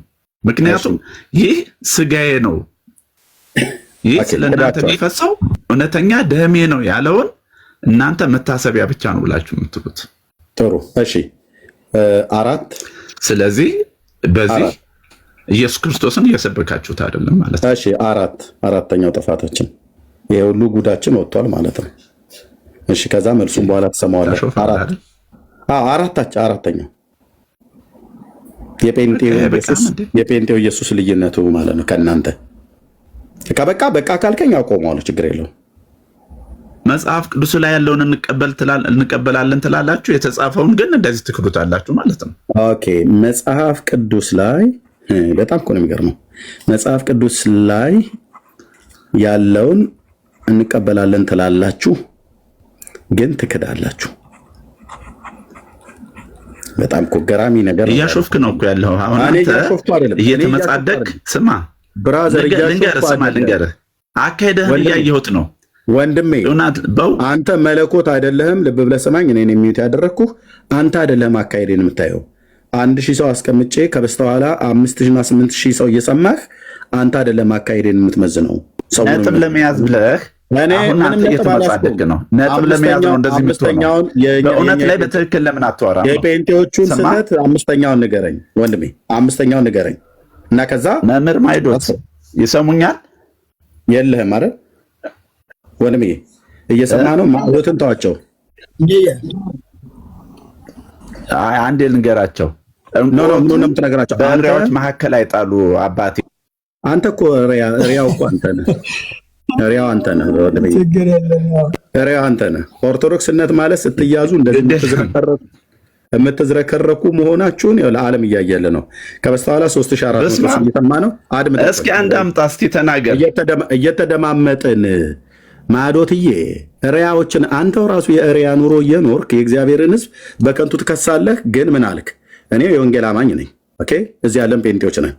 ምክንያቱም ይህ ስጋዬ ነው፣ ይህ ስለእናንተ የሚፈሰው እውነተኛ ደሜ ነው ያለውን እናንተ መታሰቢያ ብቻ ነው ብላችሁ የምትሉት። ጥሩ እሺ። 4 ስለዚህ በዚህ ኢየሱስ ክርስቶስን እየሰበካችሁት አይደለም ማለት ነው። እሺ አራተኛው ጥፋታችን ይሄ ሁሉ ጉዳችን ወጥቷል ማለት ነው። እሺ ከዛ መልሱን በኋላ ተሰማዋለህ። አራተኛው የጴንጤው ኢየሱስ ልዩነቱ ማለት ነው ከእናንተ በቃ ካልከኝ አቆመዋለሁ፣ ችግር የለውም። መጽሐፍ ቅዱስ ላይ ያለውን እንቀበላለን ትላላችሁ፣ የተጻፈውን ግን እንደዚህ ትክዱታላችሁ ማለት ነው። ኦኬ መጽሐፍ ቅዱስ ላይ በጣም እኮ ነው የሚገርመው። መጽሐፍ ቅዱስ ላይ ያለውን እንቀበላለን ትላላችሁ ግን ትክዳላችሁ። በጣም እኮ ገራሚ ነገር ነው። እያሾፍክ ነው እኮ ያለው። አሁን አንተ እየተመጻደቅ ስማ ብራዘር፣ ልንገርህ አካሄደህ እያየሁት ነው ወንድሜ። አንተ መለኮት አይደለህም። ልብ ብለህ ስማኝ። እኔን የሚዩት ያደረግኩህ አንተ አይደለህም አካሄዴን የምታየው። 1000 ሰው አስቀምጬ ከበስተኋላ 5000 እና 8000 ሰው እየሰማህ አንተ አይደለም አካሄዴን የምትመዝነው። ነጥብ ለመያዝ ብለህ አሁን አንተ እየተመጻደቅ ነው። ነጥብ ለመያዝ ነው እንደዚህ የምትሆነው። በእውነት ላይ በትክክል ለምን አትወራም? የጴንጤዎቹን ስህተት 5ኛውን ንገረኝ ወንድሜ፣ 5ኛውን ንገረኝ እና ከዛ መምህር ማይዶት ይሰሙኛል። የለህም አይደል ወንድሜ? እየሰማ ነው። ማይዶትን ተዋቸው። አንዴ ልንገራቸው። ምኑን ነው የምትነግራቸው? በእሪያዎች መካከል አይጣሉ አባቴ አንተ እኮ ሪያው እኮ አንተ ነህ። ሪያው አንተ ነህ። ሪያው አንተ ነህ። ኦርቶዶክስነት ማለት ስትያዙ እንደዚህ የምትዝረከረኩ መሆናችሁን ለዓለም እያየለ ነው። ከበስተኋላ 3400 እየተማ ነው። አድምጥ እስኪ አንድ አምጣ እስቲ ተናገር። እየተደማመጥን ማዶትዬ ሪያዎችን አንተው ራሱ የሪያ ኑሮ እየኖርክ የእግዚአብሔርን ሕዝብ በከንቱ ትከሳለህ። ግን ምን አልክ? እኔ የወንጌል አማኝ ነኝ። ኦኬ፣ እዚህ ያለን ጴንጤዎች ነን።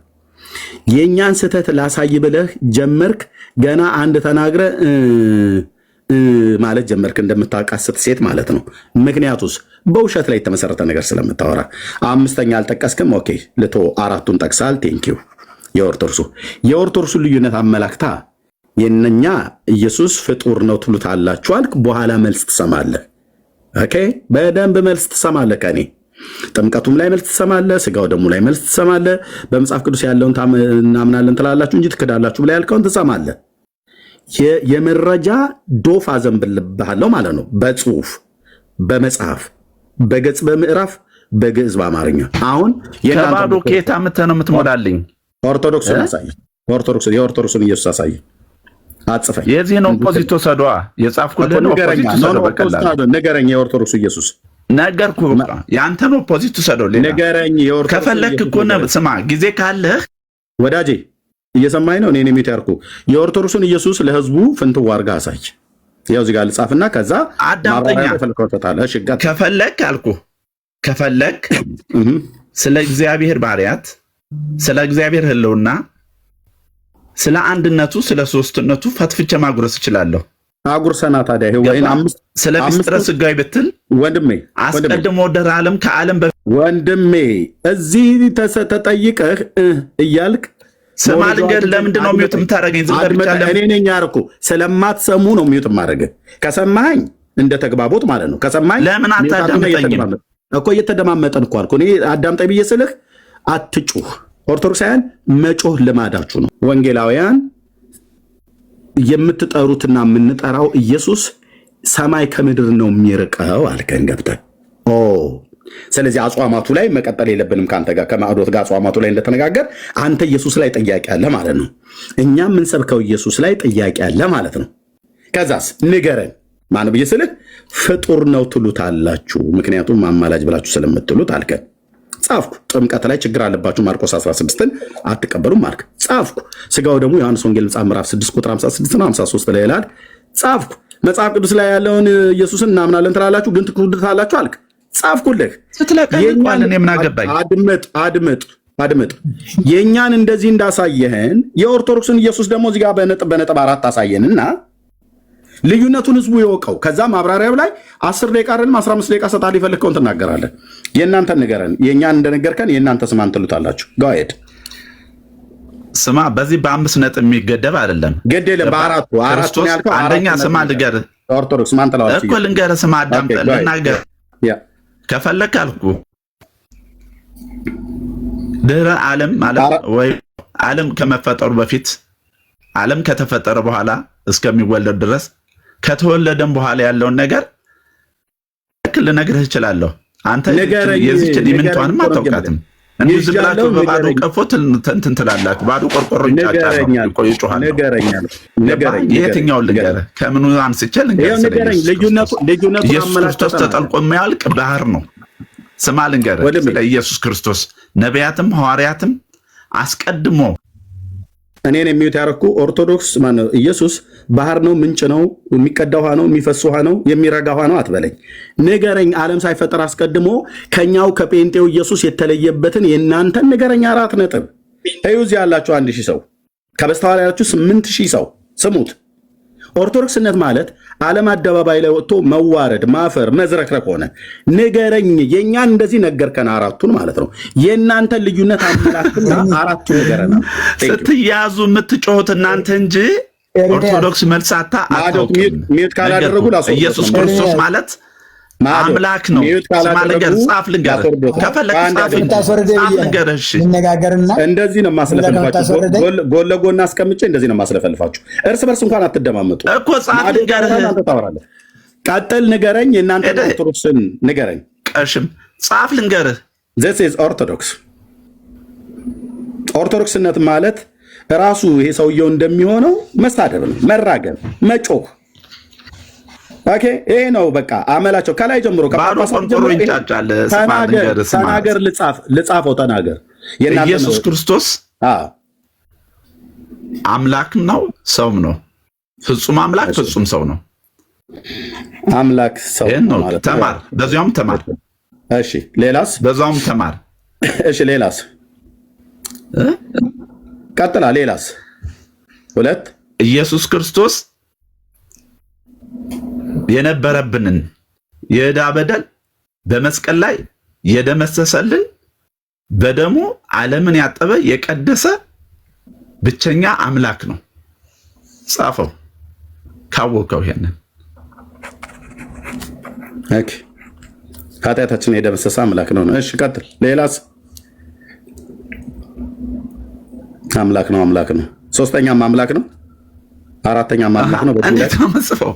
የእኛን ስህተት ላሳይ ብለህ ጀመርክ። ገና አንድ ተናግረ ማለት ጀመርክ፣ እንደምታቃስት ሴት ማለት ነው። ምክንያቱስ በውሸት ላይ የተመሰረተ ነገር ስለምታወራ። አምስተኛ አልጠቀስክም። ኦኬ፣ ልቶ አራቱን ጠቅሳል። ቴንኪው። የኦርቶዶክሱ ልዩነት አመላክታ የነኛ ኢየሱስ ፍጡር ነው ትሉታላችሁ አልክ። በኋላ መልስ ትሰማለህ። ኦኬ፣ በደንብ መልስ ትሰማለህ። ከኔ ጥምቀቱም ላይ መልስ ትሰማለህ። ስጋው ደሙ ላይ መልስ ትሰማለህ። በመጽሐፍ ቅዱስ ያለውን እናምናለን ትላላችሁ እንጂ ትክዳላችሁ ብላ ያልከውን ትሰማለህ። የመረጃ ዶፍ አዘንብልብሃለሁ ማለት ነው። በጽሁፍ በመጽሐፍ በገጽ በምዕራፍ በግዕዝ በአማርኛ። አሁን ከባዶ ኬታ ምተ ነው የምትሞላልኝ። ኦርቶዶክሱን አሳይ። የኦርቶዶክሱን ኢየሱስ አሳይ። አጽፈኝ። የዚህን ኦፖዚቶ ሰዷ የጻፍኩልን ኦፖዚቶ ሰዶ በቀላል ንገረኝ። የኦርቶዶክሱ ኢየሱስ ነገርኩ። ያንተን ኦፖዚቶ ሰዶ ንገረኝ። ከፈለክ እኮ ስማ፣ ጊዜ ካለህ ወዳጄ እየሰማኝ ነው። እኔ የሚታርኩ የኦርቶዶክሱን ኢየሱስ ለህዝቡ ፍንትው አድርጋ አሳይ። ያው እዚህ ጋር ልጻፍና ከዛ አዳምጠኛ። ከፈለክ አልኩ ከፈለክ ስለ እግዚአብሔር ባሪያት፣ ስለ እግዚአብሔር ህልውና፣ ስለ አንድነቱ፣ ስለ ሶስትነቱ ፈትፍቼ ማጉረስ እችላለሁ። አጉርሰና ታዲያ ይሄ ወይን አምስት ስለ ምስጢረ ስጋዊ ብትል ወንድሜ አስቀድሞ ወደ ዓለም ከዓለም ወንድሜ እዚህ ተጠይቀህ እያልክ ስማ ልንገር። ለምንድን ነው ሚውት የምታደርገኝ? ዝም ብለህ ብቻ እኔ ነኝ ያልኩ። ስለማትሰሙ ነው ሚውት የማደርገህ። ከሰማኸኝ እንደ ተግባቦት ማለት ነው። ከሰማኸኝ ለምን አታዳምጠኝም እኮ? እየተደማመጠን እኮ አልኩ። እኔ አዳምጠኝ ብዬ ስልህ አትጩህ። ኦርቶዶክሳውያን መጮህ ልማዳችሁ ነው። ወንጌላውያን የምትጠሩትና የምንጠራው ኢየሱስ ሰማይ ከምድር ነው የሚርቀው አልከን ገብተህ። ስለዚህ አጽዋማቱ ላይ መቀጠል የለብንም ከአንተ ጋር ከማዕዶት ጋር አጽዋማቱ ላይ እንደተነጋገር አንተ ኢየሱስ ላይ ጥያቄ አለ ማለት ነው። እኛ የምንሰብከው ኢየሱስ ላይ ጥያቄ አለ ማለት ነው። ከዛስ ንገረን ማን ብዬ ስልህ ፍጡር ነው ትሉታላችሁ፣ ምክንያቱም አማላጅ ብላችሁ ስለምትሉት አልከን። ጻፍኩ። ጥምቀት ላይ ችግር አለባችሁ ማርቆስ 16ን አትቀበሉም አልክ። ጻፍኩ። ስጋው ደግሞ ዮሐንስ ወንጌል ምዕራፍ 6 ቁጥር 56 እና 53 ላይ ይላል። ጻፍኩ። መጽሐፍ ቅዱስ ላይ ያለውን ኢየሱስን እናምናለን ትላላችሁ ግን ትክዱታላችሁ አልክ። ጻፍኩልህ። ስትለቀልቋልን የምናገባኝ አድምጥ። የእኛን እንደዚህ እንዳሳየህን የኦርቶዶክስን ኢየሱስ ደግሞ እዚህ ጋር በነጥብ 4 አሳየንና ልዩነቱን ህዝቡ ይወቀው። ከዛ ማብራሪያው ላይ 10 ደቂቃ አይደለም 15 ደቂቃ ሰጣል ይፈልከውን ትናገራለህ። የእናንተን ንገረን። የእኛን እንደነገርከን የእናንተ ስማን ትሉታላችሁ። ጋሄድ ስማ። በዚህ በ5 ነጥብ የሚገደብ አይደለም። ገደለ በአራቱ ያልከው አንደኛ ስማ ልንገርህ። ኦርቶዶክስ ማን ተላዋች እኮ ልንገርህ። ስማ አዳምጠህ ልናገር ከፈለክ አልኩ። ድህረ ዓለም ማለት ወይ ዓለም ከመፈጠሩ በፊት ዓለም ከተፈጠረ በኋላ እስከሚወለድ ድረስ ከተወለደም በኋላ ያለውን ነገር ልነግርህ እችላለሁ። አንተ የዚችን ኢምንቷንም አታውቃትም። እንዲሁ ዝም ብላችሁ በባዶ ቀፎት እንትን ትላላችሁ። ባዶ ቆርቆሮ ይጮሃል። የትኛውን ልንገርህ? ከምኑ አንስቼ ልንገርህ? ኢየሱስ ክርስቶስ ተጠልቆ የማያልቅ ባህር ነው። ስማ ልንገርህ ስለ ኢየሱስ ክርስቶስ ነቢያትም ሐዋርያትም አስቀድሞ እኔን የሚዩት ያደረኩ ኦርቶዶክስ ማነው? ኢየሱስ ባህር ነው፣ ምንጭ ነው፣ የሚቀዳ ውሃ ነው፣ የሚፈስ ውሃ ነው፣ የሚረጋ ውሃ ነው አትበለኝ። ንገረኝ። ዓለም ሳይፈጠር አስቀድሞ ከኛው ከጴንጤው ኢየሱስ የተለየበትን የእናንተን ንገረኝ። 4 ነጥብ። እዚህ ያላችሁ 1000 ሰው ከበስተኋላ ያላችሁ 8000 ሰው ስሙት። ኦርቶዶክስነት ማለት ዓለም አደባባይ ላይ ወጥቶ መዋረድ፣ ማፈር፣ መዝረክረክ ሆነ። ንገረኝ። የእኛን እንደዚህ ነገርከን 4ቱን ማለት ነው። የእናንተን ልዩነት አመላክትና 4ቱ ንገረና። ስትያዙ የምትጮሁት እናንተ እንጂ ኦርቶዶክስ መልሳታ አታውቅም። ኢየሱስ ክርስቶስ ማለት አምላክ ነው። ስማ ልንገር፣ ጻፍ ልንገር፣ ከፈለክ ጻፍ ልንገር። እሺ እንደዚህ ነው ማስለፈልፋችሁ። ጎን ለጎን አስቀምጬ እንደዚህ ነው ማስለፈልፋችሁ። እርስ በርስ እንኳን አትደማመጡ እኮ። ጻፍ ልንገር፣ ቀጥል፣ ንገረኝ። የእናንተ ኦርቶዶክስን ንገረኝ። ቀሽም ጻፍ ልንገር። this is ኦርቶዶክስነት ማለት ራሱ ይሄ ሰውየው እንደሚሆነው መሳደብ ነው፣ መራገም፣ መጮህ። ኦኬ ይሄ ነው በቃ አመላቸው ከላይ ጀምሮ ባዶ ቆንቆሮ ይንጫጫል። ተናገር፣ ልጻፈው፣ ተናገር። ኢየሱስ ክርስቶስ አምላክም ነው ሰውም ነው። ፍጹም አምላክ ፍጹም ሰው ነው። አምላክ ሰው ነው ማለት ተማር፣ በዚያውም ተማር። እሺ ሌላስ? በዛውም ተማር። እሺ ሌላስ? ቀጥላ። ሌላስ? ሁለት ኢየሱስ ክርስቶስ የነበረብንን የዕዳ በደል በመስቀል ላይ የደመሰሰልን በደሙ ዓለምን ያጠበ የቀደሰ ብቸኛ አምላክ ነው። ጻፈው ካወቀው ይሄንን። ኦኬ ኃጢአታችን የደመሰሰ አምላክ ነው። እሺ ቀጥል። ሌላስ? አምላክ ነው። ሶስተኛም አምላክ ነው። አራተኛም አምላክ ነው። እንዴት ነው የምጽፈው?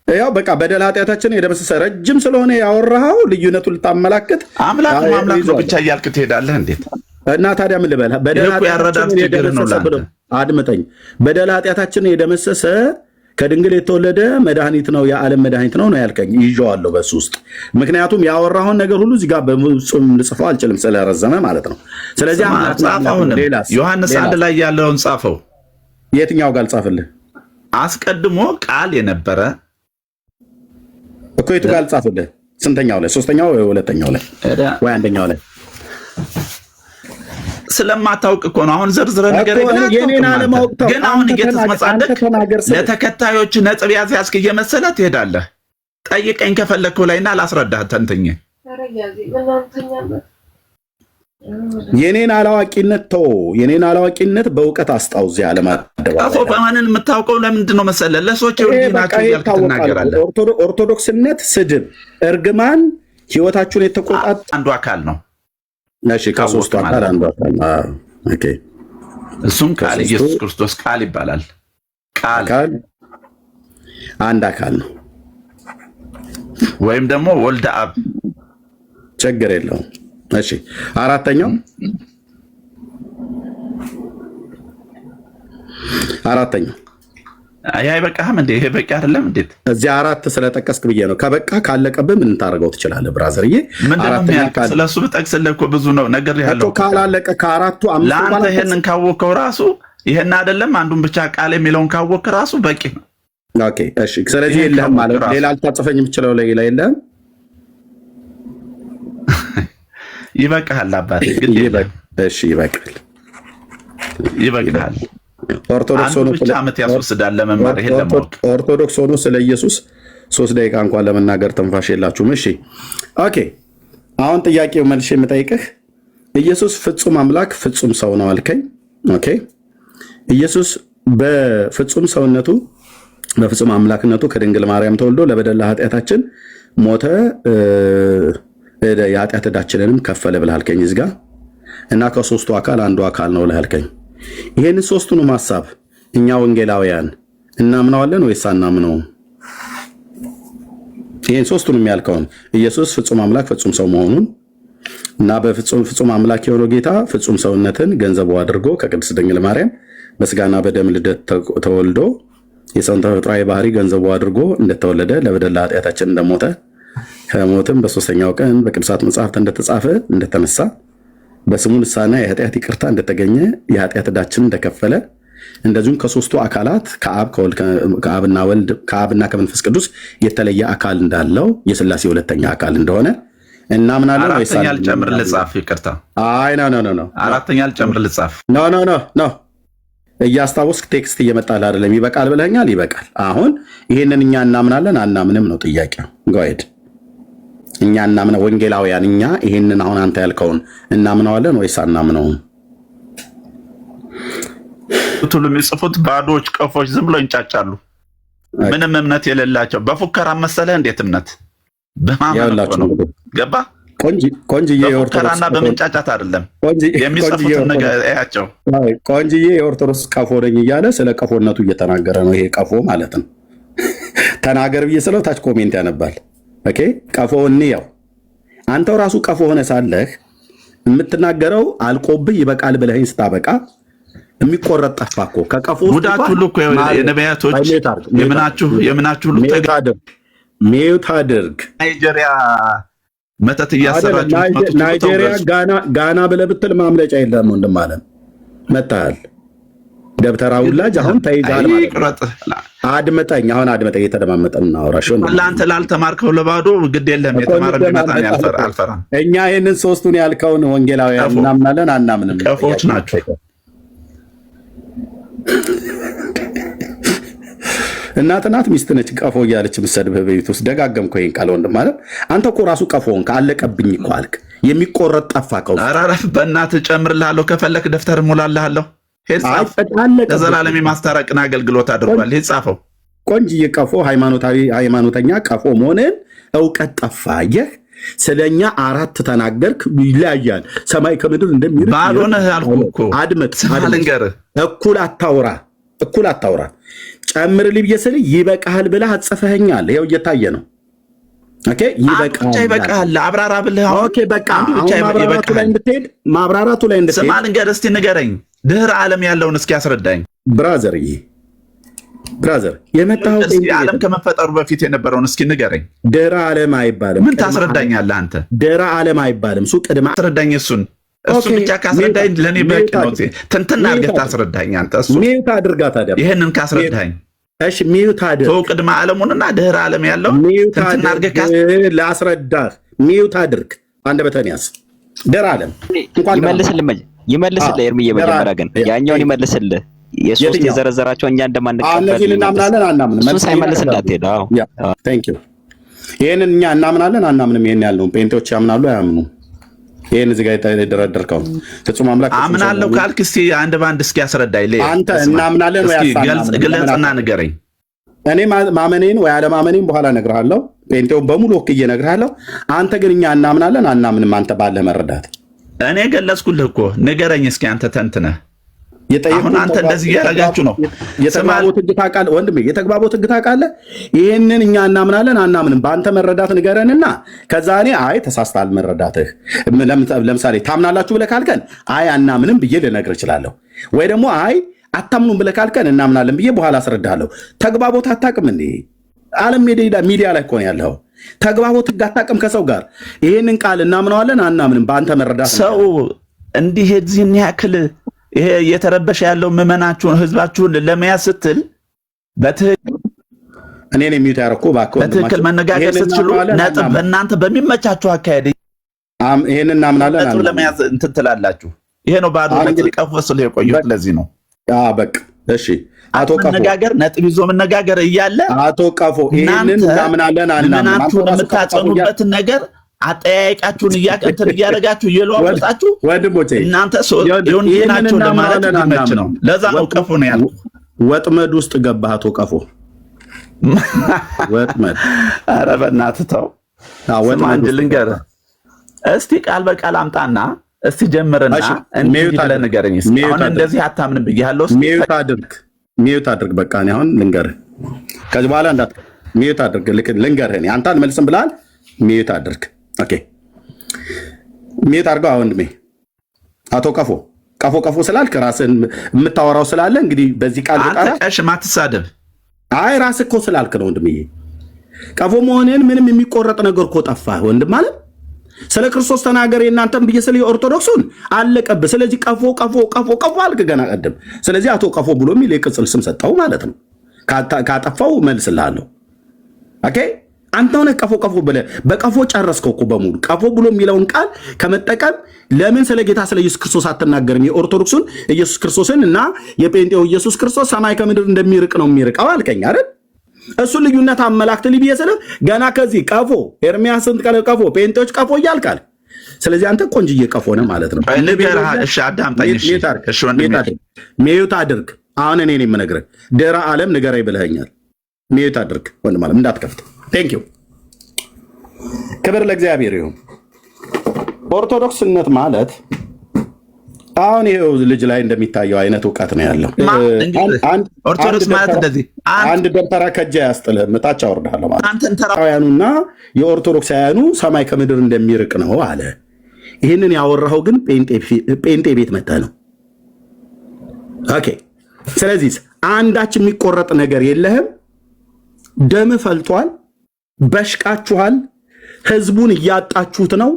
ያው በቃ በደል ኃጢአታችን የደመሰሰ ረጅም ስለሆነ ያወራኸው ልዩነቱን ልታመላክት አምላክ ነው ብቻ እያልክ ትሄዳለህ። እንዴት እና ታዲያ ምን ልበል? በደል ኃጢአታችን የደመሰሰ ብሎ አድምጠኝ። በደል ኃጢአታችን የደመሰሰ ከድንግል የተወለደ መድኃኒት ነው፣ የዓለም መድኃኒት ነው ያልከኝ ይዤዋለሁ በሱ ውስጥ። ምክንያቱም ያወራኸውን ነገር ሁሉ እዚህ ጋር በፍጹም ልጽፈው አልችልም ስለረዘመ ማለት ነው። ስለዚህ ዮሐንስ 1 ላይ ያለውን ጻፈው። የትኛው ጋር ልጻፍልህ? አስቀድሞ ቃል የነበረ እኮ የቱ ጋር ልጻፍልህ? ስንተኛው ላይ? ሶስተኛው ወይ ሁለተኛው ላይ ወይ አንደኛው ላይ? ስለማታውቅ እኮ ነው። አሁን ዝርዝር ነገር የኔን አለማወቅ ተው። ግን አሁን እየተመጻደቅ ለተከታዮች ነጥብ ያዝያዝክ እየመሰለ ትሄዳለህ። ጠይቀኝ ከፈለግከው ላይና ላስረዳህ ተንተኝ። የኔን አላዋቂነት ተው። የኔን አላዋቂነት በእውቀት አስጣው። እዚህ አለማደባ አፎ በማንን የምታውቀው ለምንድን ነው መሰለህ? ለሰዎች ይወዲ ናቸው ያልክ ትናገራለህ። ኦርቶዶክስነት ስድብ፣ እርግማን ህይወታችሁን የተቆጣጠረ አንዱ አካል ነው። እሺ ከሶስቱ አካል አንዱ አካል ነው። ኦኬ እሱም ቃል ኢየሱስ ክርስቶስ ቃል ይባላል። ቃል አንድ አካል ነው። ወይም ደግሞ ወልደ አብ ችግር የለውም። እሺ አራተኛው አይ በቃህም እንዴ? ይሄ በቃ አይደለም እንዴት? እዚህ አራት ስለጠቀስክ ብዬ ነው። ከበቃ ካለቀብህ ምን ታደርገው ትችላለህ ብራዘርዬ? አራተኛ ስለሱ ብጠቅስልህ እኮ ብዙ ነው ነገር ያለው። ካላለቀ ከአራቱ አምስቱ ለአንተ ይሄንን ካወቀው ራሱ ይሄን አይደለም አንዱን ብቻ ቃል የሚለውን ካወቀ ራሱ በቂ ነው። ኦኬ እሺ። ስለዚህ የለህም ማለት ሌላ ልታጽፈኝ የምችለው ሌላ የለህም? ይበቃሃል አባቴ። ግን እሺ ይበቃል። ኦርቶዶክስ ሆኖ ብቻ ዓመት ያስወስዳል ለመማር። ይሄን ለማወቅ ኦርቶዶክስ ሆኖ ስለ ኢየሱስ 3 ደቂቃ እንኳን ለመናገር ትንፋሽ የላችሁም። እሺ ኦኬ። አሁን ጥያቄው መልሼ የምጠይቅህ ኢየሱስ ፍጹም አምላክ ፍጹም ሰው ነው አልከኝ። ኦኬ ኢየሱስ በፍጹም ሰውነቱ በፍጹም አምላክነቱ ከድንግል ማርያም ተወልዶ ለበደል ኃጢአታችን ሞተ፣ የኃጢአት ዕዳችንንም ከፈለ ብለህ አልከኝ እዚህ ጋር እና ከሶስቱ አካል አንዱ አካል ነው ብለህ አልከኝ። ይሄን ሶስቱንም ሐሳብ እኛ ወንጌላውያን እናምናዋለን ወይስ አናምነውም? ይሄን ሶስቱንም ያልከውን ኢየሱስ ፍጹም አምላክ ፍጹም ሰው መሆኑን እና በፍጹም አምላክ የሆነው ጌታ ፍጹም ሰውነትን ገንዘቡ አድርጎ ከቅድስት ድንግል ማርያም በስጋና በደም ልደት ተወልዶ የሰውን ተፈጥሯዊ ባህሪ ገንዘቡ አድርጎ እንደተወለደ ለበደል ኃጢአታችን እንደሞተ ከሞትም በሶስተኛው ቀን በቅዱሳት መጽሐፍት እንደተጻፈ እንደተነሳ በስሙ ንስሐና የኃጢአት ይቅርታ እንደተገኘ የኃጢአት ዕዳችን እንደከፈለ እንደዚሁም ከሶስቱ አካላት ከአብና ወልድ ከአብና ከመንፈስ ቅዱስ የተለየ አካል እንዳለው የሥላሴ ሁለተኛ አካል እንደሆነ እናምናለን። ወይስ አራተኛ ልጨምር ልጻፍ? ይቅርታ አይ ኖ አራተኛ ልጨምር ልጻፍ? ኖ እያስታወስክ ቴክስት እየመጣልህ አይደለም። ይበቃል ብለኸኛል። ይበቃል። አሁን ይሄንን እኛ እናምናለን አናምንም ነው ጥያቄው። ጎሄድ እኛ እናምነው ወንጌላውያን እኛ ይሄንን አሁን አንተ ያልከውን እናምነዋለን ወይስ አናምነውም? ሁሉ የሚጽፉት ባዶች ቀፎች ዝም ብሎ ይንጫጫሉ። ምንም እምነት የሌላቸው በፉከራ መሰለህ። እንዴት እምነት በማመን ነው? ገባ? ቆንጅዬ በፉከራና በመንጫጫት አይደለም የሚጽፉት ነገር ያቸው። ቆንጅዬ የኦርቶዶክስ ቀፎ ነኝ እያለ ስለ ቀፎነቱ እየተናገረ ነው። ይሄ ቀፎ ማለት ነው። ተናገር ብዬ ስለው ታች ኮሜንት ያነባል። ኦኬ ቀፎ እንየው። አንተው ራሱ ቀፎ ሆነ ሳለህ የምትናገረው አልቆብህ ይበቃል ብለኸኝ ስታበቃ የሚቆረጥ ጠፋ እኮ ከቀፎ ጉዳችሁ ሁሉ እኮ የነቢያቶች የምናችሁ ሁሉ ሚዩት አድርግ። ናይጄሪያ መተት እያሰራችሁ ናይጄሪያ ጋና ብለህ ብትል ማምለጫ የለም ወንድም አለም መታል ደብተራ ውላጅ አሁን ተይዛል ማለት ነው። አድመጠኝ አሁን አድመጠኝ እየተደማመጠን እናወራሽ ለአንተ ላልተማርከው ለባዶ ግድ የለም የተማረ ቢመጣ አልፈራም። እኛ ይሄንን ሶስቱን ያልከውን ወንጌላውያን እናምናለን አናምንም ቀፎች ናቸው። እናት ሚስት ነች ቀፎ እያለች የምትሰድብህ በቤት ውስጥ ደጋገምከው ይሄን ቃል ወንድም ማለት አንተ እኮ ራሱ ቀፎን ካለቀብኝ እኮ አልክ። የሚቆረጥ ጠፋ ከውስጥ አራራፍ በእናትህ ጨምርልሃለሁ ከፈለክ ደፍተር ሞላልሃለሁ። ለዘላለም የማስታረቅን አገልግሎት አድርጓል። ጻፈው ቆንጅዬ ቀፎ ሃይማኖተኛ ቀፎ መሆንን እውቀት ጠፋ። ይህ ስለኛ አራት ተናገርክ ይለያያል። ሰማይ ከምድር እንደሚርቅ ባልሆነህ አልኩህ እኮ አድመጥ ልንገርህ። እኩል አታውራ ጨምርልኝ ብዬ ስልህ ይበቃሃል ብለህ አጽፈኸኛል። ይኸው እየታየ ነው። ኦኬ ይበቃሃል አብራራ ብለህ ኦኬ በቃ ማብራራቱ ላይ እንድትሄድ ስማ ልንገርህ። እስቲ ንገረኝ ድህረ ዓለም ያለውን እስኪ አስረዳኝ ብራዘር የመጣው ዓለም ከመፈጠሩ በፊት የነበረውን እስኪ ንገረኝ። ድህረ ዓለም አይባልም። ምን ታስረዳኛለህ አንተ? ድህረ ዓለም አይባልም። እሱ ቅድመ አስረዳኝ። እሱን ብቻ ካስረዳኝ ለእኔ በቂ ነው። ትንትና አድርገህ ታስረዳኝ አንተ። እሱ ሚዩት አድርጋ ታዲያ ይህንን ካስረዳኝ እሺ ሚዩት አድርግ። ተው ቅድመ ዓለሙንና ድህረ ዓለም ያለው ትንትና አድርገህ ላስረዳህ። ሚዩት አድርግ። አንደበተን ያዝ። ድህረ ዓለም እንኳን ይመልስልህ ኤርሚዬ። መጀመሪያ ግን ያኛውን ይመልስልህ። የሶስት የዘረዘራቸው እኛ እንደማንቀበል እነዚህን እናምናለን አናምንም። እሱ ሳይመልስ እንዳትሄድ። ቴንክ ዩ። ይሄንን እኛ እናምናለን አናምንም። ይሄን ያልነው ጴንጤዎች ያምናሉ አያምኑ? ይሄን እዚህ ጋር የተደረደርከው ፍጹም አምላክ አምናለሁ ካልክ እስቲ አንድ ባንድ እስኪ አስረዳኝ። አንተ እናምናለን ወይ አሳምናለን? ግለጽና ንገረኝ። እኔ ማመኔን ወይ አለማመኔን በኋላ እነግርሃለሁ። ጴንጤውን በሙሉ ወክዬ እነግርሃለሁ። አንተ ግን እኛ እናምናለን አናምንም? አንተ ባለህ መረዳት እኔ ገለጽኩልህ እኮ ንገረኝ እስኪ አንተ ተንትነህ። አሁን አንተ እንደዚህ እያደረጋችሁ ነው። የተግባቦት ሕግ ታውቃለህ ወንድሜ፣ የተግባቦት ሕግ ታውቃለህ። ይህንን እኛ እናምናለን አናምንም በአንተ መረዳት ንገረንና ከዛ እኔ አይ ተሳስተሃል መረዳትህ። ለምሳሌ ታምናላችሁ ብለህ ካልከን አይ አናምንም ብዬ ልነግርህ እችላለሁ። ወይ ደግሞ አይ አታምኑም ብለህ ካልከን እናምናለን ብዬ በኋላ አስረዳለሁ። ተግባቦት አታውቅም እንዴ? ዓለም ሚዲያ ላይ እኮ ነው ያለው። ተግባቦት ሕግ አታውቅም ከሰው ጋር። ይህንን ቃል እናምነዋለን አናምንም በአንተ መረዳት ሰው እንዲህ እዚህን ያክል ይሄ እየተረበሸ ያለው ምዕመናችሁን ህዝባችሁን ለመያዝ ስትል እኔ ነኝ ሚዩት ያደረኩ እባክህ በትክክል መነጋገር ስትችሉ ነጥብ በእናንተ በሚመቻችሁ አካሄድ ይሄን እናምናለን ነጥብ ለመያዝ እንትን ትላላችሁ። ይሄ ነው ባዶ ነጥብ ቀፎ ስለ የቆየው ለዚህ ነው። በቃ እሺ አቶ ቀፎ መነጋገር ነጥብ ይዞ መነጋገር እያለ አቶ ቀፎ ይሄንን እናምናለን አናምንም ምዕመናችሁን የምታጸኑበትን ነገር አጠያየቃችሁን እንትን እያደረጋችሁ እየለዋወጣችሁ ወንድሞቼ እናንተ ናችሁ ለማለት ይመች ነው። ለዛ ነው ቀፎ ነው ያለው። ወጥመድ ውስጥ ገባህ አቶ ቀፎ ወጥመድ። ኧረ በእናትህ ተው። አንድ ልንገርህ እስቲ ቃል በቃል አምጣና እስቲ ጀምርና እንዲህ ብለህ ንገረኝ። አሁን እንደዚህ አታምንም ብያለሁ። ሚዩት አድርግ በቃ እኔ አሁን ልንገርህ። ከዚህ በኋላ ሚዩት አድርግ ልንገርህ። አንተ አልመልስም ብለሃል። ሚዩት አድርግ። ኦኬ ሚዩት አድርገው። ወንድሜ አቶ ቀፎ ስላልክ ራስን የምታወራው ስላለ እንግዲህ በዚህ ቃል አንተ ቀሽም አትሳደብ። አይ ራስህ እኮ ስላልክ ነው ወንድሜ። ቀፎ መሆንን ምንም የሚቆረጥ ነገር እኮ ጠፋህ ወንድም ማለት ስለ ክርስቶስ ተናገር የእናንተም ብዬ ስለ ኦርቶዶክሱን አለቀብህ። ስለዚህ ቀፎ አልክ ገና ቀደም። ስለዚህ አቶ ቀፎ ብሎ የሚል የቅጽል ስም ሰጠው ማለት ነው። ካጠፋው መልስልሃለሁ። ኦኬ አንተ ሆነ ቀፎ ብለህ በቀፎ ጨረስከው እኮ በሙሉ። ቀፎ ብሎ የሚለውን ቃል ከመጠቀም ለምን ስለ ጌታ ስለ ኢየሱስ ክርስቶስ አትናገርም? የኦርቶዶክሱን ኢየሱስ ክርስቶስን እና የጴንጤው ኢየሱስ ክርስቶስ ሰማይ ከምድር እንደሚርቅ ነው የሚርቀው አልከኝ አይደል? እሱ ልዩነት አመላክት ልብዬ ስለ ገና ከዚህ ቀፎ ኤርሚያስ ስንት ቀፎ ጴንጤዎች ቀፎ እያልካል። ስለዚህ አንተ ቆንጅዬ ቀፎ ነህ ማለት ነው። እሺ አዳምጠኝ። እሺ ሚዩት አድርግ። አሁን እኔ ነኝ የምነግርህ። ድህረ ዓለም ንገረኝ ብለኸኛል። ሚዩት አድርግ ወንድም ማለት እንዳትከፍት። ቴንክ ዩ። ክብር ለእግዚአብሔር ይሁን። ኦርቶዶክስነት ማለት አሁን ይሄው ልጅ ላይ እንደሚታየው አይነት እውቀት ነው ያለው። ኦርቶዶክስ ማለት እንደዚህ አንድ ደብተራ ከእጅ ያስጥልህ ምታች አወርድሃለሁ ማለት አንተንተራውያኑና የኦርቶዶክሳውያኑ ሰማይ ከምድር እንደሚርቅ ነው አለ። ይህንን ያወራኸው ግን ጴንጤ ቤት መተህ ነው። ኦኬ። ስለዚህ አንዳች የሚቆረጥ ነገር የለህም። ደም ፈልቷል፣ በሽቃችኋል፣ ህዝቡን እያጣችሁት ነው።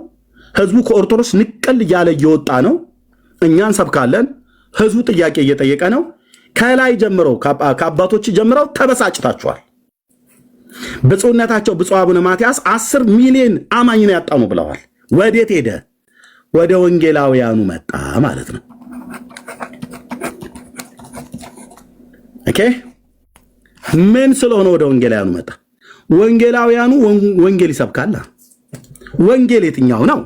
ህዝቡ ከኦርቶዶክስ ንቅል እያለ እየወጣ ነው። እኛ እንሰብካለን፣ ህዝቡ ጥያቄ እየጠየቀ ነው። ከላይ ጀምረው ከአባቶች ጀምረው ተበሳጭታችኋል። ብፁዕነታቸው ብፁዕ አቡነ ማትያስ 10 ሚሊዮን አማኝ ነው ያጣኑ ብለዋል። ወዴት ሄደ? ወደ ወንጌላውያኑ መጣ ማለት ነው። ኦኬ። ምን ስለሆነ ወደ ወንጌላውያኑ መጣ? ወንጌላውያኑ ወንጌል ይሰብካል። ወንጌል የትኛው ነው?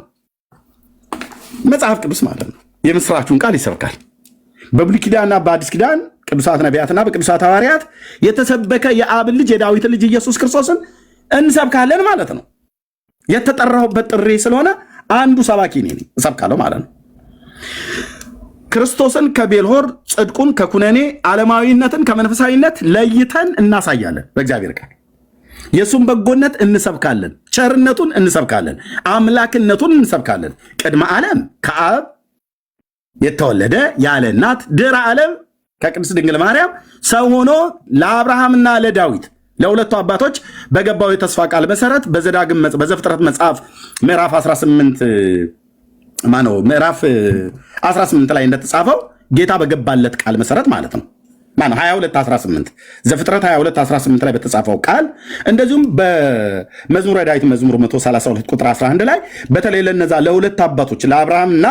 መጽሐፍ ቅዱስ ማለት ነው። የምስራቹን ቃል ይሰብካል። በብሉይ ኪዳንና በአዲስ ኪዳን ቅዱሳት ነቢያትና በቅዱሳት ሐዋርያት የተሰበከ የአብን ልጅ የዳዊት ልጅ ኢየሱስ ክርስቶስን እንሰብካለን ማለት ነው። የተጠራሁበት ጥሪ ስለሆነ አንዱ ሰባኪ ነኝ፣ እሰብካለሁ ማለት ነው። ክርስቶስን ከቤልሆር ጽድቁን ከኩነኔ ዓለማዊነትን ከመንፈሳዊነት ለይተን እናሳያለን። በእግዚአብሔር ቃል የእሱን በጎነት እንሰብካለን፣ ቸርነቱን እንሰብካለን፣ አምላክነቱን እንሰብካለን። ቅድመ ዓለም ከአብ የተወለደ ያለ እናት ድህረ ዓለም ከቅድስት ድንግል ማርያም ሰው ሆኖ ለአብርሃምና ለዳዊት ለሁለቱ አባቶች በገባው የተስፋ ቃል መሰረት በዘፍጥረት መጽሐፍ ምዕራፍ 18 ምዕራፍ 18 ላይ እንደተጻፈው ጌታ በገባለት ቃል መሰረት ማለት ነው። 22:18 ዘፍጥረት 22:18 ላይ በተጻፈው ቃል እንደዚሁም በመዝሙረ ዳዊት መዝሙር 132 ቁጥር 11 ላይ በተለይ ለነዛ ለሁለት አባቶች ለአብርሃምና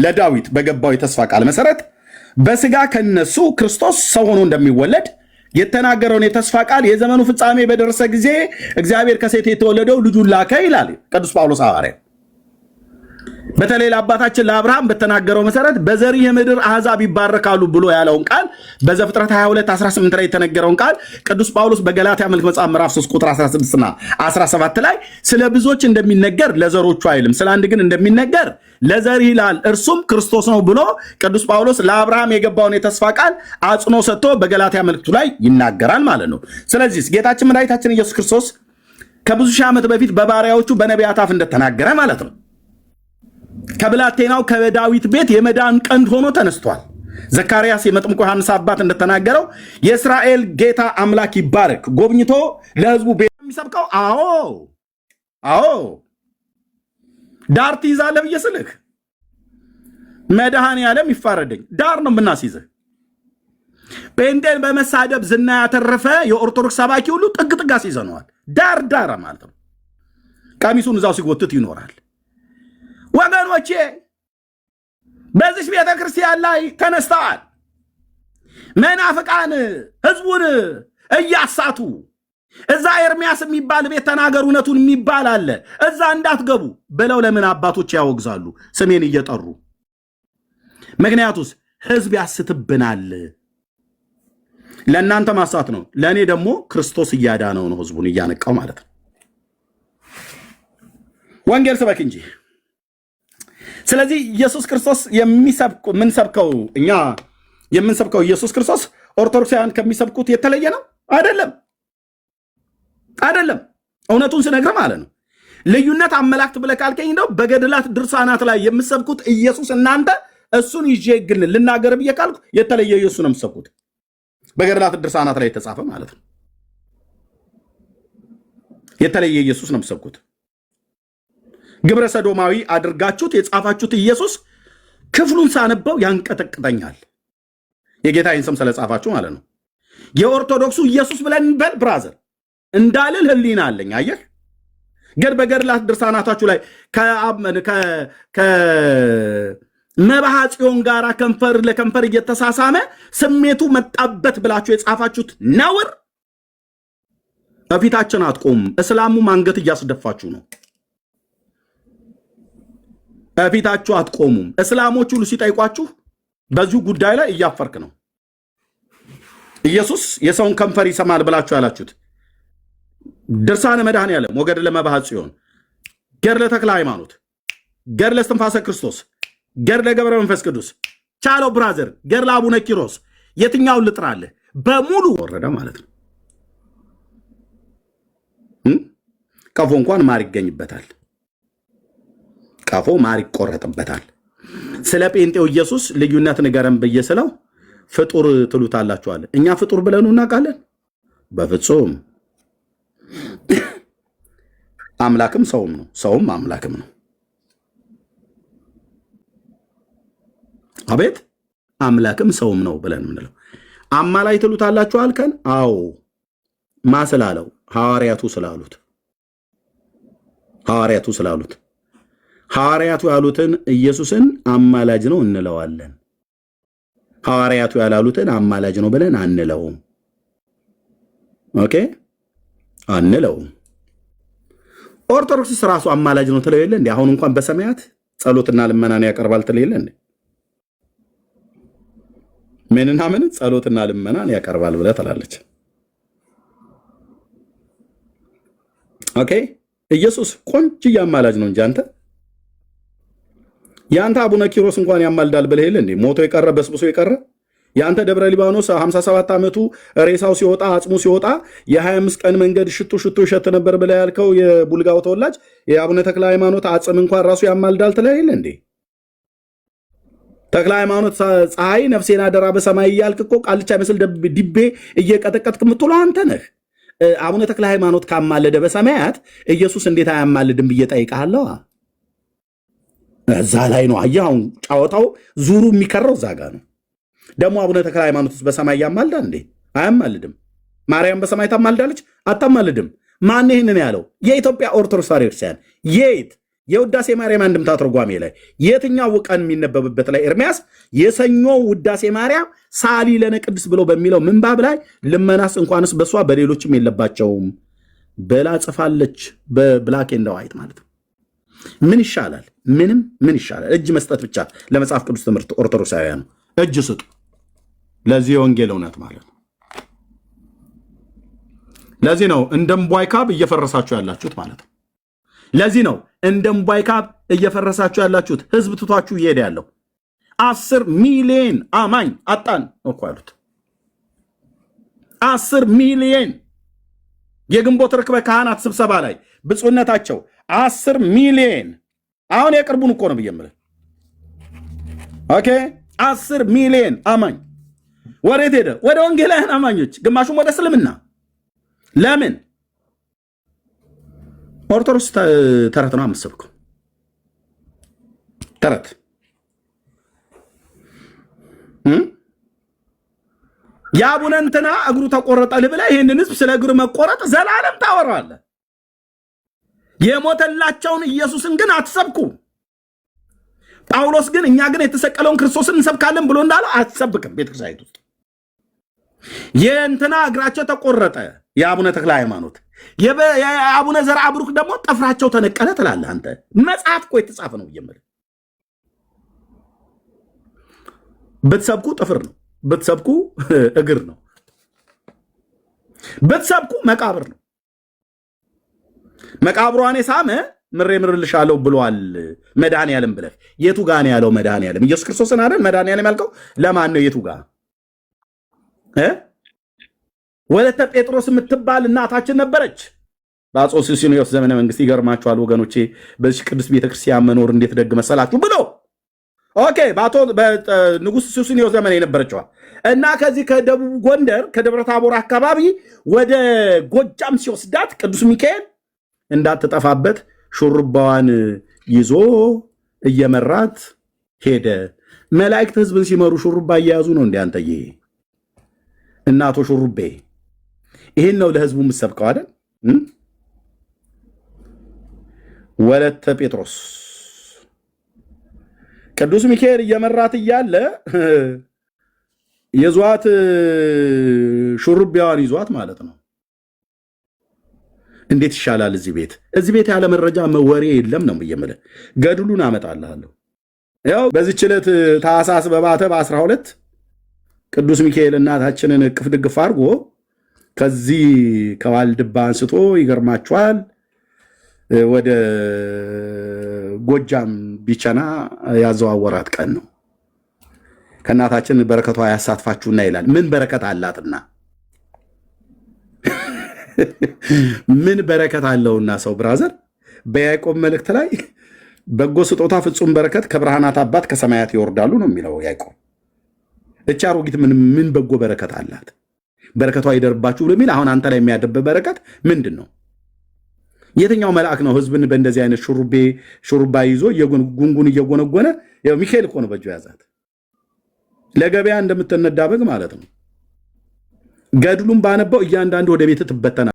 ለዳዊት በገባው የተስፋ ቃል መሰረት በስጋ ከነሱ ክርስቶስ ሰው ሆኖ እንደሚወለድ የተናገረውን የተስፋ ቃል የዘመኑ ፍጻሜ በደረሰ ጊዜ እግዚአብሔር ከሴት የተወለደው ልጁን ላከ ይላል ቅዱስ ጳውሎስ ሐዋርያ። በተለይ ለአባታችን ለአብርሃም በተናገረው መሰረት በዘርህ የምድር አሕዛብ ይባረካሉ ብሎ ያለውን ቃል በዘፍጥረት 22:18 ላይ የተነገረውን ቃል ቅዱስ ጳውሎስ በገላትያ መልእክት መጽሐፍ ምዕራፍ 3 ቁጥር 16 እና 17 ላይ ስለ ብዙዎች እንደሚነገር ለዘሮቹ አይልም፣ ስለ አንድ ግን እንደሚነገር ለዘርህ ይላል፣ እርሱም ክርስቶስ ነው ብሎ ቅዱስ ጳውሎስ ለአብርሃም የገባውን የተስፋ ቃል አጽንኦ ሰጥቶ በገላትያ መልእክቱ ላይ ይናገራል ማለት ነው። ስለዚህ ጌታችን መድኃኒታችን ኢየሱስ ክርስቶስ ከብዙ ሺህ ዓመት በፊት በባሪያዎቹ በነቢያት አፍ እንደተናገረ ማለት ነው ከብላቴናው ከዳዊት ቤት የመዳን ቀንድ ሆኖ ተነስቷል። ዘካርያስ የመጥምቁ ዮሐንስ አባት እንደተናገረው የእስራኤል ጌታ አምላክ ይባረክ፣ ጎብኝቶ ለሕዝቡ ቤት የሚሰብከው አዎ ዳር ትይዛለህ ብዬ ስልህ መድኃኔዓለም ይፋረደኝ፣ ዳር ነው የምናስይዝህ። ጴንጤን በመሳደብ ዝና ያተረፈ የኦርቶዶክስ ሰባኪ ሁሉ ጥግ ጥግ አስይዘነዋል። ዳር ማለት ነው። ቀሚሱን እዛው ሲጎትት ይኖራል። ወገኖቼ በዚህ ቤተ ክርስቲያን ላይ ተነስተዋል መናፍቃን ህዝቡን እያሳቱ። እዛ ኤርሚያስ የሚባል ቤት ተናገር እውነቱን የሚባል አለ፣ እዛ እንዳትገቡ ብለው ለምን አባቶች ያወግዛሉ ስሜን እየጠሩ? ምክንያቱስ ህዝብ ያስትብናል። ለእናንተ ማሳት ነው፣ ለእኔ ደግሞ ክርስቶስ እያዳነው ነው፣ ህዝቡን እያነቃው ማለት ነው። ወንጌል ስበክ እንጂ። ስለዚህ ኢየሱስ ክርስቶስ የምንሰብከው እኛ የምንሰብከው ኢየሱስ ክርስቶስ ኦርቶዶክሳውያን ከሚሰብኩት የተለየ ነው አይደለም። እውነቱን ስነግር ማለት ነው። ልዩነት አመላክት ብለህ ካልከኝ ነው በገድላት ድርሳናት ላይ የምሰብኩት ኢየሱስ እናንተ እሱን ይዤ ግን ልናገር ብዬ ካልኩ የተለየ ኢየሱስ ነው የምሰብኩት፣ በገድላት ድርሳናት ላይ የተጻፈ ማለት ነው። የተለየ ኢየሱስ ነው የምሰብኩት። ግብረ ሰዶማዊ አድርጋችሁት የጻፋችሁት ኢየሱስ ክፍሉን ሳነበው ያንቀጠቅጠኛል። የጌታዬን ስም ስለጻፋችሁ ማለት ነው። የኦርቶዶክሱ ኢየሱስ ብለን በል ብራዘር እንዳልል ህሊና አለኝ። አየህ ግን በገድላት ድርሳናታችሁ ላይ ከመባሐ ጽዮን ጋር ከንፈር ለከንፈር እየተሳሳመ ስሜቱ መጣበት ብላችሁ የጻፋችሁት ነውር በፊታችን አትቆም። እስላሙም አንገት እያስደፋችሁ ነው። በፊታችሁ አትቆሙም። እስላሞች ሁሉ ሲጠይቋችሁ በዚሁ ጉዳይ ላይ እያፈርክ ነው። ኢየሱስ የሰውን ከንፈር ይሰማል ብላችሁ ያላችሁት ድርሳነ መድኃኔዓለም ወገድለ መባሐ ጽዮን፣ ገድለ ተክለ ሃይማኖት፣ ገድለ እስትንፋሰ ክርስቶስ፣ ገድለ ገብረ መንፈስ ቅዱስ፣ ቻለው ብራዘር፣ ገድለ አቡነ ኪሮስ የትኛውን ልጥራለህ? በሙሉ ወረደ ማለት ነው። ቀፎ እንኳን ማር ይገኝበታል። ቀፎ ማር ይቆረጥበታል። ስለ ጴንጤው ኢየሱስ ልዩነት ንገረን ብዬ ስለው ፍጡር ትሉታላችኋል። እኛ ፍጡር ብለን እናውቃለን? በፍጹም። አምላክም ሰውም ነው፣ ሰውም አምላክም ነው። አቤት አምላክም ሰውም ነው ብለን ምንለው አማላይ ትሉታላችሁ አልከን? አዎ ማ ስላለው? ሐዋርያቱ ስላሉት። ሐዋርያቱ ያሉትን ኢየሱስን አማላጅ ነው እንለዋለን። ሐዋርያቱ ያላሉትን አማላጅ ነው ብለን አንለውም። ኦኬ አንለውም። ኦርቶዶክስ ራሱ አማላጅ ነው ትለው የለ እንዴ? አሁን እንኳን በሰማያት ጸሎትና ልመናን ያቀርባል ትለው የለ እንዴ? ምንና ምን ጸሎትና ልመናን ያቀርባል ብለህ ትላለች። ኦኬ ኢየሱስ ቆንጆ አማላጅ ነው እንጂ ያንተ አቡነ ኪሮስ እንኳን ያማልዳል ብለህ የለ እንዴ? ሞቶ የቀረ በስብሶ የቀረ ያንተ ደብረ ሊባኖስ 57 ዓመቱ ሬሳው ሲወጣ አጽሙ ሲወጣ የ25 ቀን መንገድ ሽቱ ይሸት ነበር ብለህ ያልከው የቡልጋው ተወላጅ የአቡነ ተክለ ሃይማኖት አጽም እንኳን ራሱ ያማልዳል ትለህ የለ እንዴ? ተክለ ሃይማኖት ፀሐይ ነፍሴን አደራ በሰማይ እያልክ እኮ ቃልቻ መስል ዲቤ እየቀጠቀጥክ የምትውለው አንተ ነህ። አቡነ ተክለ ሃይማኖት ካማለደ በሰማያት ኢየሱስ እንዴት አያማልድም ብዬ ጠይቃለሁ። እዛ ላይ ነው አየህ፣ አሁን ጫወታው ዙሩ የሚከረው እዛ ጋ ነው። ደግሞ አቡነ ተክለ ሃይማኖት በሰማይ ያማልዳል እንዴ? አያማልድም። ማርያም በሰማይ ታማልዳለች? አታማልድም። ማን ይህንን ያለው? የኢትዮጵያ ኦርቶዶክስ ተዋሕዶ ክርስቲያን የት የውዳሴ ማርያም አንድምታ ትርጓሜ ላይ የትኛው ቀን የሚነበብበት ላይ ኤርምያስ የሰኞ ውዳሴ ማርያም ሳሊ ለነ ቅድስ ብሎ በሚለው ምንባብ ላይ ልመናስ እንኳንስ በሷ በሌሎችም የለባቸውም ብላ ጽፋለች። በብላክ ኤንድ ዋይት ማለት ነው። ምን ይሻላል? ምንም። ምን ይሻላል? እጅ መስጠት ብቻ ለመጽሐፍ ቅዱስ ትምህርት። ኦርቶዶክሳውያኑ እጅ ስጡ ለዚህ የወንጌል እውነት ማለት ነው። ለዚህ ነው እንደ እምቧይ ካብ እየፈረሳችሁ ያላችሁት ማለት ነው። ለዚህ ነው እንደ እምቧይ ካብ እየፈረሳችሁ ያላችሁት። ህዝብ ትቷችሁ እየሄደ ያለው 10 ሚሊዮን አማኝ አጣን እኮ ያሉት 10 ሚሊዮን የግንቦት ርክበ ካህናት ስብሰባ ላይ ብፁዕነታቸው 10 ሚሊዮን አሁን የቅርቡን እኮ ነው ብየምልህ። ኦኬ 10 ሚሊዮን አማኝ ወዴት ሄደ? ወደ ወንጌላውያን አማኞች፣ ግማሹም ወደ እስልምና። ለምን? ኦርቶዶክስ ተረት ነው የምትሰብከው። ተረት የአቡነ እንትና እግሩ ተቆረጠ ብለህ ይህንን ህዝብ ስለ እግር መቆረጥ ዘላለም ታወራለህ። የሞተላቸውን ኢየሱስን ግን አትሰብኩ። ጳውሎስ ግን እኛ ግን የተሰቀለውን ክርስቶስን እንሰብካለን ብሎ እንዳለው አትሰብክም። ቤተክርስቲያን ውስጥ የእንትና እግራቸው ተቆረጠ የአቡነ ተክለ ሃይማኖት፣ የአቡነ ዘርዓ ብሩክ ደግሞ ጠፍራቸው ተነቀለ ትላለህ አንተ። መጽሐፍ እኮ የተጻፈ ነው እየምልህ። ብትሰብኩ ጥፍር ነው፣ ብትሰብኩ እግር ነው፣ ብትሰብኩ መቃብር ነው። መቃብሯን የሳመ ምሬ ምርልሻለሁ ብሏል መድኃኔዓለም ብለህ የቱ ጋ ነው ያለው? መድኃኔዓለም ኢየሱስ ክርስቶስን አይደል መድኃኔዓለም ያልከው? ለማን ነው? የቱ ጋ? ወለተ ጴጥሮስ የምትባል እናታችን ነበረች በአፄ ሱስንዮስ ዘመነ መንግስት። ይገርማችኋል ወገኖቼ፣ በዚህ ቅዱስ ቤተክርስቲያን መኖር እንዴት ደግ መሰላችሁ ብሎ ኦኬ፣ በንጉሥ ሱስንዮስ ዘመን የነበረችዋ እና ከዚህ ከደቡብ ጎንደር ከደብረ ታቦር አካባቢ ወደ ጎጃም ሲወስዳት ቅዱስ ሚካኤል እንዳትጠፋበት ሹሩባዋን ይዞ እየመራት ሄደ። መላእክት ህዝብን ሲመሩ ሹሩባ እየያዙ ነው እንደ አንተዬ እናቶ ሹሩቤ። ይህን ነው ለህዝቡ የምትሰብከው አይደል? ወለተ ጴጥሮስ ቅዱስ ሚካኤል እየመራት እያለ የዟት ሹሩቢያዋን ይዟት ማለት ነው። እንዴት ይሻላል? እዚህ ቤት ያለ መረጃ ወሬ የለም ነው የምልህ። ገድሉን አመጣልሃለሁ። ያው በዚህች ዕለት ታኅሳስ በማተብ 12 ቅዱስ ሚካኤል እናታችንን እቅፍ ድግፍ አድርጎ ከዚህ ከዋልድባ አንስቶ ይገርማችኋል ወደ ጎጃም ቢቸና ያዘዋወራት ቀን ነው። ከእናታችን በረከቷ ያሳትፋችሁና ይላል። ምን በረከት አላትና ምን በረከት አለውና ሰው ብራዘር፣ በያዕቆብ መልእክት ላይ በጎ ስጦታ ፍጹም በረከት ከብርሃናት አባት ከሰማያት ይወርዳሉ ነው የሚለው ያዕቆብ። እቺ አሮጊት ምን በጎ በረከት አላት? በረከቷ ይደርባችሁ ብሎ የሚል አሁን አንተ ላይ የሚያደርብ በረከት ምንድን ነው? የትኛው መልአክ ነው ህዝብን በእንደዚህ አይነት ሹሩባ ይዞ ጉንጉን እየጎነጎነ ሚካኤል እኮ ነው በእጁ ያዛት ለገበያ እንደምትነዳ በግ ማለት ነው። ገድሉን ባነበው እያንዳንዱ ወደ ቤት ትበተናል።